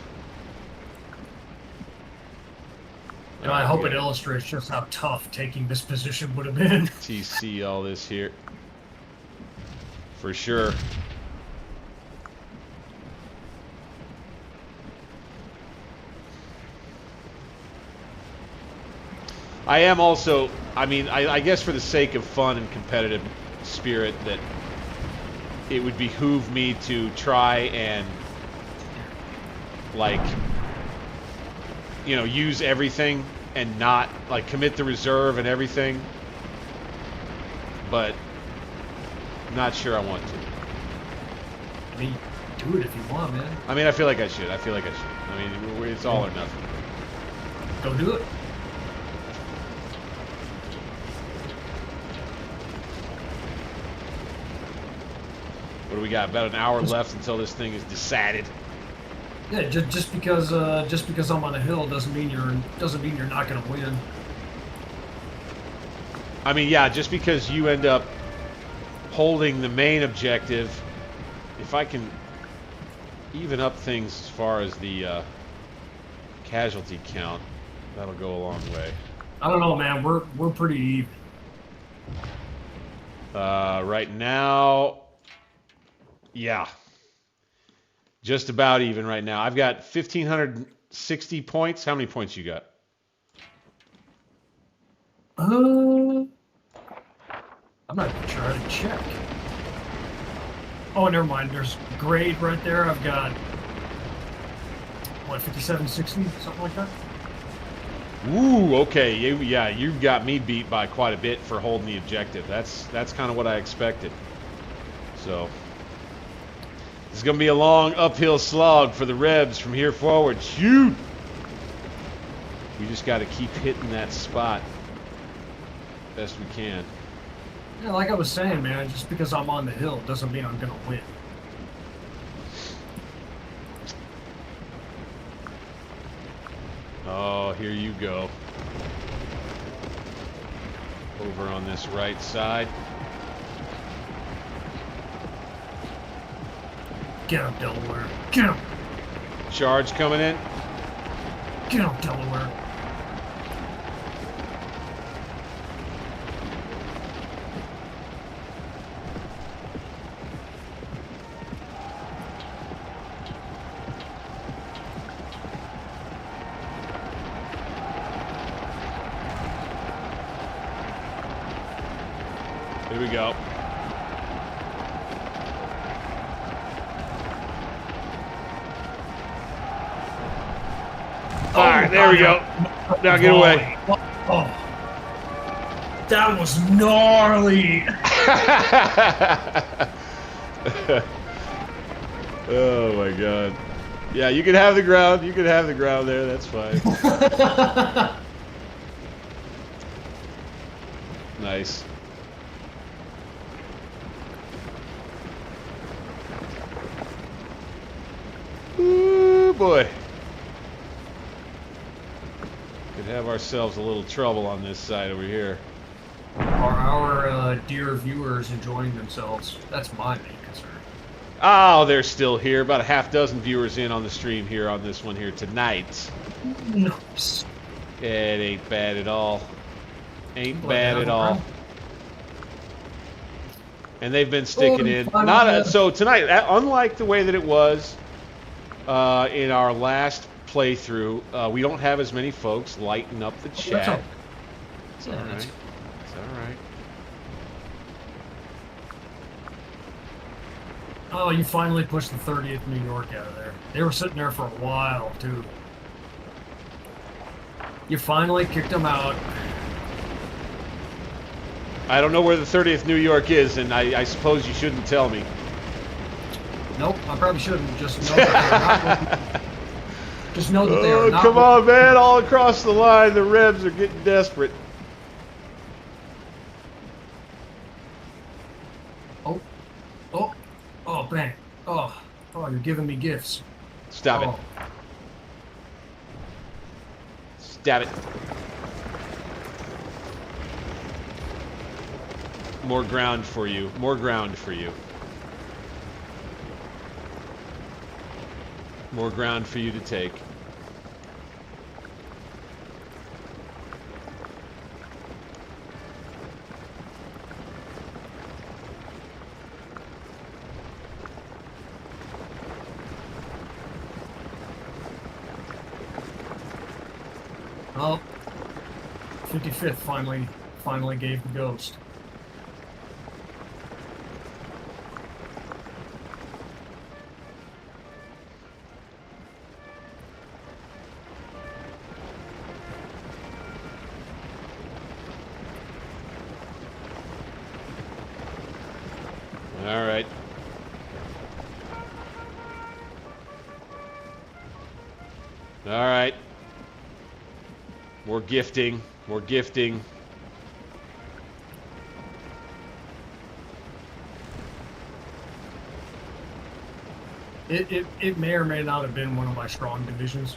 You know, I hope it illustrates just how tough taking this position would have been. TC all this here. For sure. I am also, I mean, I guess for the sake of fun and competitive spirit, that it would behoove me to try and, like, you know, use everything and not, like, commit the reserve and everything. But Not sure I want to. I mean, do it if you want, man. I mean, I feel like I should. I mean, it's all or nothing. Go do it. What do we got? About an hour left until this thing is decided. Yeah, just because I'm on a hill doesn't mean you're not gonna win. I mean, yeah, just because you end up holding the main objective, if I can even up things as far as the casualty count, that'll go a long way. I don't know, man. We're pretty even. Right now, yeah, just about even right now. I've got 1,560 points. How many points you got? I'm not even sure how to check. Oh, never mind. There's grade right there. I've got, what, 5760, something like that? Ooh, okay. Yeah, you got me beat by quite a bit for holding the objective. That's kind of what I expected. So, this is going to be a long uphill slog for the Rebs from here forward. Shoot! We just got to keep hitting that spot best we can. Yeah, like I was saying, man, just because I'm on the hill doesn't mean I'm going to win. Oh, here you go. Over on this right side. Get him, Delaware. Get him. Charge coming in. Get him, Delaware. Here we go. Fire, there we go. Now get away. Oh, that was gnarly. Oh my god. Yeah, you can have the ground. You can have the ground there. That's fine. Nice. Ooh, boy. Could have ourselves a little trouble on this side over here. Are our dear viewers enjoying themselves? That's my main concern. Oh, they're still here. About a half dozen viewers in on the stream here on this one here tonight. Nice. It ain't bad at all. Ain't bad at all. And they've been sticking in. So tonight, unlike the way that it was in our last playthrough, we don't have as many folks lighting up the chat. It's all right. It's all right. Oh, you finally pushed the 30th New York out of there. They were sitting there for a while, too. You finally kicked them out. I don't know where the 30th New York is, and I suppose you shouldn't tell me. Nope, I probably shouldn't. Just know that they're not. Just know that they are not. Come on, man! All across the line, the Rebs are getting desperate. Oh, bang! Oh, you're giving me gifts. Stop it! Stab it! More ground for you. More ground for you. More ground for you to take. Well, 55th finally gave the ghost. All right. All right. More gifting. More gifting. It may or may not have been one of my strong divisions.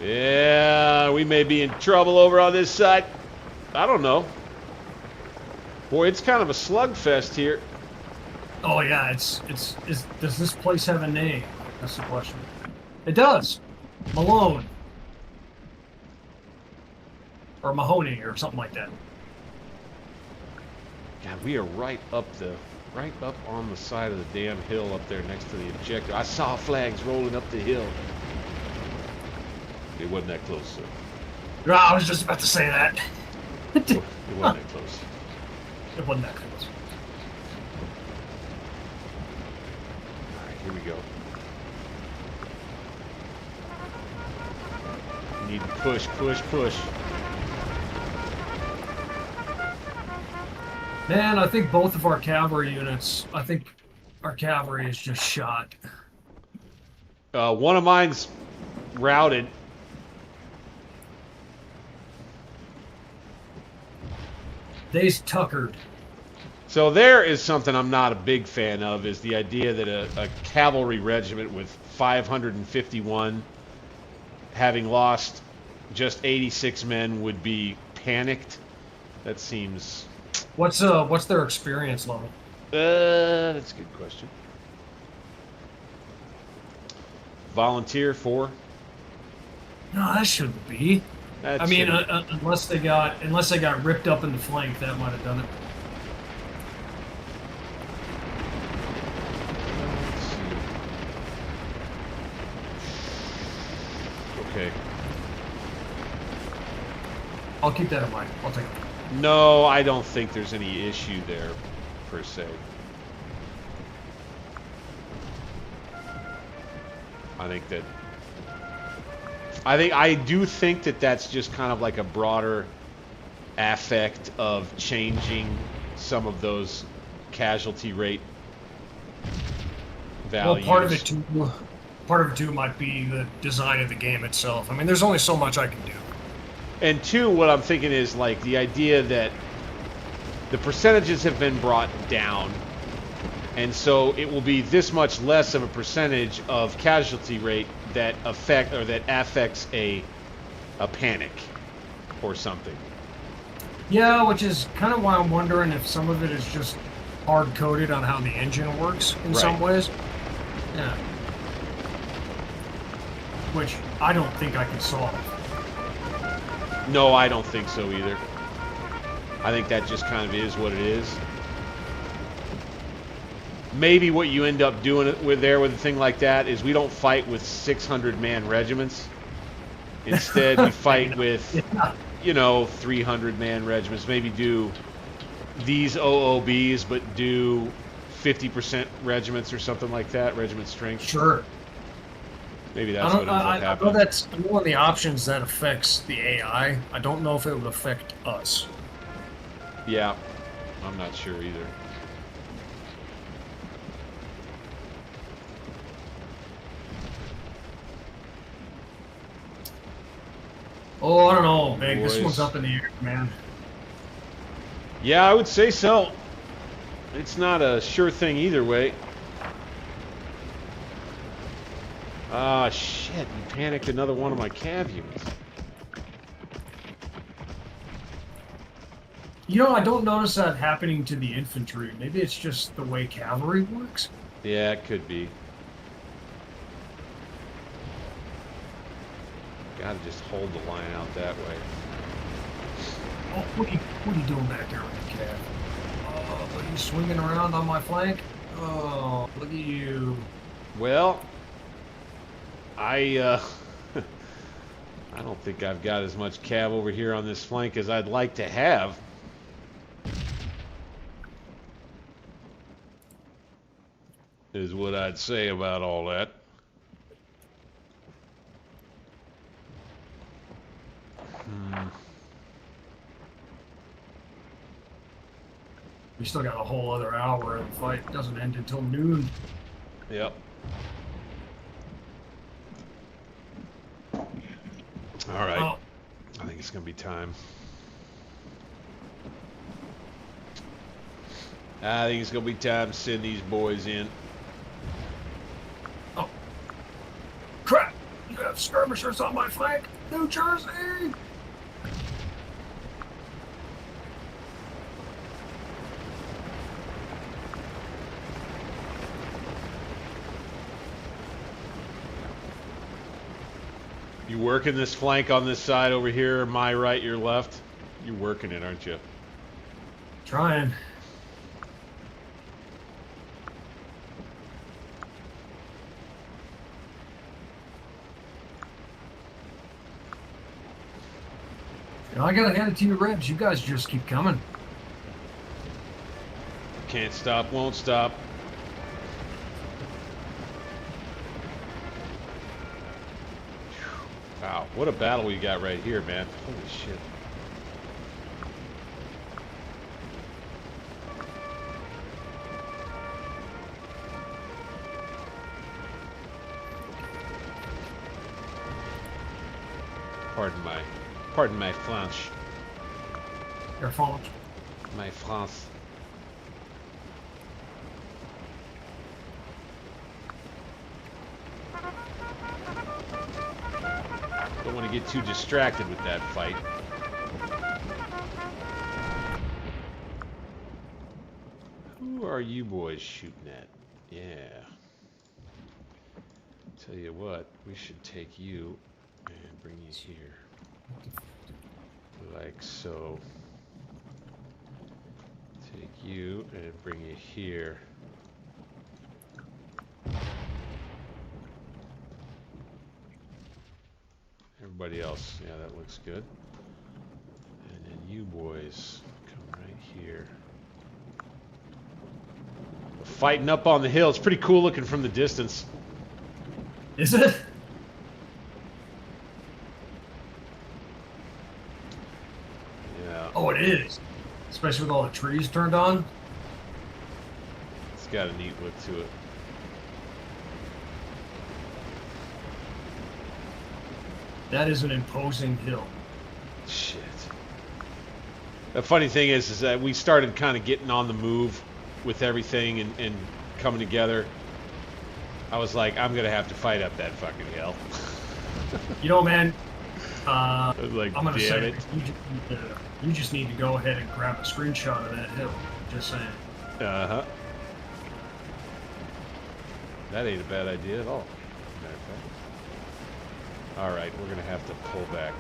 Yeah, we may be in trouble over on this side. I don't know. Boy, it's kind of a slugfest here. Oh yeah, it's does this place have a name? That's the question. It does. Malone. Or Mahoney or something like that. God, we are right up on the side of the damn hill up there next to the objective. I saw flags rolling up the hill. It wasn't that close, sir. No, I was just about to say that. It wasn't that close. It wasn't that close. All right, here we go. We need to push, push, push. Man, I think both of our cavalry units, I think our cavalry is just shot. One of mine's routed. They's tuckered. So there is something I'm not a big fan of, is the idea that a cavalry regiment with 551 having lost just 86 men would be panicked. That seems... What's their experience level? That's a good question. Volunteer 4. No, that shouldn't be. That I mean, shouldn't. unless they got ripped up in the flank, that might have done it. Let's see. Okay. I'll keep that in mind. I'll take it. No, I don't think there's any issue there, per se. I do think that that's just kind of like a broader affect of changing some of those casualty rate values. Well, part of it too might be the design of the game itself. I mean, there's only so much I can do. And two, what I'm thinking is like the idea that the percentages have been brought down, and so it will be this much less of a percentage of casualty rate that affects a panic or something. Yeah, which is kind of why I'm wondering if some of it is just hard coded on how the engine works in some ways. Yeah. Which I don't think I can solve. No, I don't think so either. I think that just kind of is what it is. Maybe what you end up doing with a thing like that is we don't fight with 600-man regiments. Instead, we fight with, 300-man regiments. Maybe do these OOBs, but do 50% regiments or something like that, regiment strength. Sure. Maybe that's what ends up happening. I know that's one of the options that affects the AI. I don't know if it would affect us. Yeah, I'm not sure either. Oh, I don't know, Meg. Boys. This one's up in the air, man. Yeah, I would say so. It's not a sure thing either way. Ah, shit. You panicked another one of my cav units. I don't notice that happening to the infantry. Maybe it's just the way cavalry works. Yeah, it could be. Gotta just hold the line out that way. Oh, what are you doing back there with the cav? Oh, are you swinging around on my flank? Oh, look at you. Well, I don't think I've got as much cav over here on this flank as I'd like to have. Is what I'd say about all that. We still got a whole other hour, and the fight doesn't end until noon. Yep. All right. Oh. I think it's going to be time. I think it's going to be time to send these boys in. Oh. Crap! You have skirmishers on my flank! New Jersey! You working this flank on this side over here, my right, your left? You're working it, aren't you? Trying. You know, I gotta hand it to you, Rebs. You guys just keep coming. Can't stop, won't stop. Wow, what a battle we got right here, man. Holy shit. Pardon my French. Your fault. My France. Don't want to get too distracted with that fight. Who are you boys shooting at? Yeah. Tell you what, we should take you and bring you here. Like so. Take you and bring you here. Everybody else, yeah, that looks good. And then you boys come right here. Fighting up on the hill. It's pretty cool looking from the distance. Is it? Yeah. Oh, it is. Especially with all the trees turned on. It's got a neat look to it. That is an imposing hill. Shit. The funny thing is that we started kind of getting on the move with everything and coming together. I was like, I'm gonna have to fight up that fucking hill. You know, man. I was like, I'm gonna damn say it. you just need to go ahead and grab a screenshot of that hill. Just saying. Uh-huh. That ain't a bad idea at all. Matter of fact. All right, we're gonna have to pull back.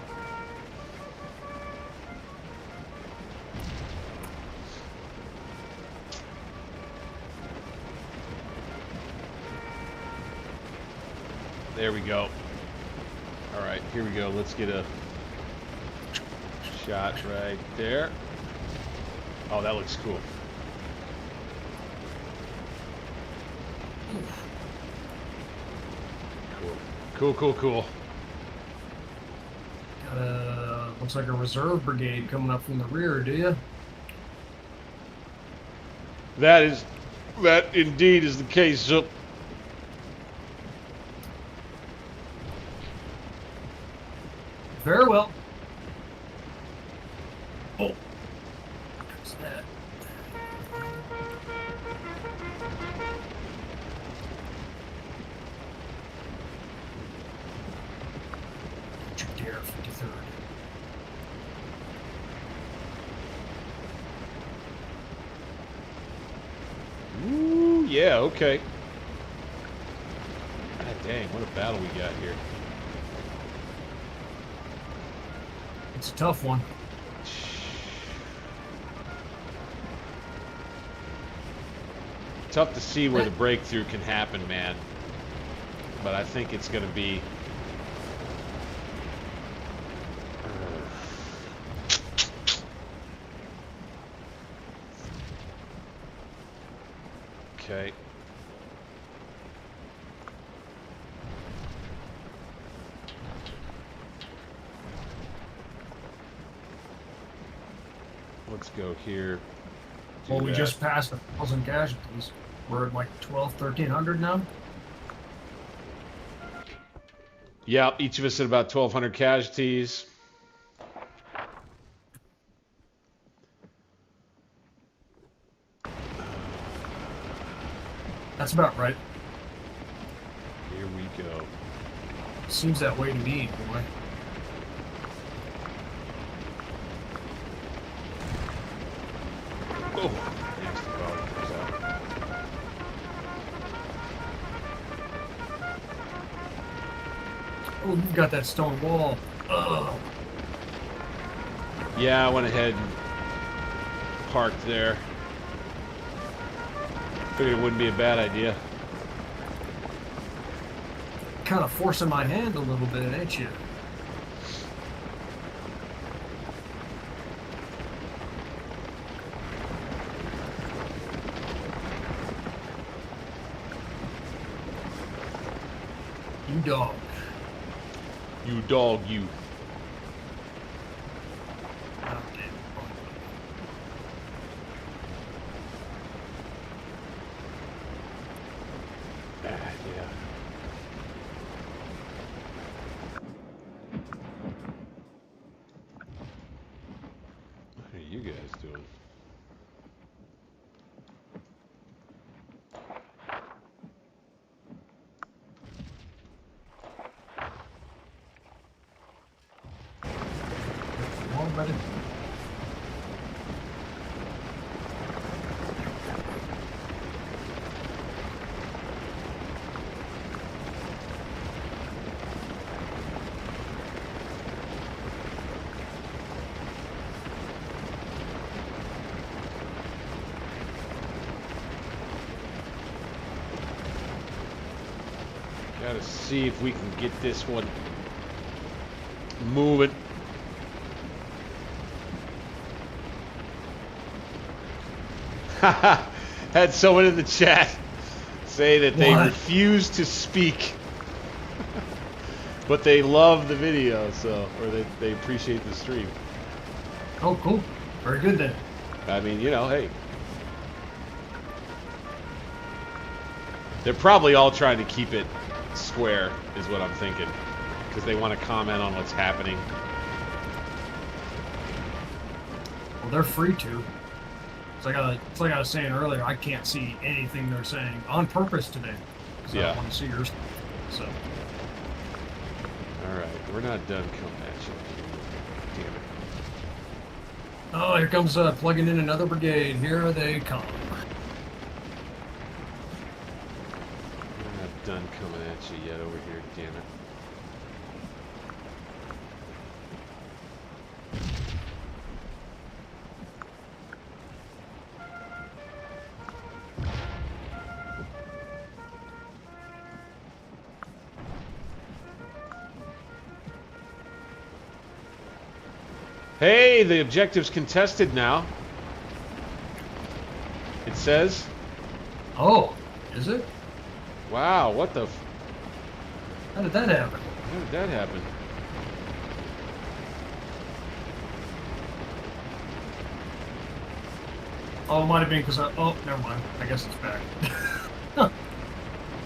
There we go. All right, here we go. Let's get a shot right there. Oh, that looks cool. Cool. Got a, looks like a reserve brigade coming up from the rear, do you? That indeed is the case. So Very well. Oh. What's that? Don't you dare, 53rd. Ooh, yeah, okay. God dang, what a battle we got here. It's a tough one. Tough to see where the breakthrough can happen, man. But I think it's going to be... Okay. Let's go here. Well, we just passed 1,000 casualties. We're at like 1,300 now. Yeah, each of us at about 1,200 casualties. That's about right. Here we go. Seems that way to me, boy. Oh, nasty bug comes out. Oh, you've got that stone wall. Ugh. Yeah, I went ahead and parked there. Figured it wouldn't be a bad idea. Kind of forcing my hand a little bit, ain't you? You dog. You dog, you. Oh, damn. Yeah. What are you guys doing? All ready. Gotta see if we can get this one moving. Had someone in the chat say that they refuse to speak, but they love the video, so, or they appreciate the stream. Oh, cool. Very good then. I mean, you know, hey. They're probably all trying to keep it square, is what I'm thinking, because they want to comment on what's happening. Well, they're free to. It's like I was saying earlier, I can't see anything they're saying on purpose today. I don't want to see yours. So. Alright, we're not done coming at you. Damn it. Oh, here comes plugging in another brigade. Here they come. We're not done coming at you yet over here, damn it. Hey, the objective's contested now. It says. Oh, is it? Wow, what the How did that happen? How did that happen? Oh, it might have been because oh, never mind. I guess it's back.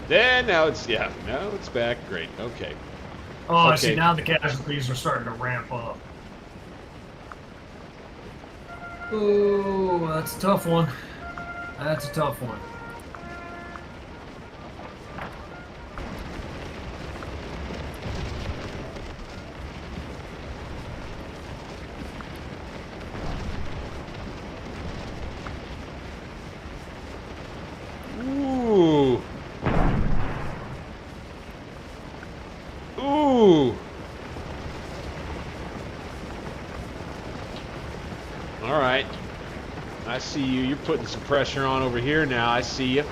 Then now it's now it's back. Great. Okay. Oh, I Okay. see. Now the casualties are starting to ramp up. Oh, that's a tough one. That's a tough one. Ooh. Ooh. All right. I see you. You're putting some pressure on over here now. I see you.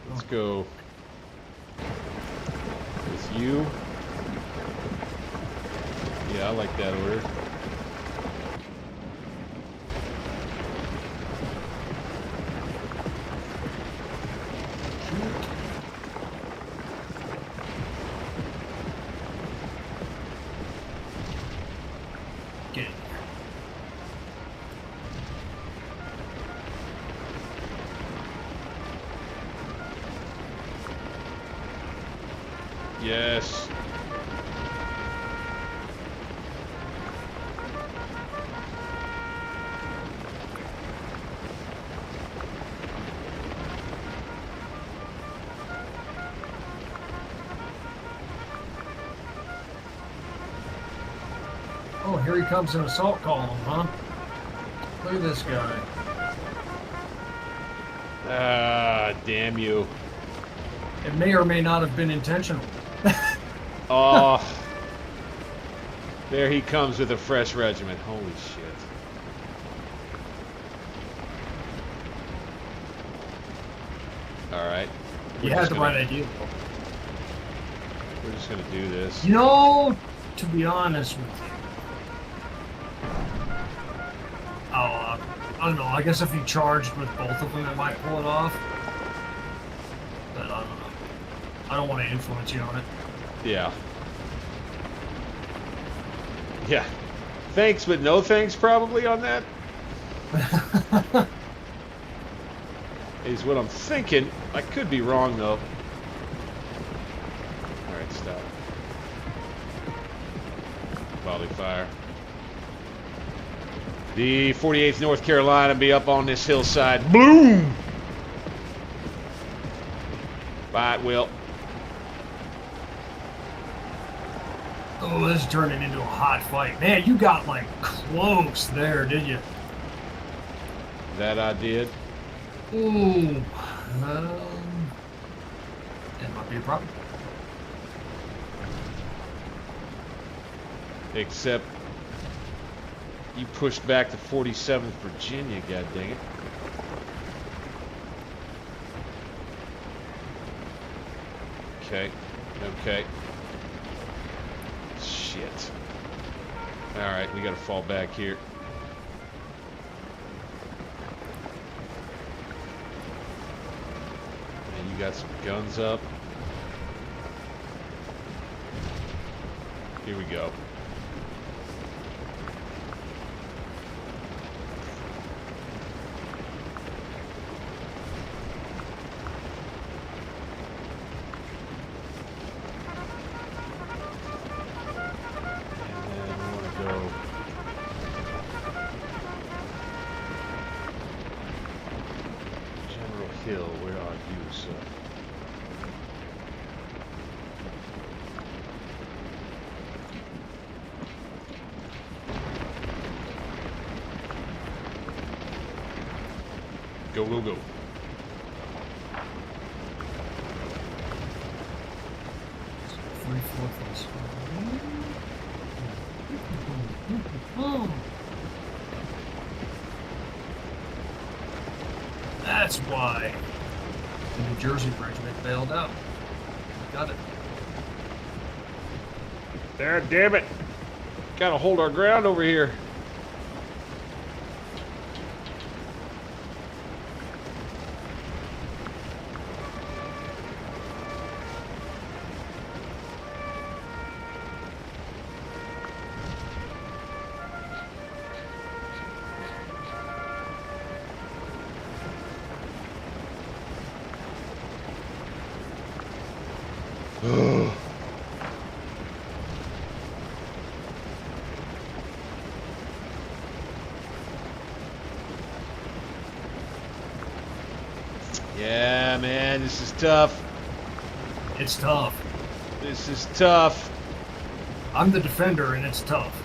Let's go. It's you. Yeah, I like that order. Get in here. Yes. Oh, here he comes in assault column, huh? Look at this guy. Ah, damn you. It may or may not have been intentional. Oh. There he comes with a fresh regiment. Holy shit. All right. You had the right idea. We're just going to do this. You know, to be honest with you, I don't know. I guess if you charged with both of them, it might pull it off. But I don't know. I don't want to influence you on it. Yeah. Yeah. Thanks, but no thanks probably on that. Is what I'm thinking. I could be wrong, though. All right, stop. Volley fire. The 48th North Carolina be up on this hillside. Boom! Bye, Will. Oh, this is turning into a hot fight. Man, you got, like, close there, didn't you? That I did. Ooh. That might be a problem. Except you pushed back to 47th Virginia, god dang it. Okay. Okay. Shit. Alright, we gotta fall back here. And you got some guns up. Here we go. Go, go, go. That's why the New Jersey regiment bailed out. Got it. There, damn it. Gotta hold our ground over here. Yeah, man, this is tough. It's tough. This is tough. I'm the defender, and it's tough.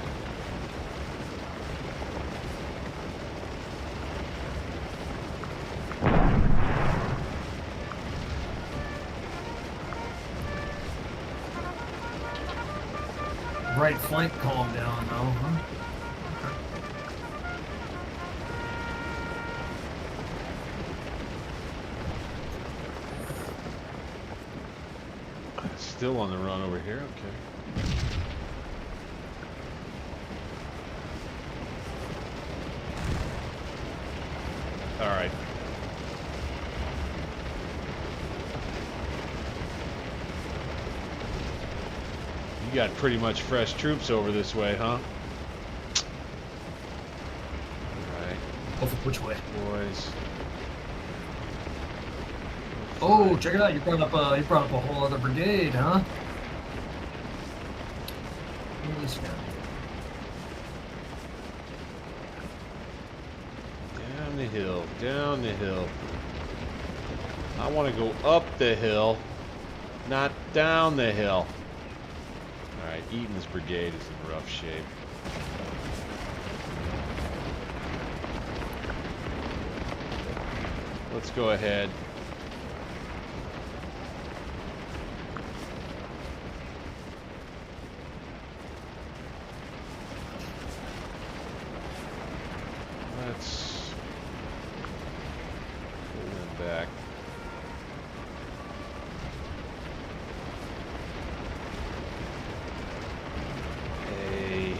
Right flank calm down, though, huh? Still on the run over here, okay. All right. You got pretty much fresh troops over this way, huh? Which way? Boys. Oh, check it out! You brought up a whole other brigade, huh? Look at this guy. Down the hill, down the hill. I want to go up the hill, not down the hill. All right, Eaton's brigade is in rough shape. Let's go ahead. Let's pull them back. Hey.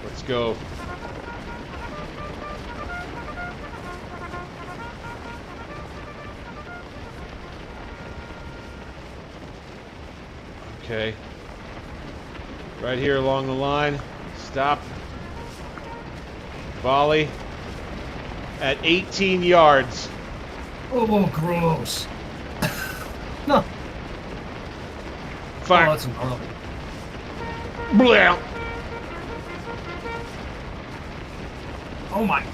Let's go. Okay. Right here along the line. Stop. Volley. At 18 yards. Oh, gross. No. Fire. Oh, that's incredible. Blah. Oh my.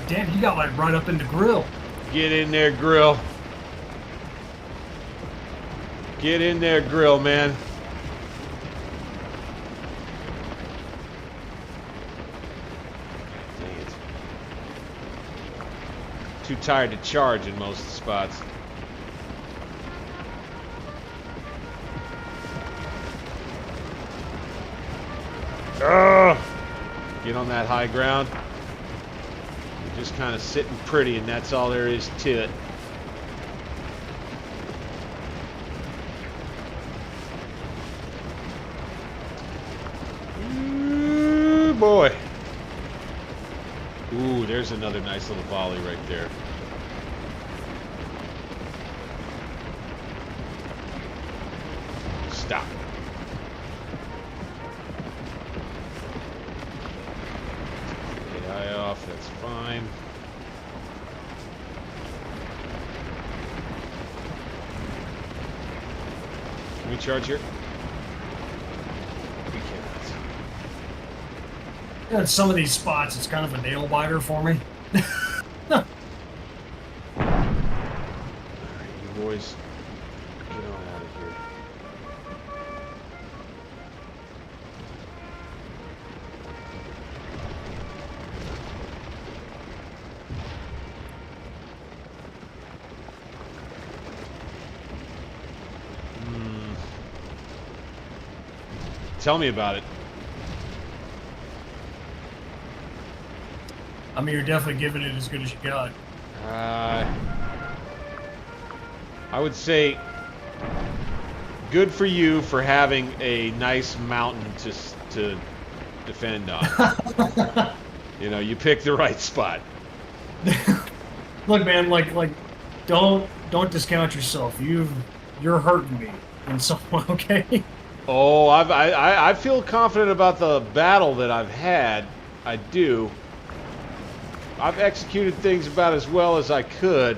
Damn, he got like right up in the grill. Get in there, grill. Get in there, grill, man. Dang it. Too tired to charge in most spots. Ugh. Get on that high ground. You're just kind of sitting pretty, and that's all there is to it. Ooh, boy. Ooh, there's another nice little volley right there. Stop. Get eye off, that's fine. Can we charge here? We cannot. Yeah, in some of these spots, it's kind of a nail biter for me. Alright, you boys, get on out of here. Tell me about it. I mean, you're definitely giving it as good as you got. I would say good for you for having a nice mountain to defend on. You know, you picked the right spot. Look, man, like don't discount yourself. You're hurting me in some way, okay? Oh, I feel confident about the battle that I've had. I do. I've executed things about as well as I could.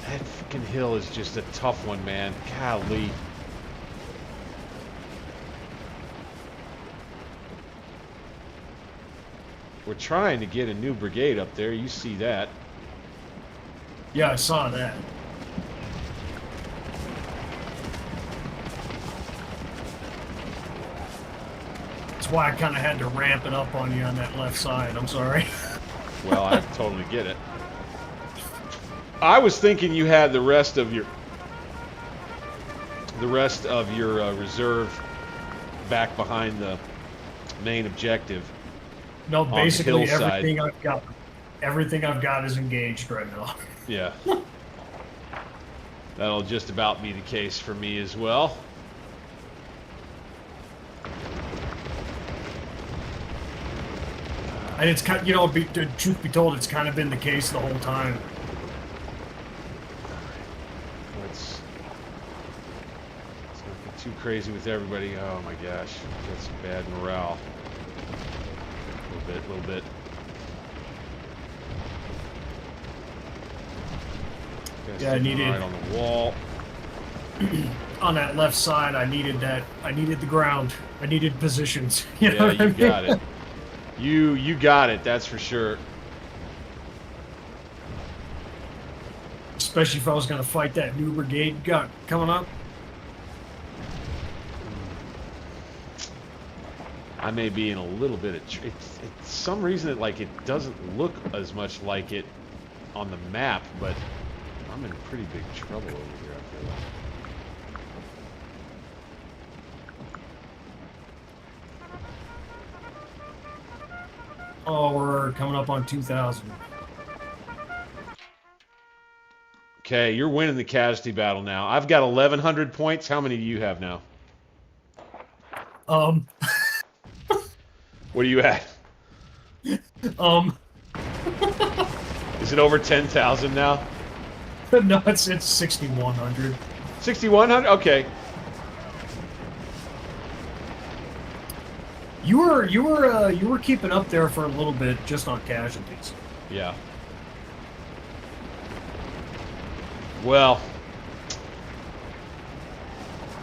That freaking hill is just a tough one, man. Golly. We're trying to get a new brigade up there. You see that. Yeah, I saw that. That's why I kind of had to ramp it up on you on that left side. I'm sorry. Well, I totally get it. I was thinking you had the rest of your reserve back behind the main objective. No, basically hillside. everything I've got is engaged right now. Yeah. That'll just about be the case for me as well. And it's kind, you know, truth be told, it's kind of been the case the whole time. Let's not get too crazy with everybody. Oh my gosh, that's bad morale. A little bit. Yeah, I needed right on the wall. On that left side. I needed that. I needed the ground. I needed positions. You know Yeah, you got it. You got it. That's for sure. Especially if I was going to fight that new brigade coming up. I may be in a little bit of it's some reason it doesn't look as much like it on the map, but I'm in pretty big trouble over here, I feel like. Oh, we're coming up on 2,000. Okay, you're winning the casualty battle now. I've got 1,100 points. How many do you have now? What are you at? Is it over 10,000 now? No, it's 6,100. 6,100? Okay. You were keeping up there for a little bit just on casualties. Yeah. Well,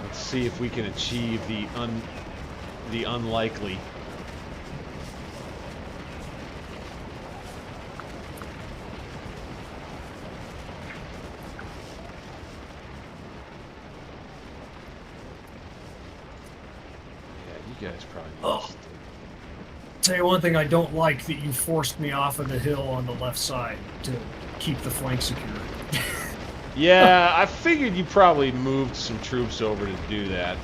let's see if we can achieve the unlikely. You guys probably missed it. Tell you one thing I don't like, that you forced me off of the hill on the left side to keep the flank secure. Yeah, I figured you probably moved some troops over to do that.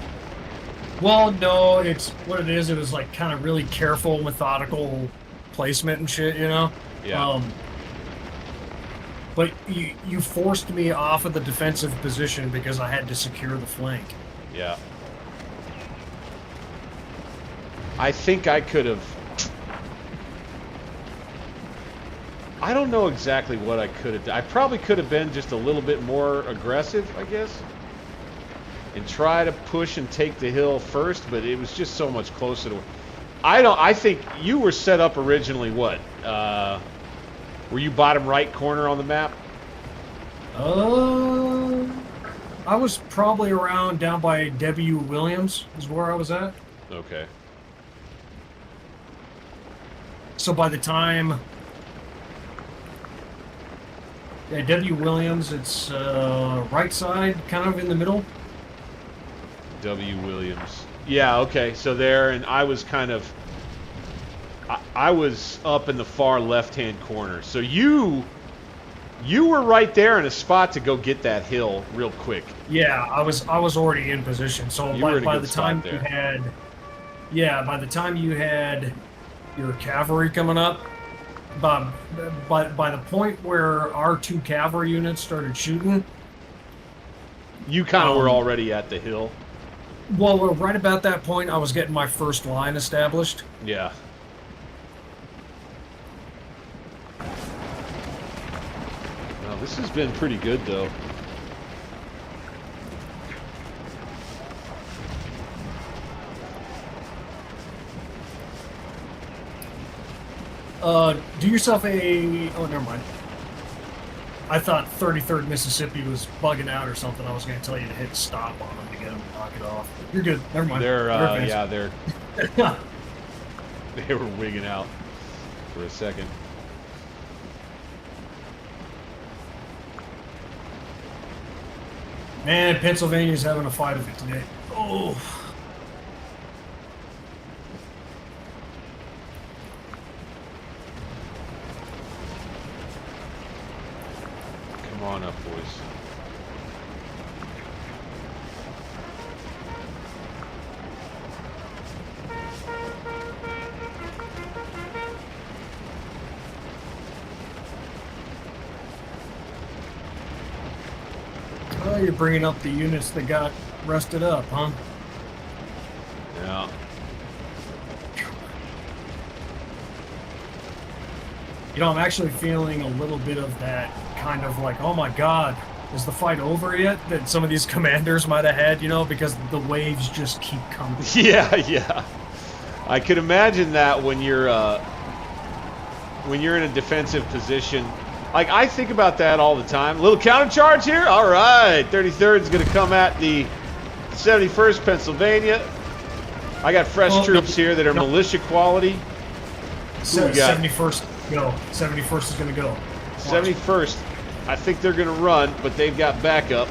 Well, no, it's what it is. It was like kind of really careful, methodical placement and shit, you know? Yeah. But you forced me off of the defensive position because I had to secure the flank. Yeah. I think I could have... I don't know exactly what I could have done. I probably could have been just a little bit more aggressive, I guess. And try to push and take the hill first, but it was just so much closer to... I think you were set up originally, what? Were you bottom right corner on the map? I was probably around down by W. Williams is where I was at. Okay. So by the time... Yeah, W. Williams, it's right side, kind of in the middle. W. Williams. Yeah, okay. So there, and I was kind of... I was up in the far left-hand corner. So you were right there in a spot to go get that hill real quick. Yeah, I was already in position. So by the time you had... Yeah, by the time you had your cavalry coming up, by the point where our two cavalry units started shooting, you kind of were already at the hill. Well, right about that point, I was getting my first line established. Yeah. Well, this has been pretty good, though. Do yourself a... Oh, never mind. I thought 33rd Mississippi was bugging out or something. I was going to tell you to hit stop on them to get them to knock it off. You're good. Never mind. They were wigging out for a second. Man, Pennsylvania's having a fight of it today. Oh. Come on up, boys. Oh, you're bringing up the units that got rusted up, huh? Yeah. You know, I'm actually feeling a little bit of that kind of like, oh my God, is the fight over yet? That some of these commanders might have had, you know, because the waves just keep coming. Yeah, yeah. I could imagine that when you're in a defensive position. Like, I think about that all the time. A little counter charge here. All right, 33rd is going to come at the 71st Pennsylvania. I got fresh troops here that are militia quality. 71st go. 71st is going to go. Watch. 71st. I think they're going to run, but they've got backup.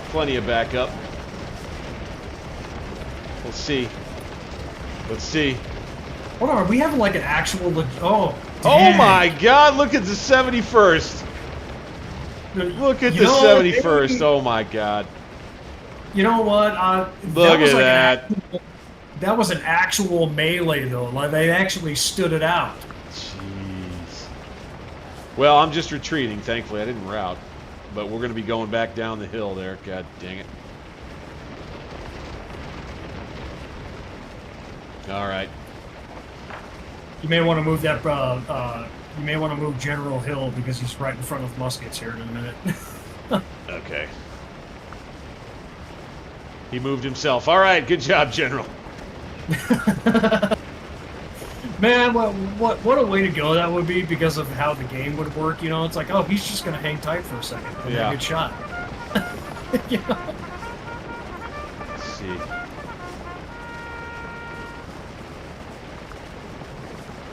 Plenty of backup. We'll see. Let's see. Hold on, are we having like an actual... Oh, dang. Oh my God, look at the 71st. Look at the 71st. Oh my God. You know what? Look at that. That was an actual melee, though. Like, they actually stood it out. Jeez. Well, I'm just retreating, thankfully. I didn't rout. But we're going to be going back down the hill there. God dang it. All right. You may want to move that. You may want to move General Hill because he's right in front of muskets here in a minute. Okay. He moved himself. All right, good job, General. Man, what a way to go that would be because of how the game would work. You know, it's like, oh, he's just gonna hang tight for a second and then get shot. You know? Let's see.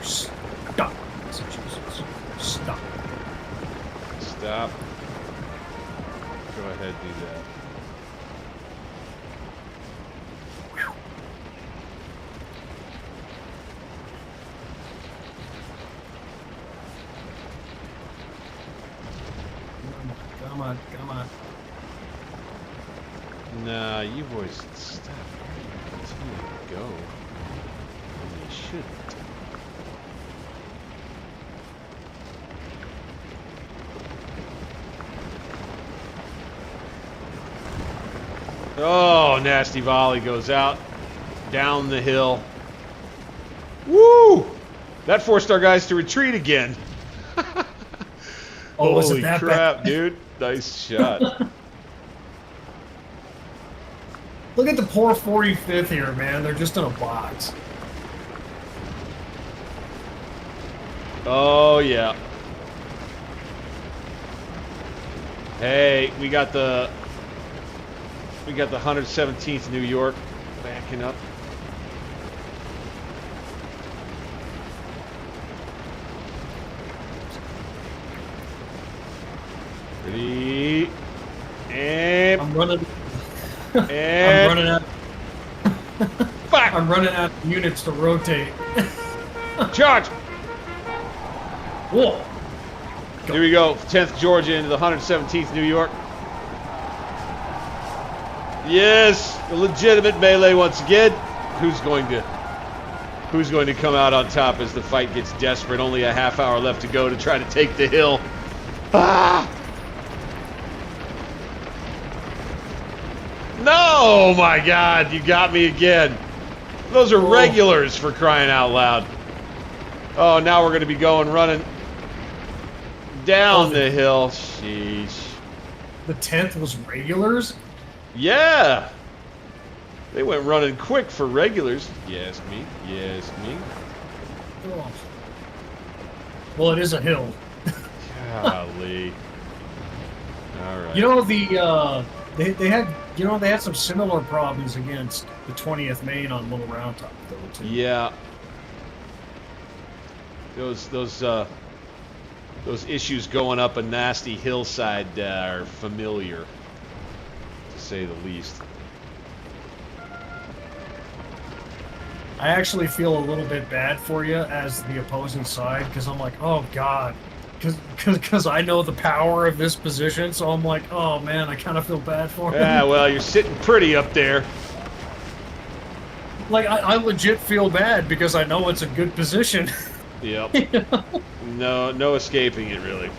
Stop. Stop. Stop. Go ahead, do that. Come on. Nah, you boys stop. Continue to go. And you shouldn't. Oh, nasty volley goes out. Down the hill. Woo! That forced our guys to retreat again. Oh, was it holy that crap, bad? dude. Nice shot. Look at the poor 45th here, man. They're just in a box. Oh, yeah. Hey, we got the 117th New York backing up. Ready, and I'm running. and I'm running out. back. I'm running out of units to rotate. Charge. Whoa. Here we go. 10th Georgia into the 117th New York. Yes, a legitimate melee once again. Who's going to come out on top as the fight gets desperate? Only a half hour left to go to try to take the hill. Ah! No, my God, you got me again. Those are regulars, for crying out loud. Oh, now we're going to be running down the hill. Sheesh. The 10th was regulars? Yeah. They went running quick for regulars. Yes, me. Yes, me. Oh. Well, it is a hill. Golly. All right. You know, they had some similar problems against the 20th Maine on Little Round Top, though, too. Yeah. Those issues going up a nasty hillside are familiar, to say the least. I actually feel a little bit bad for you as the opposing side, because I'm like, oh, God. Because I know the power of this position, so I'm like, oh, man, I kind of feel bad for him. Yeah, well, you're sitting pretty up there. Like, I legit feel bad because I know it's a good position. Yep. You know? No escaping it, really.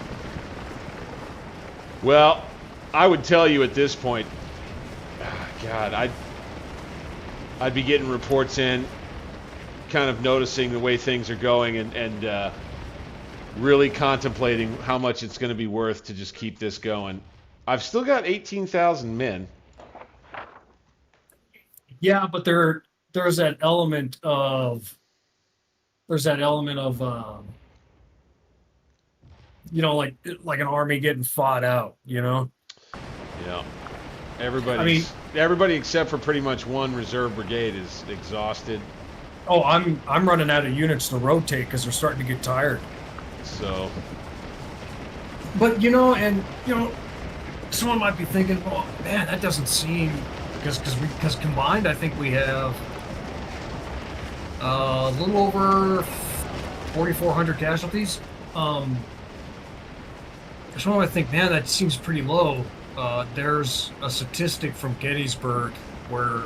Well, I would tell you at this point, God, I'd be getting reports in, kind of noticing the way things are going, and really contemplating how much it's going to be worth to just keep this going. I've still got 18,000 men. Yeah, but there's that element of like an army getting fought out, you know? Yeah. I mean, Everybody except for pretty much one reserve brigade is exhausted. oh, I'm running out of units to rotate because they're starting to get tired. So. But someone might be thinking, "Oh man, that doesn't seem," because combined, I think we have a little over 4,400 casualties. Someone might think, man, that seems pretty low. There's a statistic from Gettysburg where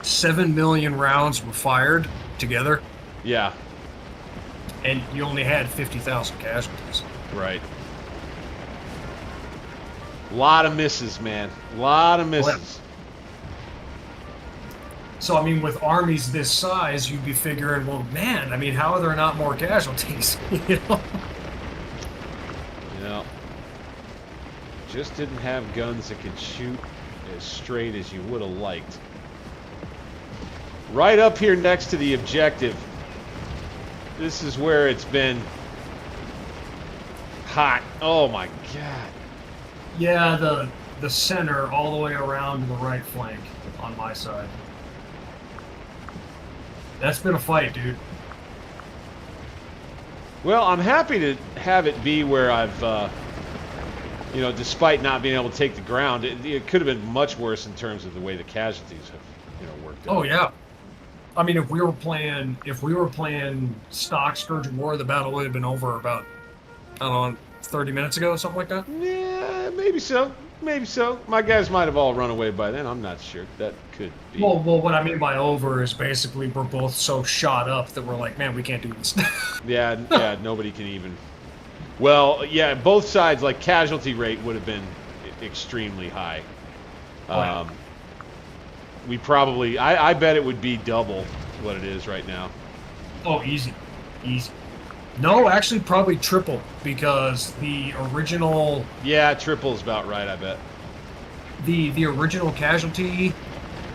7 million rounds were fired together. Yeah. And you only had 50,000 casualties. Right. A lot of misses, man. A lot of misses. So, I mean, with armies this size, you'd be figuring, well, man, I mean, how are there not more casualties? You know? Yeah. Just didn't have guns that could shoot as straight as you would have liked. Right up here next to the objective. This is where it's been hot. Oh my god. Yeah, the center all the way around to the right flank on my side. That's been a fight, dude. Well, I'm happy to have it be where I've, despite not being able to take the ground, it could have been much worse in terms of the way the casualties have, worked out. Oh yeah. I mean, if we were playing stock Scourge of War, the battle would have been over about, I don't know, 30 minutes ago, something like that. Yeah, maybe so. Maybe so. My guys might have all run away by then. I'm not sure. That could be. Well, what I mean by over is basically we're both so shot up that we're like, man, we can't do this. Yeah, nobody can even. Well, yeah, both sides, like, casualty rate would have been extremely high. Wow. We probably, I bet it would be double what it is right now. Oh, easy. No, actually, probably triple, because the original... Yeah, triple is about right, I bet. The original casualty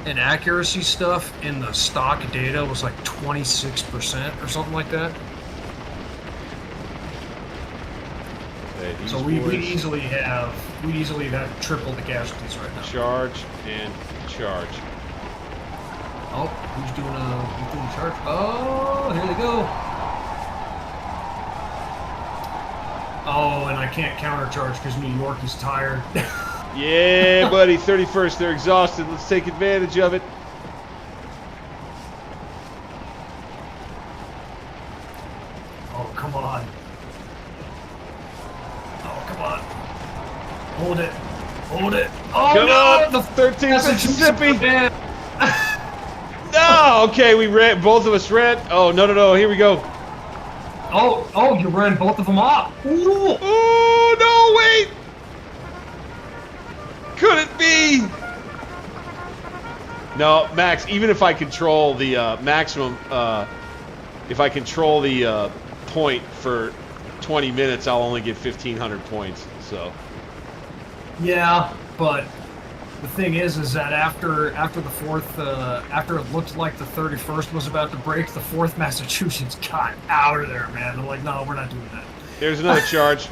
and accuracy stuff in the stock data was like 26% or something like that. Okay, so we easily have triple the casualties right now. Charge and charge. Oh, who's doing a charge? Oh, here they go. Oh, and I can't countercharge because New York is tired. Yeah, buddy, 31st, they're exhausted. Let's take advantage of it. Oh, come on. Oh, come on. Hold it. Oh, come no! on, the 13th Mississippi. No, okay, we ran. Both of us ran. Oh, no, here we go. Oh, you ran both of them off. Ooh. Oh, no, wait. Could it be? No, Max, even if I control the maximum, if I control the point for 20 minutes, I'll only get 1,500 points, so. Yeah, but the thing is that after the fourth, after it looked like the 31st was about to break, the 4th Massachusetts got out of there, man. They're like, no, we're not doing that. There's another charge.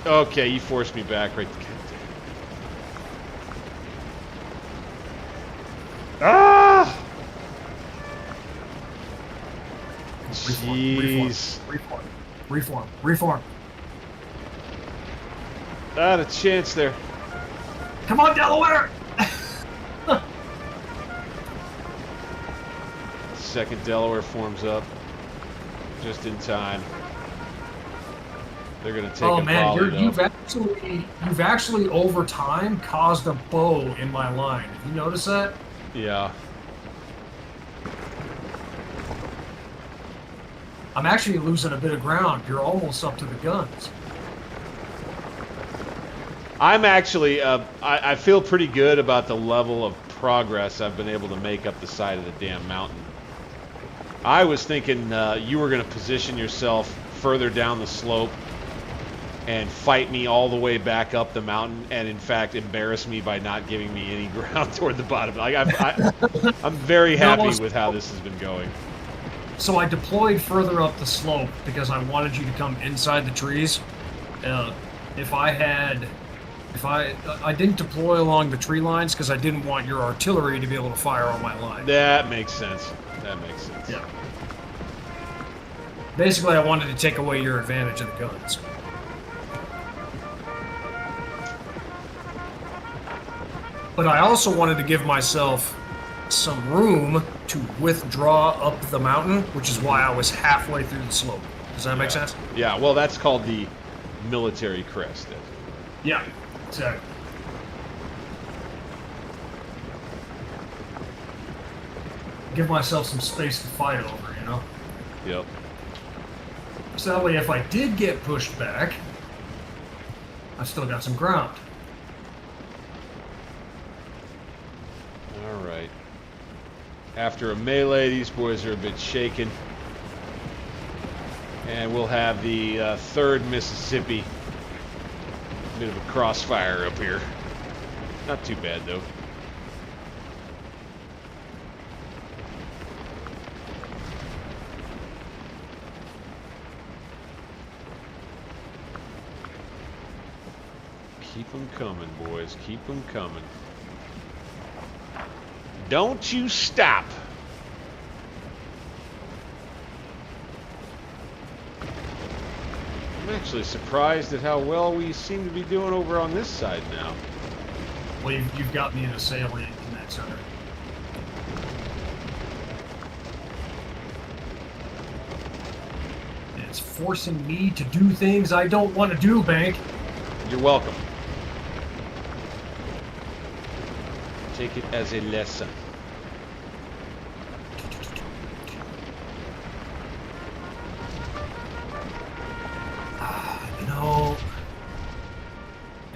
Okay, you forced me back right there. Ah! Jeez. Reform. Not a chance there. Come on, Delaware! Second Delaware forms up. Just in time. They're gonna take a volley, you've actually over time caused a bow in my line. You notice that? Yeah. I'm actually losing a bit of ground. You're almost up to the guns. I'm actually, I feel pretty good about the level of progress I've been able to make up the side of the damn mountain. I was thinking you were going to position yourself further down the slope and fight me all the way back up the mountain, and in fact embarrass me by not giving me any ground toward the bottom. Like I'm very happy with how this has been going. So I deployed further up the slope because I wanted you to come inside the trees. I didn't deploy along the tree lines because I didn't want your artillery to be able to fire on my line. That makes sense. That makes sense. Yeah. Basically, I wanted to take away your advantage of the guns. But I also wanted to give myself some room to withdraw up the mountain, which is why I was halfway through the slope. Does that make sense? Yeah, well, that's called the military crest. Yeah, exactly. Give myself some space to fight over, you know? Yep. So that way, if I did get pushed back, I still got some ground. All right. After a melee, these boys are a bit shaken. And we'll have the 3rd Mississippi. Bit of a crossfire up here. Not too bad, though. Keep them coming, boys. Keep them coming. Don't you stop. I'm actually surprised at how well we seem to be doing over on this side now. Well, you've got me in a salient in that center. It's forcing me to do things I don't want to do, Bank. You're welcome. Take it as a lesson. You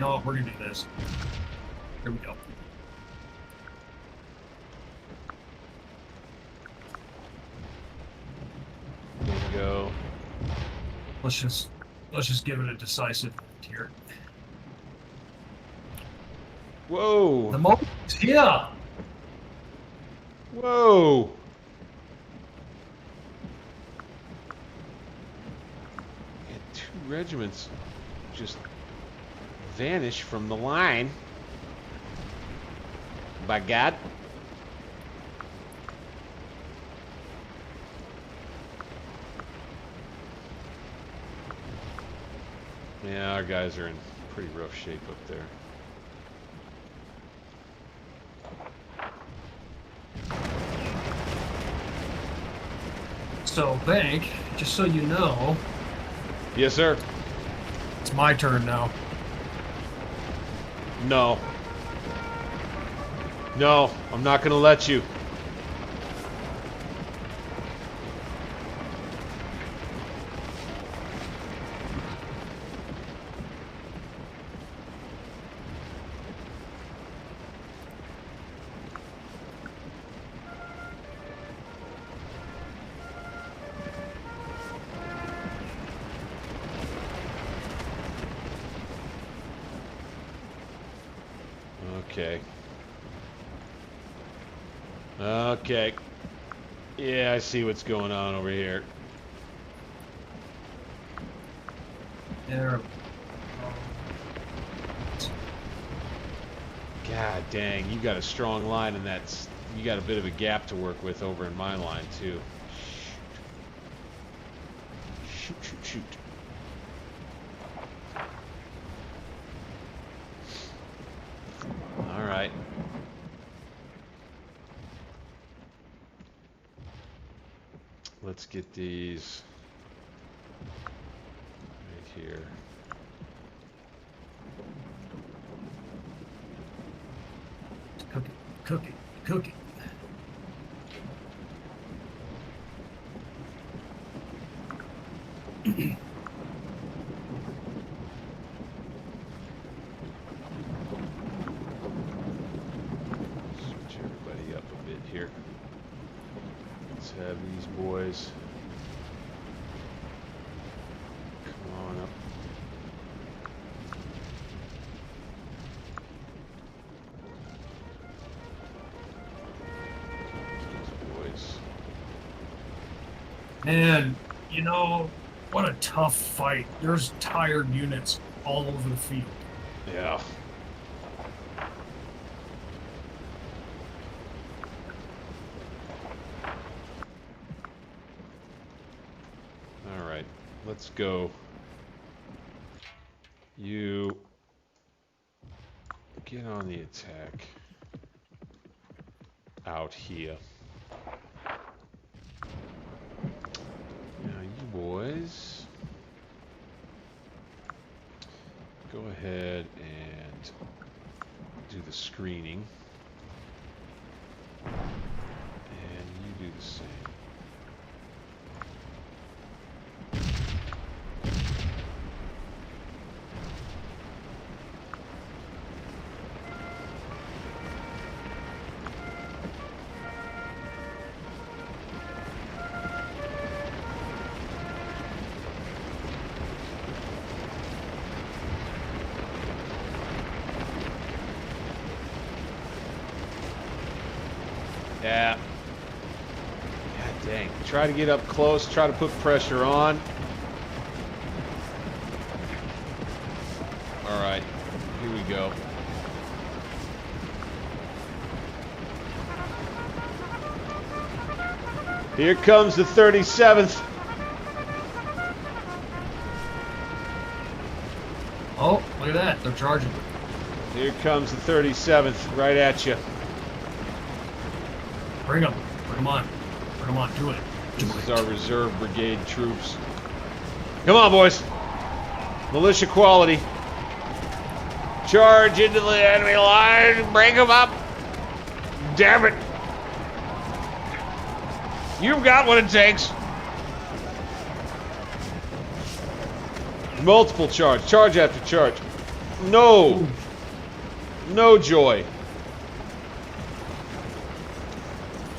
know what? We're gonna do this. Here we go. There we go. Let's just give it a decisive here. Whoa! The moment is here. Whoa! And 2 regiments just vanish from the line. By God. Yeah, our guys are in pretty rough shape up there. So, Bank, just so you know. Yes, sir. It's my turn now. No. No, I'm not going to let you. Okay. Okay. Yeah, I see what's going on over here. There. God dang, you got a strong line, and you got a bit of a gap to work with over in my line too. Shoot, shoot, shoot. All right. Let's get these right here. Cook it. Switch everybody up a bit here. Let's have these boys come on up. And, you know, what a tough fight. There's tired units all over the field. Yeah. All right, let's go. You get on the attack out here. Now you boys go ahead and do the screening. And you do the same. Yeah. God dang. Try to get up close. Try to put pressure on. All right. Here we go. Here comes the 37th. Oh, look at that. They're charging. Here comes the 37th. Right at you. Bring them. Bring them on. Bring them on. Do it. This is our reserve brigade troops. Come on, boys. Militia quality. Charge into the enemy line. Break them up. Damn it. You've got what it takes. Multiple charge. Charge after charge. No. No joy.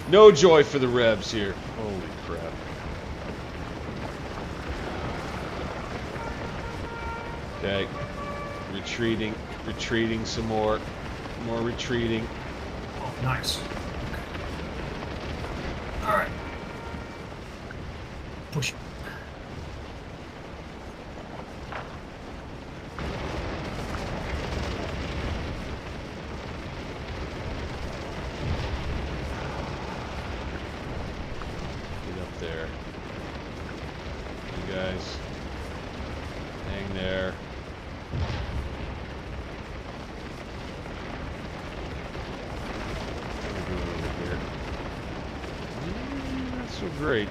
No joy for the Rebs here. Holy crap. Okay. Retreating. Retreating some more. More retreating. Oh, nice. All right. Push it. Get up there. You guys. Hang there. What are we doing over here? Not so great.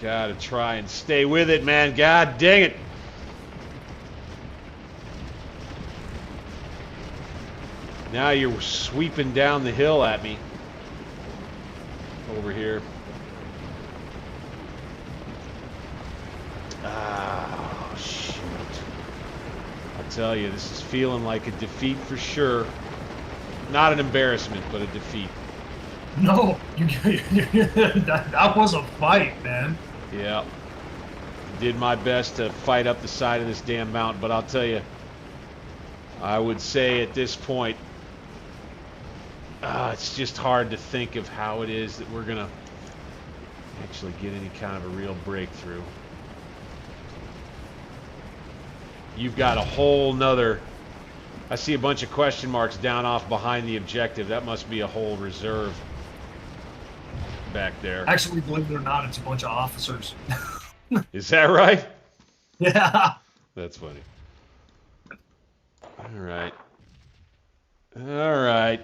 Gotta try and stay with it, man. God dang it. Now you're sweeping down the hill at me. Over here. Ah, shoot. I'll tell you, this is feeling like a defeat for sure. Not an embarrassment, but a defeat. No, that was a fight, man. Yeah. Did my best to fight up the side of this damn mountain, but I'll tell you, I would say at this point, it's just hard to think of how it is that we're going to actually get any kind of a real breakthrough. You've got a whole nother... I see a bunch of question marks down off behind the objective. That must be a whole reserve back there. Actually, believe it or not, it's a bunch of officers. Is that right? Yeah. That's funny. All right. All right.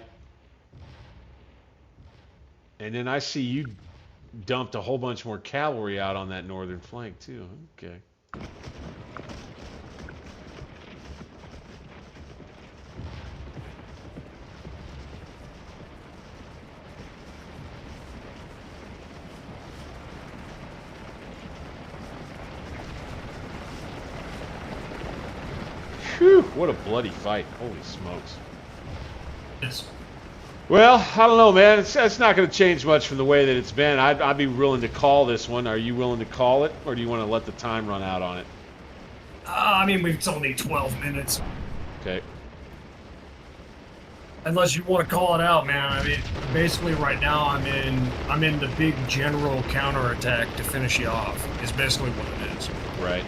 And then I see you dumped a whole bunch more cavalry out on that northern flank, too. Okay. Whew, what a bloody fight. Holy smokes. Yes. Well, I don't know, man. It's not going to change much from the way that it's been. I'd be willing to call this one. Are you willing to call it, or do you want to let the time run out on it? I mean, it's only 12 minutes. Okay. Unless you want to call it out, man. I mean, basically right now I'm in the big general counterattack to finish you off. Is basically what it is. Right.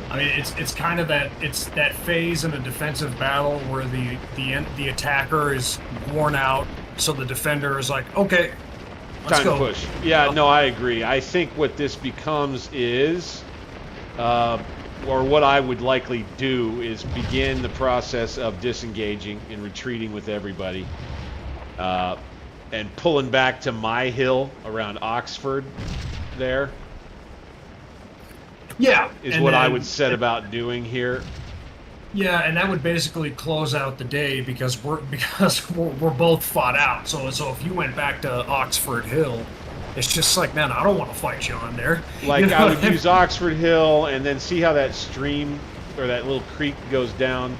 I mean, it's kind of that phase in a defensive battle where the attacker is worn out, so the defender is like, okay, let's Time go. to push. Yeah, no, I agree. I think what this becomes is, or what I would likely do is begin the process of disengaging and retreating with everybody, and pulling back to my hill around Oxford there. Yeah, is what I would set about doing here. Yeah, and that would basically close out the day because we're both fought out. So if you went back to Oxford Hill, it's just like, man, I don't want to fight you on there. Like, you know I would use Oxford Hill and then see how that stream or that little creek goes down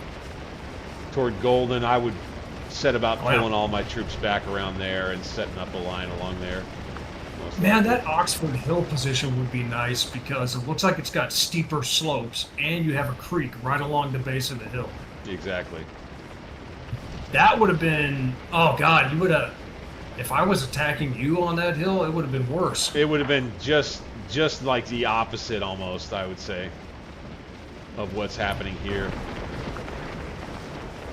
toward Golden. I would set about pulling all my troops back around there and setting up a line along there. Man, that Oxford Hill position would be nice because it looks like it's got steeper slopes and you have a creek right along the base of the hill. Exactly. That would have been, oh God, you would have, if I was attacking you on that hill, it would have been worse. It would have been just like the opposite almost, I would say, of what's happening here.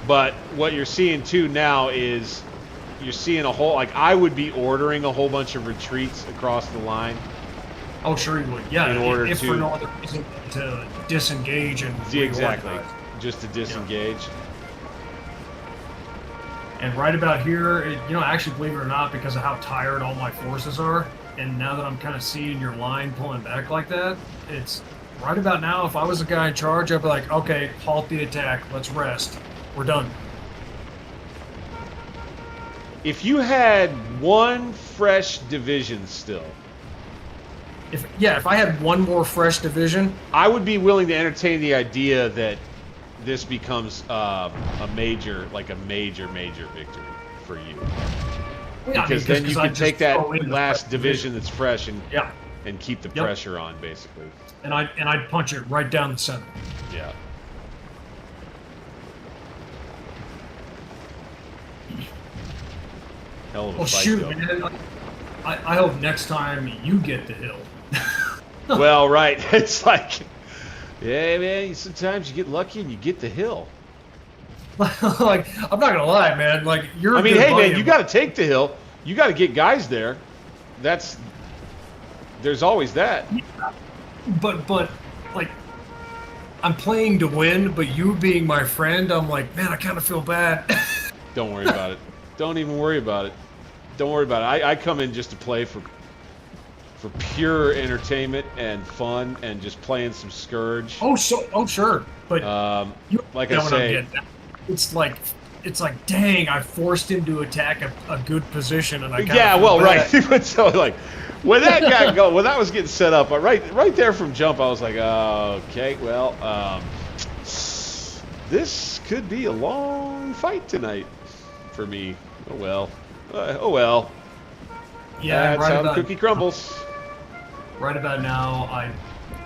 But what you're seeing too now is you're seeing a whole, like, I would be ordering a whole bunch of retreats across the line. Oh, sure you would. Yeah, in order if to, for no other reason to disengage and exactly, reorganize. just to disengage. Yeah. And right about here, actually, believe it or not, because of how tired all my forces are, and now that I'm kind of seeing your line pulling back like that, it's right about now, if I was the guy in charge, I'd be like, okay, halt the attack, let's rest, we're done. If you had one fresh division still, if I had one more fresh division, I would be willing to entertain the idea that this becomes a major victory for you. Yeah, because then you can take that last division that's fresh and keep the pressure on, basically. And I'd punch it right down the center. Yeah. Hell of a fight, shoot, though. Man. I hope next time you get the hill. Well, right. It's like, yeah, man, sometimes you get lucky and you get the hill. Like, I'm not going to lie, man. Like, you're I mean, hey, man, you got to take the hill. You got to get guys there. There's always that. Yeah. But, like, I'm playing to win, but you being my friend, I'm like, man, I kind of feel bad. Don't worry about it. Don't even worry about it. Don't worry about it. I come in just to play for pure entertainment and fun and just playing some Scourge. Oh, sure. But like I say, it's like, dang, I forced him to attack a good position, and I right. So like, when that guy when that was getting set up, right there from jump, I was like, okay, well, this could be a long fight tonight for me. Oh well. Yeah, that's how the cookie crumbles. Right about now,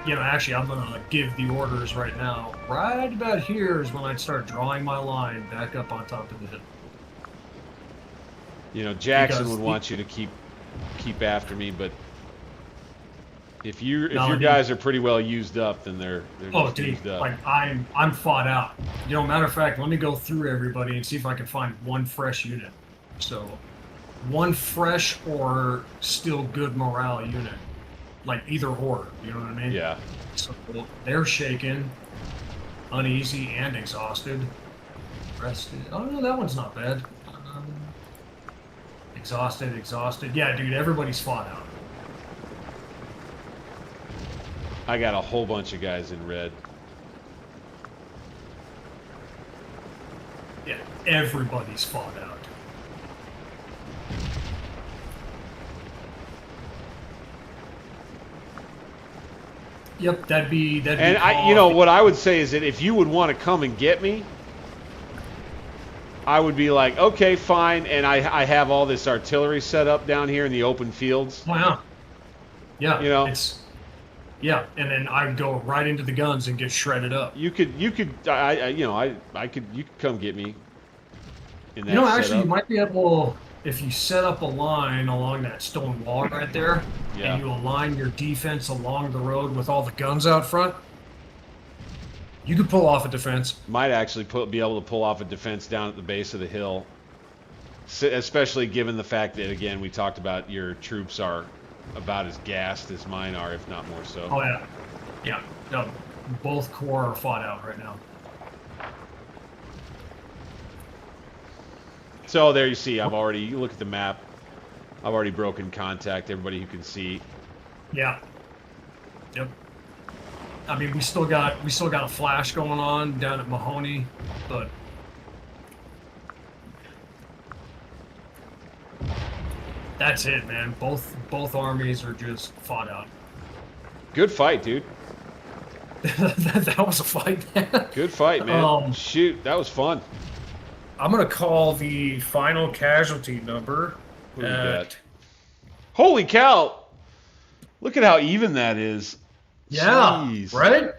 actually, I'm gonna give the orders right now. Right about here is when I'd start drawing my line back up on top of the hill. Jackson would want you to keep after me, but if your guys are pretty well used up, then they're just used up. Like I'm fought out. Matter of fact, let me go through everybody and see if I can find one fresh unit. So, one fresh or still good morale unit. Like either or, you know what I mean? Yeah. So they're shaken, uneasy, and exhausted. Rested. Oh no, that one's not bad. Exhausted. Yeah, dude, everybody's fought out. I got a whole bunch of guys in red. Yeah, everybody's fought out. Yep, that'd be. And you know, what I would say is that if you would want to come and get me, I would be like, okay, fine. And I have all this artillery set up down here in the open fields. Wow. Yeah. You know, yeah, and then I'd go right into the guns and get shredded up. You could, you could come get me. In that you know, actually, setup. you might be able, if you set up a line along that stone wall right there, yeah. and you align your defense along the road with all the guns out front, you could pull off a defense. Might actually be able to pull off a defense down at the base of the hill, especially given the fact that, again, we talked about your troops are about as gassed as mine are, if not more so. Oh, yeah. Yeah. No, both corps are fought out right now. So there you see, you look at the map, I've already broken contact, everybody who can see. Yeah. Yep. I mean, we still got a flash going on down at Mahoney, but that's it, man. Both armies are just fought out. Good fight, dude. that was a fight, man. Good fight, man. Shoot, that was fun. I'm gonna call the final casualty number. Holy cow! Look at how even that is. Yeah, jeez. Right?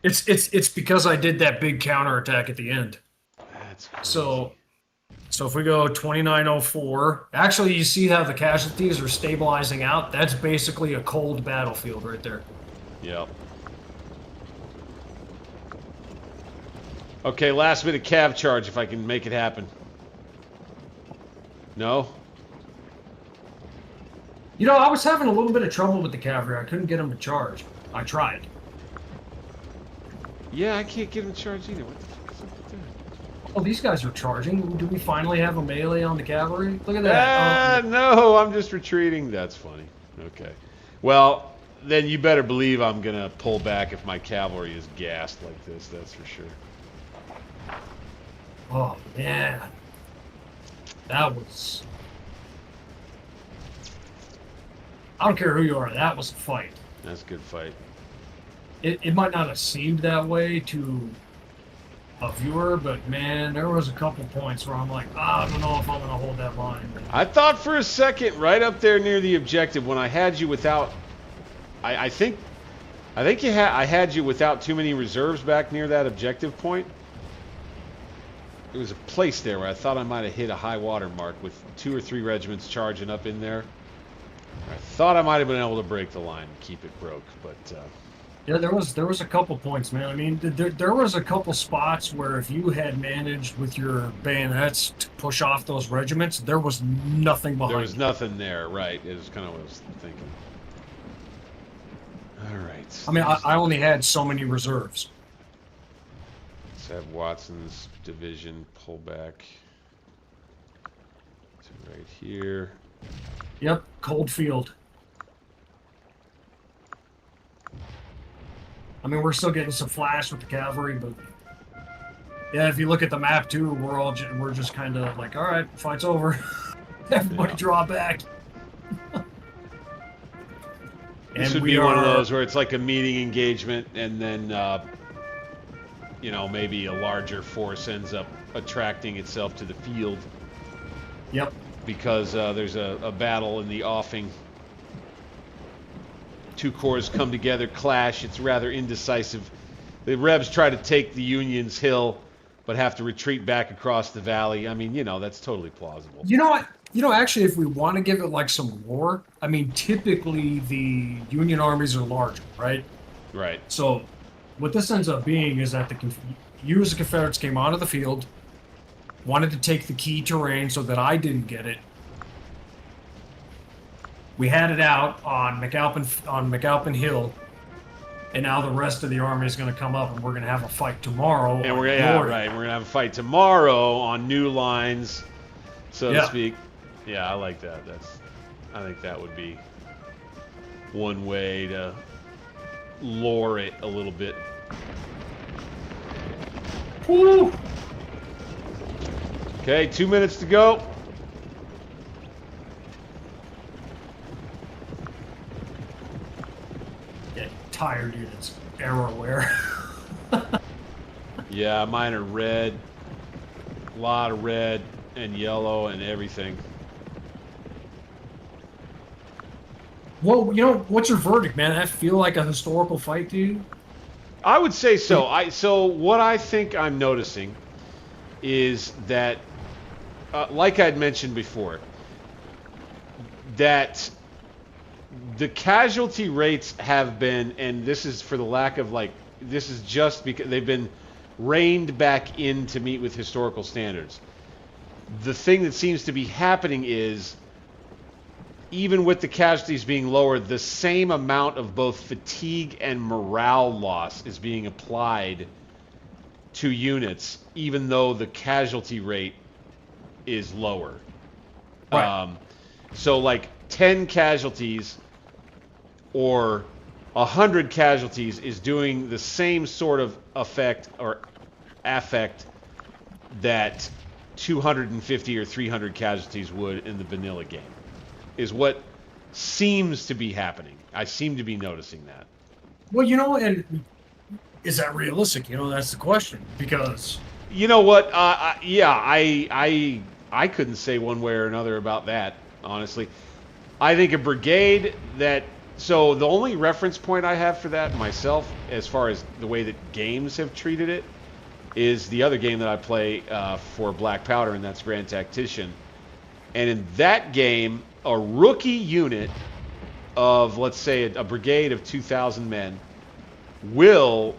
It's because I did that big counterattack at the end. That's crazy. So if we go 2904, actually you see how the casualties are stabilizing out? That's basically a cold battlefield right there. Yep. Okay, last bit of cav charge if I can make it happen. No? You know, I was having a little bit of trouble with the cavalry. I couldn't get them to charge. I tried. Yeah, I can't get them to charge either. What the fuck is up with that? Oh, these guys are charging. Do we finally have a melee on the cavalry? Look at that. No, I'm just retreating. That's funny. Okay. Well, then you better believe I'm going to pull back if my cavalry is gassed like this. That's for sure. Oh, man. That was... I don't care who you are. That was a fight. That's a good fight. It might not have seemed that way to a viewer, but man, there was a couple points where I'm like, I don't know if I'm going to hold that line. I thought for a second, right up there near the objective, when I had you without... I think I had you without too many reserves back near that objective point. There was a place there where I thought I might have hit a high water mark with 2 or 3 regiments charging up in there. I thought I might have been able to break the line and keep it broke, but... Yeah, there was a couple points, man. I mean, there was a couple spots where if you had managed with your bayonets to push off those regiments, there was nothing behind. There was nothing there, right? It was kind of what I was thinking. All right. I mean, I only had so many reserves. Let's have Watson's division pull back to right here. Yep, cold field. I mean, we're still getting some flash with the cavalry, but yeah, if you look at the map too, we're just kind of like, all right, fight's over. Everybody draw back. This would be one of those where it's like a meeting engagement, and then you know, maybe a larger force ends up attracting itself to the field. Yep. Because there's a battle in the offing. 2 corps come together, clash. It's rather indecisive. The Rebs try to take the Union's hill, but have to retreat back across the valley. I mean, you know, that's totally plausible. You know what? You know, actually, if we want to give it like some lore, I mean, typically the Union armies are larger, right? Right. So what this ends up being is that you as the Confederates came onto the field, wanted to take the key terrain so that I didn't get it. We had it out on McAlpin Hill, and now the rest of the army is going to come up, and we're going to have a fight tomorrow. And we're gonna have a fight tomorrow on new lines, so to speak. Yeah, I like that. I think that would be one way to lore it a little bit. Woo! Okay, 2 minutes to go. tired units. Arrow wear. Yeah, mine are red. A lot of red and yellow and everything. Well, you know, what's your verdict, man? That feel like a historical fight to you? I would say so. So what I think I'm noticing is that, like I'd mentioned before, that the casualty rates have been, and this is for the lack of like, this is just because they've been reined back in to meet with historical standards. The thing that seems to be happening is, even with the casualties being lower, the same amount of both fatigue and morale loss is being applied to units, even though the casualty rate is lower. Right. So like 10 casualties or 100 casualties is doing the same sort of effect or affect that 250 or 300 casualties would in the vanilla game, is what seems to be happening. I seem to be noticing that. Well, you know, and is that realistic? You know, that's the question. Because you know what? Yeah, I couldn't say one way or another about that, honestly. I think a brigade that... So the only reference point I have for that myself, as far as the way that games have treated it, is the other game that I play for Black Powder, and that's Grand Tactician. And in that game, a rookie unit of, let's say, a brigade of 2,000 men will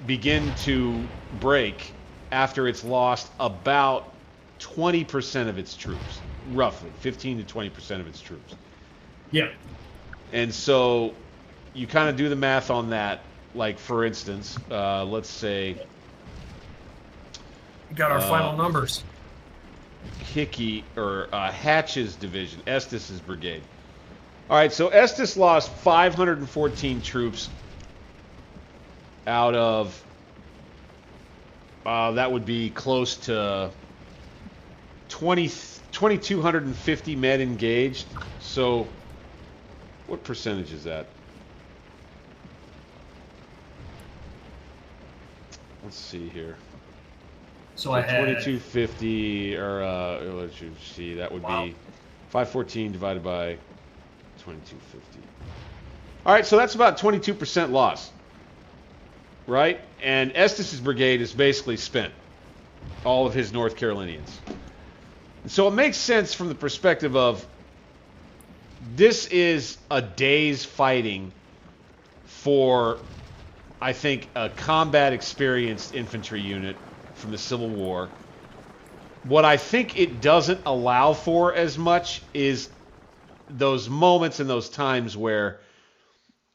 begin to break after it's lost about 20% of its troops, roughly 15 to 20% of its troops. yeah, And so you kind of do the math on that. Like, for instance, let's say we got our final numbers. Hickey or Hatch's division, Estes' brigade. All right, so Estes lost 514 troops out of that would be close to 2,250 men engaged. So what percentage is that? Let's see here. So I had 2250, or let's see, that would be 514 divided by 2250. All right, so that's about 22% loss, right? And Estes' brigade is basically spent, all of his North Carolinians. So it makes sense from the perspective of, this is a day's fighting for, I think, a combat experienced infantry unit from the Civil War. What I think it doesn't allow for as much is those moments and those times where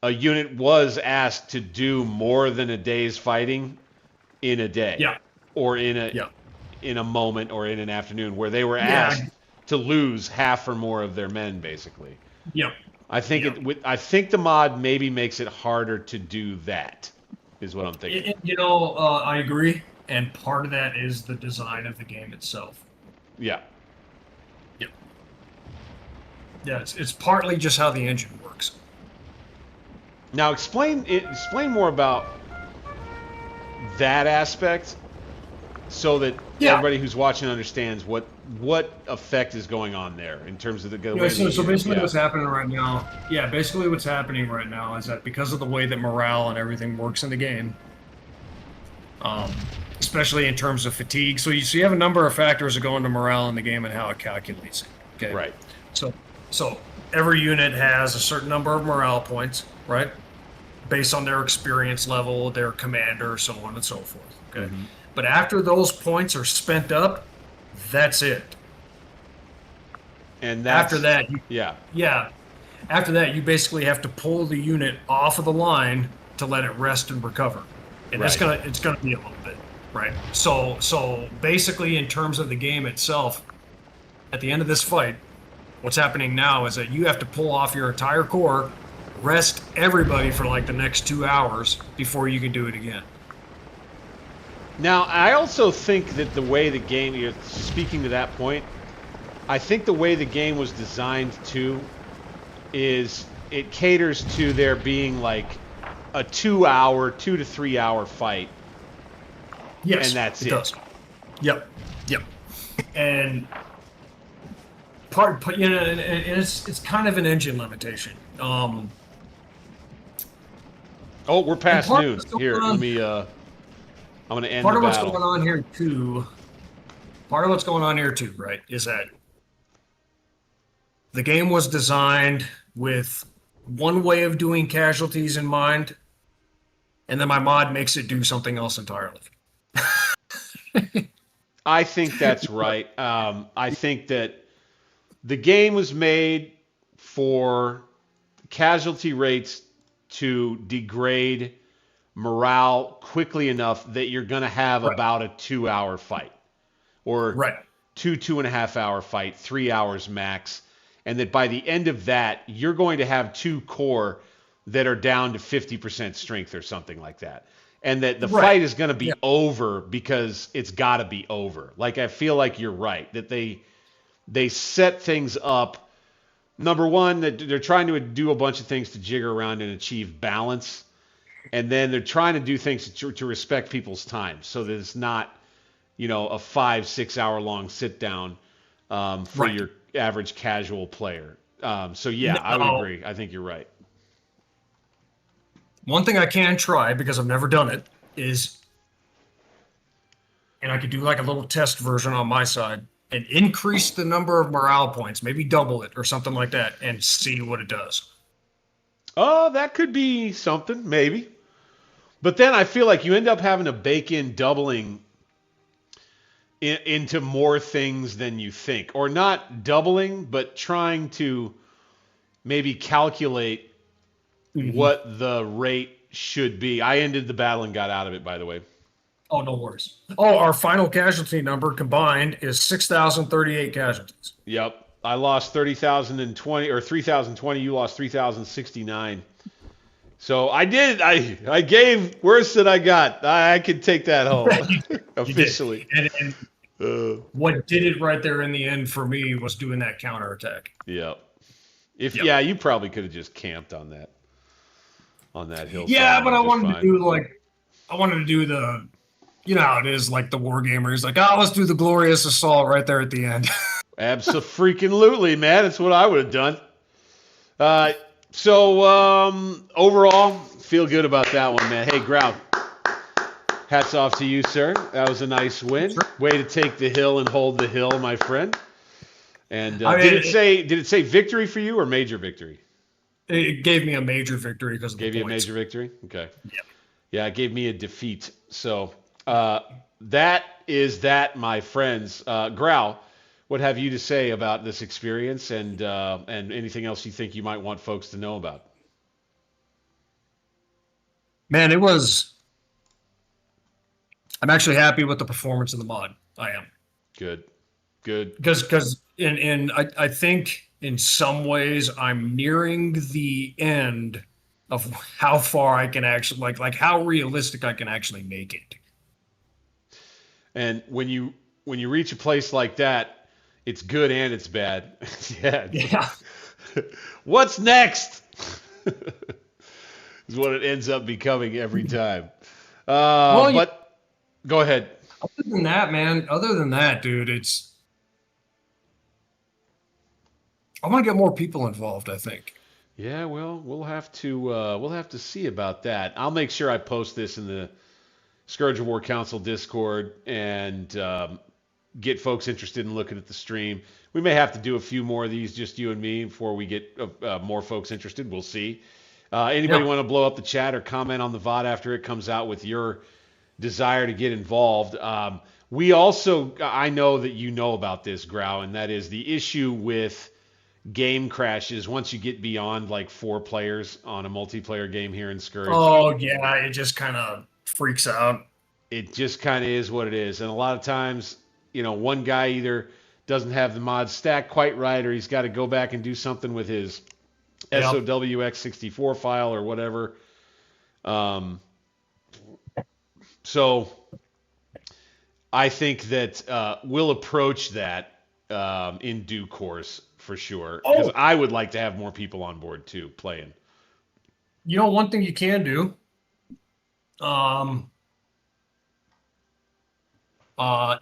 a unit was asked to do more than a day's fighting in a day, or in a moment, or in an afternoon, where they were asked to lose half or more of their men, basically. I think I think the mod maybe makes it harder to do that, is what I'm thinking. You know, I agree. And part of that is the design of the game itself. Yeah. Yeah, it's partly just how the engine works. Now explain more about that aspect, so that everybody who's watching understands what effect is going on there in terms of the way. So basically, what's happening right now? Yeah, basically what's happening right now is that because of the way that morale and everything works in the game, especially in terms of fatigue. So you have a number of factors that go into morale in the game and how it calculates it. Okay. Right. So every unit has a certain number of morale points, right? Based on their experience level, their commander, so on and so forth. Okay. Mm-hmm. But after those points are spent up, that's it. And after that, after that, you basically have to pull the unit off of the line to let it rest and recover. And it's gonna be a little bit, right? So basically, in terms of the game itself, at the end of this fight, what's happening now is that you have to pull off your entire corps, rest everybody for like the next 2 hours before you can do it again. Now, I also think that the way the game, you're speaking to that point, I think the way the game was designed too is it caters to there being like a 2 to 3 hour fight. Yes, and that's it. Does. Yep. And it's kind of an engine limitation. Oh, we're past noon. Here, let me. I'm going to end the battle. Part of what's going on here too. Part of what's going on here too, right, is that the game was designed with one way of doing casualties in mind, and then my mod makes it do something else entirely. I think that's right. I think that the game was made for casualty rates to degrade morale quickly enough that you're going to have about a 2 hour fight, or 2.5 hour fight, 3 hours max. And that by the end of that, you're going to have 2 core that are down to 50% strength or something like that. And that the fight is going to be over because it's got to be over. Like, I feel like you're right, that they set things up. Number one, that they're trying to do a bunch of things to jigger around and achieve balance. And then they're trying to do things to respect people's time, so that it's not, a 5-6 hour long sit down for your average casual player. I would agree. I think you're right. One thing I can try, because I've never done it, is, and I could do like a little test version on my side and increase the number of morale points, maybe double it or something like that, and see what it does. Oh, that could be something, maybe. But then I feel like you end up having to bake in doubling into more things than you think. Or not doubling, but trying to maybe calculate what the rate should be. I ended the battle and got out of it, by the way. Oh, no worries. Oh, our final casualty number combined is 6,038 casualties. Yep. I lost 30,020 or 3,020. You lost 3,069. So I did. I gave worse than I got. I could take that home officially. And what did it right there in the end for me was doing that counterattack. Yep. You probably could have just camped on that hill. Yeah, but I wanted to do the, how it is, like the war gamer. He's like, let's do the glorious assault right there at the end. Absolutely, man. That's what I would have done. So overall, feel good about that one, man. Hey, Grau, hats off to you, sir. That was a nice win. Sure. Way to take the hill and hold the hill, my friend. And did it say victory for you or major victory? It gave me a major victory because of the points. Gave you a major victory? Okay. Yeah. Yeah, it gave me a defeat. So that is that, my friends. Grau, what have you to say about this experience and anything else you think you might want folks to know about? Man, I'm actually happy with the performance of the mod. I am. Good. Because I think in some ways I'm nearing the end of how far I can actually like how realistic I can actually make it. And when you reach a place like that, it's good and it's bad. Yeah. What's next? Is what it ends up becoming every time. But go ahead. Other than that, man. Other than that, dude, I want to get more people involved, I think. Yeah, well, we'll have to see about that. I'll make sure I post this in the Scourge of War Council Discord and get folks interested in looking at the stream. We may have to do a few more of these, just you and me, before we get more folks interested. We'll see. Anybody want to blow up the chat or comment on the VOD after it comes out with your desire to get involved? We also, I know that you know about this, Grau, and that is the issue with game crashes once you get beyond like 4 players on a multiplayer game here in Scourge. Oh, yeah, it just kind of freaks out. It just kind of is what it is. And a lot of times, one guy either doesn't have the mod stacked quite right, or he's got to go back and do something with his SOWX64 file or whatever. So I think that we'll approach that in due course for sure. Because I would like to have more people on board too, playing. One thing you can do Um,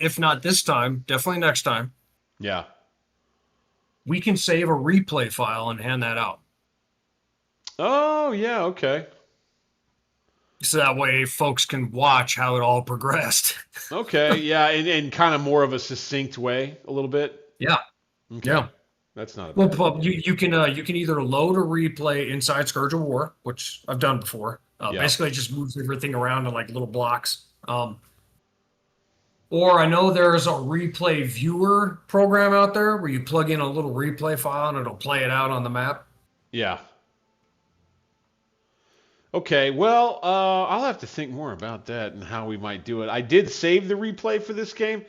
if not this time, definitely next time. Yeah. We can save a replay file and hand that out. Oh, yeah, okay. So that way folks can watch how it all progressed. Okay, yeah, in kind of more of a succinct way, a little bit. Yeah. Okay. Yeah. That's not a Well, bad idea. you can either load a replay inside Scourge of War, which I've done before. Yeah. Basically, it just moves everything around in like little blocks. Or I know there's a replay viewer program out there where you plug in a little replay file and it'll play it out on the map. Yeah. Okay, well, I'll have to think more about that and how we might do it. I did save the replay for this game,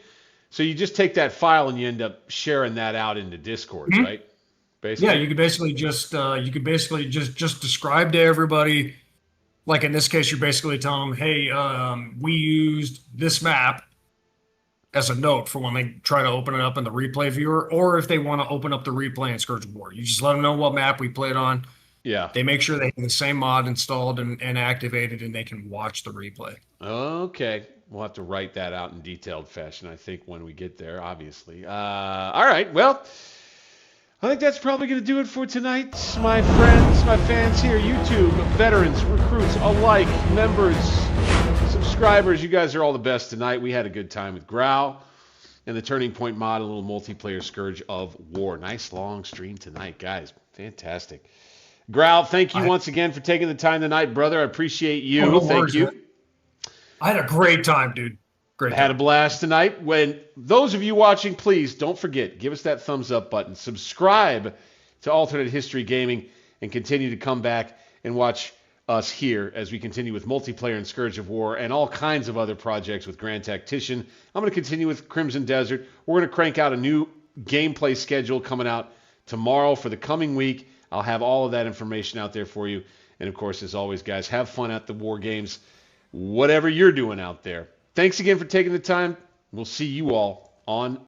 so you just take that file and you end up sharing that out into Discord, Mhm. right? Yeah, Basically. you could basically just describe to everybody. Like in this case, you're basically telling them, "Hey, we used this map as a note for when they try to open it up in the replay viewer, or if they want to open up the replay in Scourge of War. You just let them know what map we played on. Yeah. They make sure they have the same mod installed and activated, and they can watch the replay. Okay. We'll have to write that out in detailed fashion, I think, when we get there, obviously. All right. Well, I think that's probably going to do it for tonight. My friends, my fans here, YouTube, veterans, recruits alike, members, subscribers, you guys are all the best tonight. We had a good time with Grau and the Turning Point mod, a little multiplayer Scourge of War. Nice long stream tonight, guys. Fantastic. Grau, thank you once again for taking the time tonight, brother. I appreciate you. No Thank worries, you. man. I had a great time, dude. Great I had a time. blast tonight. When those of you watching, please don't forget, give us that thumbs up button. Subscribe to Alternate History Gaming and continue to come back and watch us here as we continue with multiplayer and Scourge of War and all kinds of other projects with Grand Tactician. I'm going to continue with Crimson Desert. We're going to crank out a new gameplay schedule coming out tomorrow for the coming week. I'll have all of that information out there for you. And of course, as always, guys, have fun at the War Games, whatever you're doing out there. Thanks again for taking the time. We'll see you all on